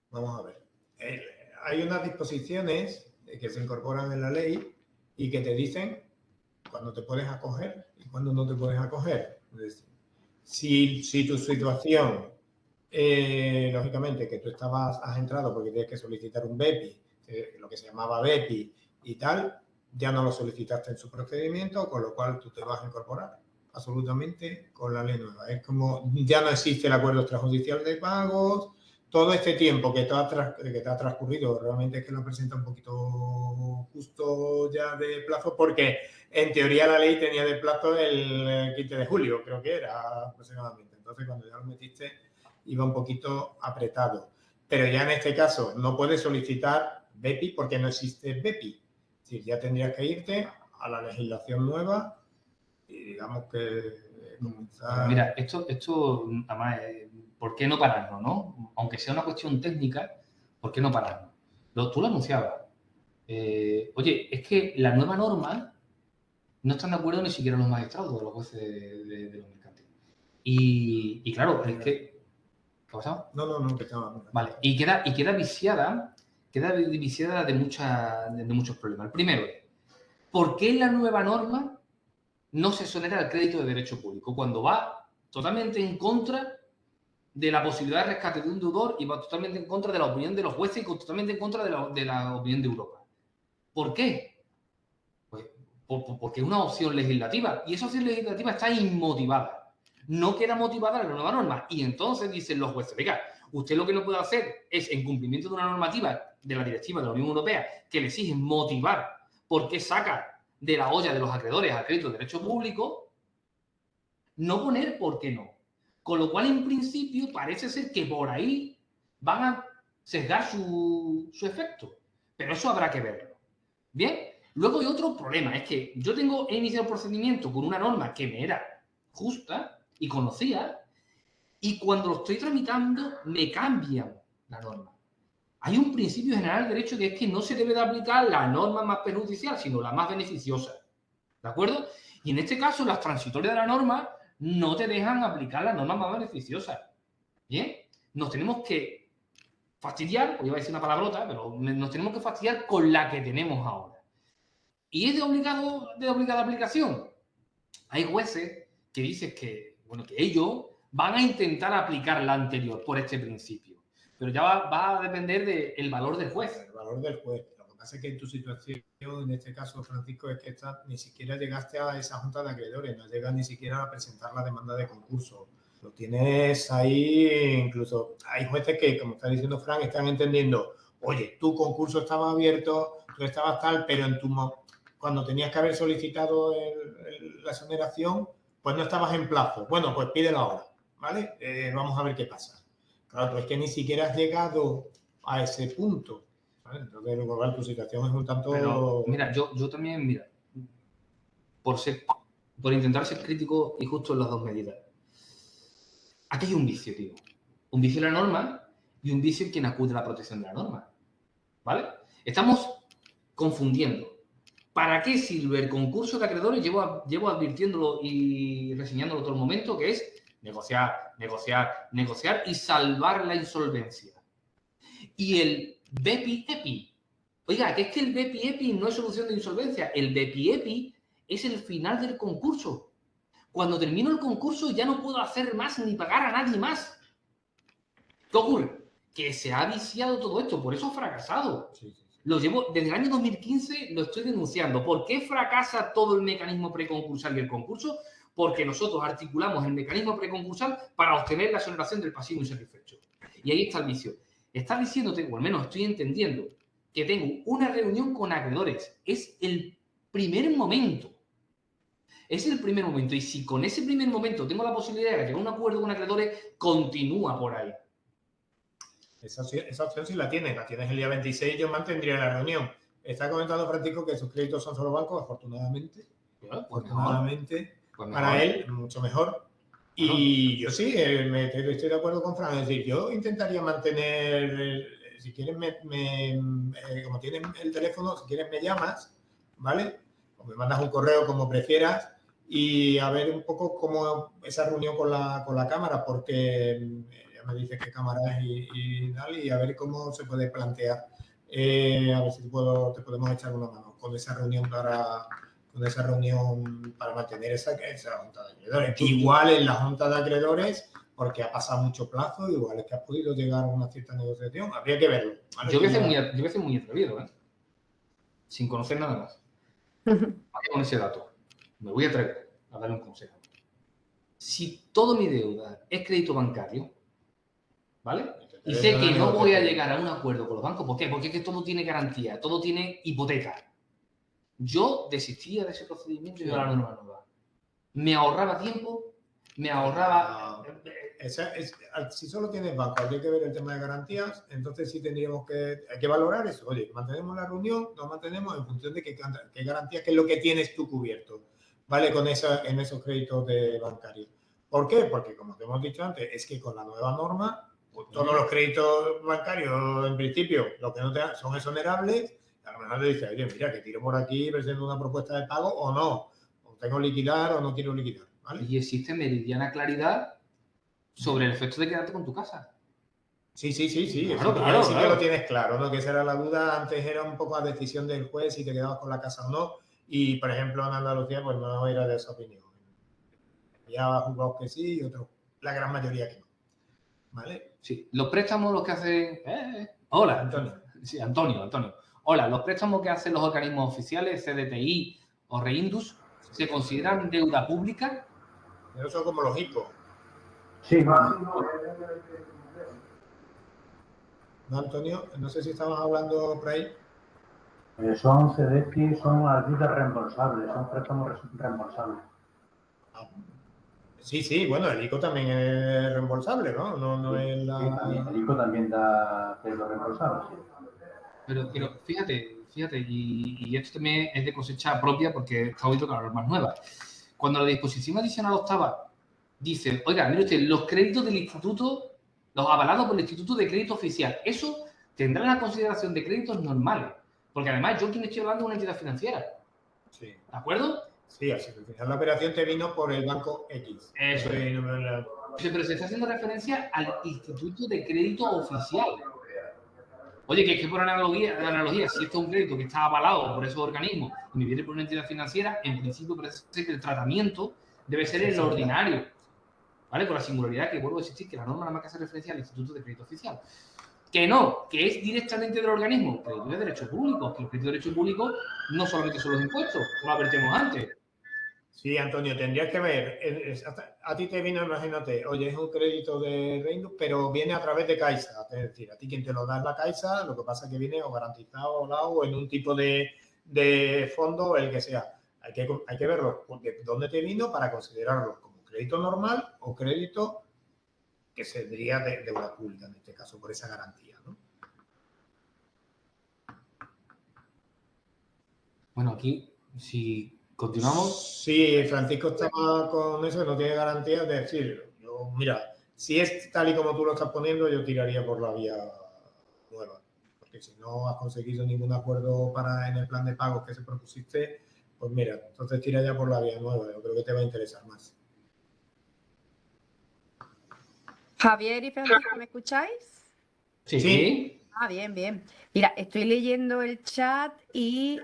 Vamos a ver. Hay unas disposiciones que se incorporan en la ley y que te dicen cuándo te puedes acoger y cuándo no te puedes acoger. Es decir, si tu situación, lógicamente, que tú has entrado porque tienes que solicitar un BEPI, lo que se llamaba BEPI y tal, ya no lo solicitaste en su procedimiento, con lo cual tú te vas a incorporar absolutamente con la ley nueva. Es como ya no existe el acuerdo extrajudicial de pagos. Todo este tiempo que te ha transcurrido realmente es que lo presenta un poquito justo ya de plazo, porque en teoría la ley tenía de plazo el 15 de julio, creo que era aproximadamente. Entonces, cuando ya lo metiste, iba un poquito apretado. Pero ya en este caso no puedes solicitar BEPI porque no existe BEPI. Es decir, ya tendrías que irte a la legislación nueva y digamos que comenzar... Mira, esto además, ¿por qué no pararlo, no? Aunque sea una cuestión técnica, ¿por qué no pararlo? Tú lo anunciabas. Oye, es que la nueva norma no están de acuerdo ni siquiera los magistrados de los jueces de los mercantiles. Y claro, es que... ¿Qué ha pasado? No, que estaba... Vale, y queda viciada de muchos problemas. El primero es, ¿por qué la nueva norma no se exonera el crédito de derecho público cuando va totalmente en contra de la posibilidad de rescate de un deudor y va totalmente en contra de la opinión de los jueces y totalmente en contra de la opinión de Europa? ¿Por qué? Pues porque es una opción legislativa y esa opción legislativa está inmotivada. No queda motivada la nueva norma y entonces dicen los jueces, venga, usted lo que no puede hacer es, en cumplimiento de una normativa de la directiva de la Unión Europea que le exigen motivar por qué saca de la olla de los acreedores al crédito de derecho público, no poner por qué no. Con lo cual, en principio, parece ser que por ahí van a sesgar su efecto. Pero eso habrá que verlo. Bien, luego hay otro problema. Es que yo he iniciado el procedimiento con una norma que me era justa y conocía, y cuando lo estoy tramitando me cambian la norma. Hay un principio general del derecho que es que no se debe de aplicar la norma más perjudicial, sino la más beneficiosa. ¿De acuerdo? Y en este caso, las transitorias de la norma no te dejan aplicar la norma más beneficiosa. ¿Bien? Nos tenemos que fastidiar, o iba a decir una palabrota, pero nos tenemos que fastidiar con la que tenemos ahora. ¿Y es de obligada aplicación? Hay jueces que dicen que, bueno, que ellos van a intentar aplicar la anterior por este principio. Pero ya va a depender del valor del juez. El valor del juez. Lo que pasa es que en tu situación, en este caso, Francisco, es que ni siquiera llegaste a esa junta de acreedores, no llegas ni siquiera a presentar la demanda de concurso. Lo tienes ahí, incluso hay jueces que, como está diciendo Fran, están entendiendo, oye, tu concurso estaba abierto, tú estabas tal, pero cuando tenías que haber solicitado la exoneración, pues no estabas en plazo. Bueno, pues pídelo ahora, ¿vale? Vamos a ver qué pasa. Claro, pero es que ni siquiera has llegado a ese punto, ¿vale? Entonces, luego, tu situación es un tanto... Pero, mira, yo también, mira, por intentar ser crítico y justo en las dos medidas. Aquí hay un vicio, tío. Un vicio en la norma y un vicio en quien acude a la protección de la norma. ¿Vale? Estamos confundiendo. ¿Para qué sirve el concurso de acreedores? Llevo advirtiéndolo y reseñándolo todo el momento, que es negociar, negociar, negociar y salvar la insolvencia. Y el BEPI-EPI. Oiga, que es que el BEPI-EPI no es solución de insolvencia. El BEPI-EPI es el final del concurso. Cuando termino el concurso ya no puedo hacer más ni pagar a nadie más. ¿Qué ocurre? Que se ha viciado todo esto, por eso ha fracasado. Sí. Lo llevo desde el año 2015, lo estoy denunciando. ¿Por qué fracasa todo el mecanismo preconcursal y el concurso? Porque nosotros articulamos el mecanismo preconcursal para obtener la exoneración del pasivo insatisfecho. Y ahí está el vicio. Está diciéndote, o al menos estoy entendiendo, que tengo una reunión con acreedores. Es el primer momento. Es el primer momento. Y si con ese primer momento tengo la posibilidad de llegar a un acuerdo con acreedores, continúa por ahí. Esa opción sí la tienes el día 26, yo mantendría la reunión. Está comentando Francisco que sus créditos son solo bancos, afortunadamente. Afortunadamente, pues para él, mucho mejor. Y yo sí, estoy de acuerdo con Fran. Es decir, yo intentaría mantener, si quieres, como tienes el teléfono, si quieres me llamas, ¿vale? O me mandas un correo como prefieras y a ver un poco cómo esa reunión con la cámara, porque me dice qué cámara es y tal, y a ver cómo se puede plantear. A ver si te podemos echar una mano con esa reunión para mantener esa junta de acreedores. Igual en la junta de acreedores, porque ha pasado mucho plazo, igual es que has podido llegar a una cierta negociación. Habría que verlo. ¿Vale? Yo voy a ser muy atrevido, ¿eh? Sin conocer nada más. Con ese dato, me voy a atrever a dar un consejo. Si toda mi deuda es crédito bancario, ¿vale? Y sé que no voy a llegar a un acuerdo con los bancos. ¿Por qué? Porque es que todo tiene garantía, todo tiene hipoteca. Yo desistía de ese procedimiento y de la norma nueva. Me ahorraba tiempo, me ahorraba... Si solo tienes banco, habría que ver el tema de garantías, entonces sí tendríamos que valorar eso. Oye, mantenemos la reunión, nos mantenemos en función de qué garantías, qué es lo que tienes tú cubierto, ¿vale? En esos créditos bancarios. ¿Por qué? Porque, como te hemos dicho antes, es que con la nueva norma, pues, todos los créditos bancarios, en principio, los que no son exonerables. A lo mejor te dice, oye, mira, que tiro por aquí, presento una propuesta de pago o no. O tengo que liquidar o no quiero liquidar, ¿vale? Y existe meridiana claridad sobre el efecto de quedarte con tu casa. Sí. Claro. Sí que lo tienes claro, ¿no? Que esa era la duda. Antes era un poco a decisión del juez si te quedabas con la casa o no. Y, por ejemplo, en Andalucía, pues no era de esa opinión. Había juzgados que sí y otros, la gran mayoría que no. ¿Vale? Sí, los préstamos los que hacen... Hola, Antonio. Sí, Antonio. Hola, los préstamos que hacen los organismos oficiales, CDTI o Reindus, ¿se consideran deuda pública? Eso son como los ICO. Sí. ¿Vale? ¿no, Antonio? No sé si estamos hablando por ahí. Son CDX, son ayudas reembolsables, son préstamos reembolsables. Sí, bueno, el ICO también es reembolsable, ¿no? No Sí, es la... sí, también, el ICO también da crédito reembolsable, sí. Pero fíjate, y esto también es de cosecha propia porque está oído con las normas nuevas. Cuando la disposición adicional octava dice, oiga, mire usted, los créditos del instituto, los avalados por el Instituto de Crédito Oficial, eso tendrá la consideración de créditos normales. Porque además yo quien estoy hablando es una entidad financiera. Sí. ¿De acuerdo? Sí, así que al final la operación te vino por el banco X. Eso es. Pero se está haciendo referencia al Instituto de Crédito Oficial. Oye, que es que por analogía, si esto es un crédito que está avalado por esos organismos y me viene por una entidad financiera, en principio parece que el tratamiento debe ser el ordinario, ¿vale? Con la singularidad que vuelvo a insistir que la norma nada más que hace referencia al Instituto de Crédito Oficial. Que no, que es directamente del organismo, crédito de derecho público, que los créditos de derecho público no solamente son los impuestos, como advertimos antes. Sí, Antonio, tendrías que ver. A ti te vino, imagínate, oye, es un crédito de Reino, pero viene a través de Caixa. Es decir, a ti quien te lo da es la Caixa, lo que pasa es que viene o garantizado o en un tipo de fondo, el que sea. Hay que verlo de dónde te vino para considerarlo como crédito normal o crédito que sería de deuda pública, en este caso, por esa garantía, ¿no? Bueno, aquí, si continuamos... Sí, Francisco estaba con eso, que no tiene garantía, es decir, yo, mira, si es tal y como tú lo estás poniendo, yo tiraría por la vía nueva, porque si no has conseguido ningún acuerdo en el plan de pagos que se propusiste, pues mira, entonces tira ya por la vía nueva, yo creo que te va a interesar más. Javier y Francisco, ¿me escucháis? Sí. Ah, bien, bien. Mira, estoy leyendo el chat y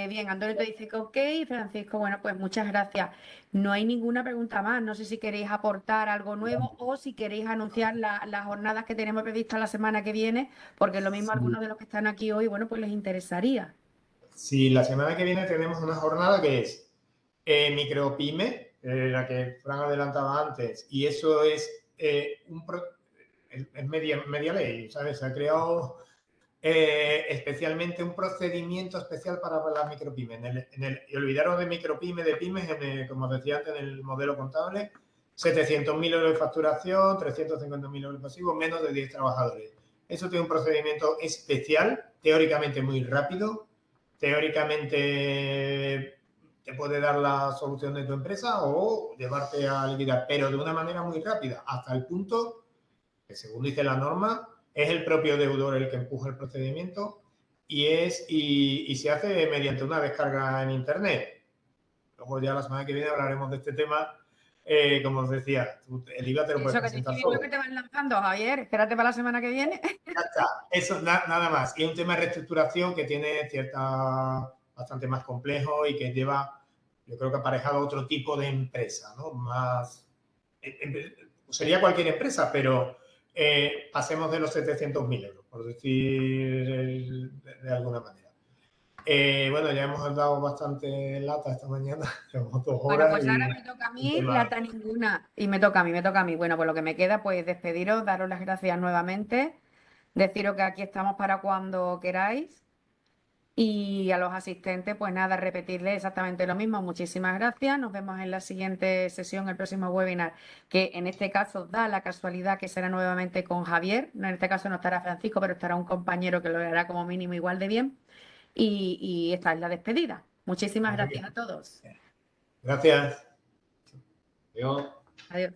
bien, Antonio te dice que ok, Francisco, bueno, pues muchas gracias. No hay ninguna pregunta más. No sé si queréis aportar algo nuevo o si queréis anunciar las jornadas que tenemos previstas la semana que viene, porque lo mismo a algunos de los que están aquí hoy, bueno, pues les interesaría. Sí, la semana que viene tenemos una jornada que es micropyme, la que Fran adelantaba antes, y eso es es media ley, ¿sabes? Se ha creado especialmente un procedimiento especial para las micropymes. Y olvidaros de micropyme, de pymes, como os decía antes, en el modelo contable, 700.000 euros de facturación, 350.000 euros de pasivo, menos de 10 trabajadores. Eso tiene un procedimiento especial, teóricamente muy rápido, teóricamente te puede dar la solución de tu empresa o llevarte a liquidar, pero de una manera muy rápida, hasta el punto que, según dice la norma, es el propio deudor el que empuja el procedimiento y se hace mediante una descarga en Internet. Luego ya la semana que viene hablaremos de este tema. Como os decía, el IVA te lo puedes Eso que te presentar estoy solo. viendo que te van lanzando, Javier. Espérate para la semana que viene. Ya está. Eso nada más. Y es un tema de reestructuración que tiene bastante más complejo y que lleva, yo creo que aparejado otro tipo de empresa, ¿no? Más, sería cualquier empresa, pero pasemos de los 700.000 euros, por decir de alguna manera. Bueno, ya hemos dado bastante lata esta mañana, llevamos 2 Bueno, horas. pues ahora me toca a mí, lata ninguna. Y me toca a mí. Bueno, pues lo que me queda, pues despediros, daros las gracias nuevamente, deciros que aquí estamos para cuando queráis. Y a los asistentes, pues nada, repetirles exactamente lo mismo. Muchísimas gracias. Nos vemos en la siguiente sesión, el próximo webinar, que en este caso da la casualidad que será nuevamente con Javier. En este caso no estará Francisco, pero estará un compañero que lo hará como mínimo igual de bien. Y esta es la despedida. Muchísimas gracias a todos. Gracias. Adiós. Adiós.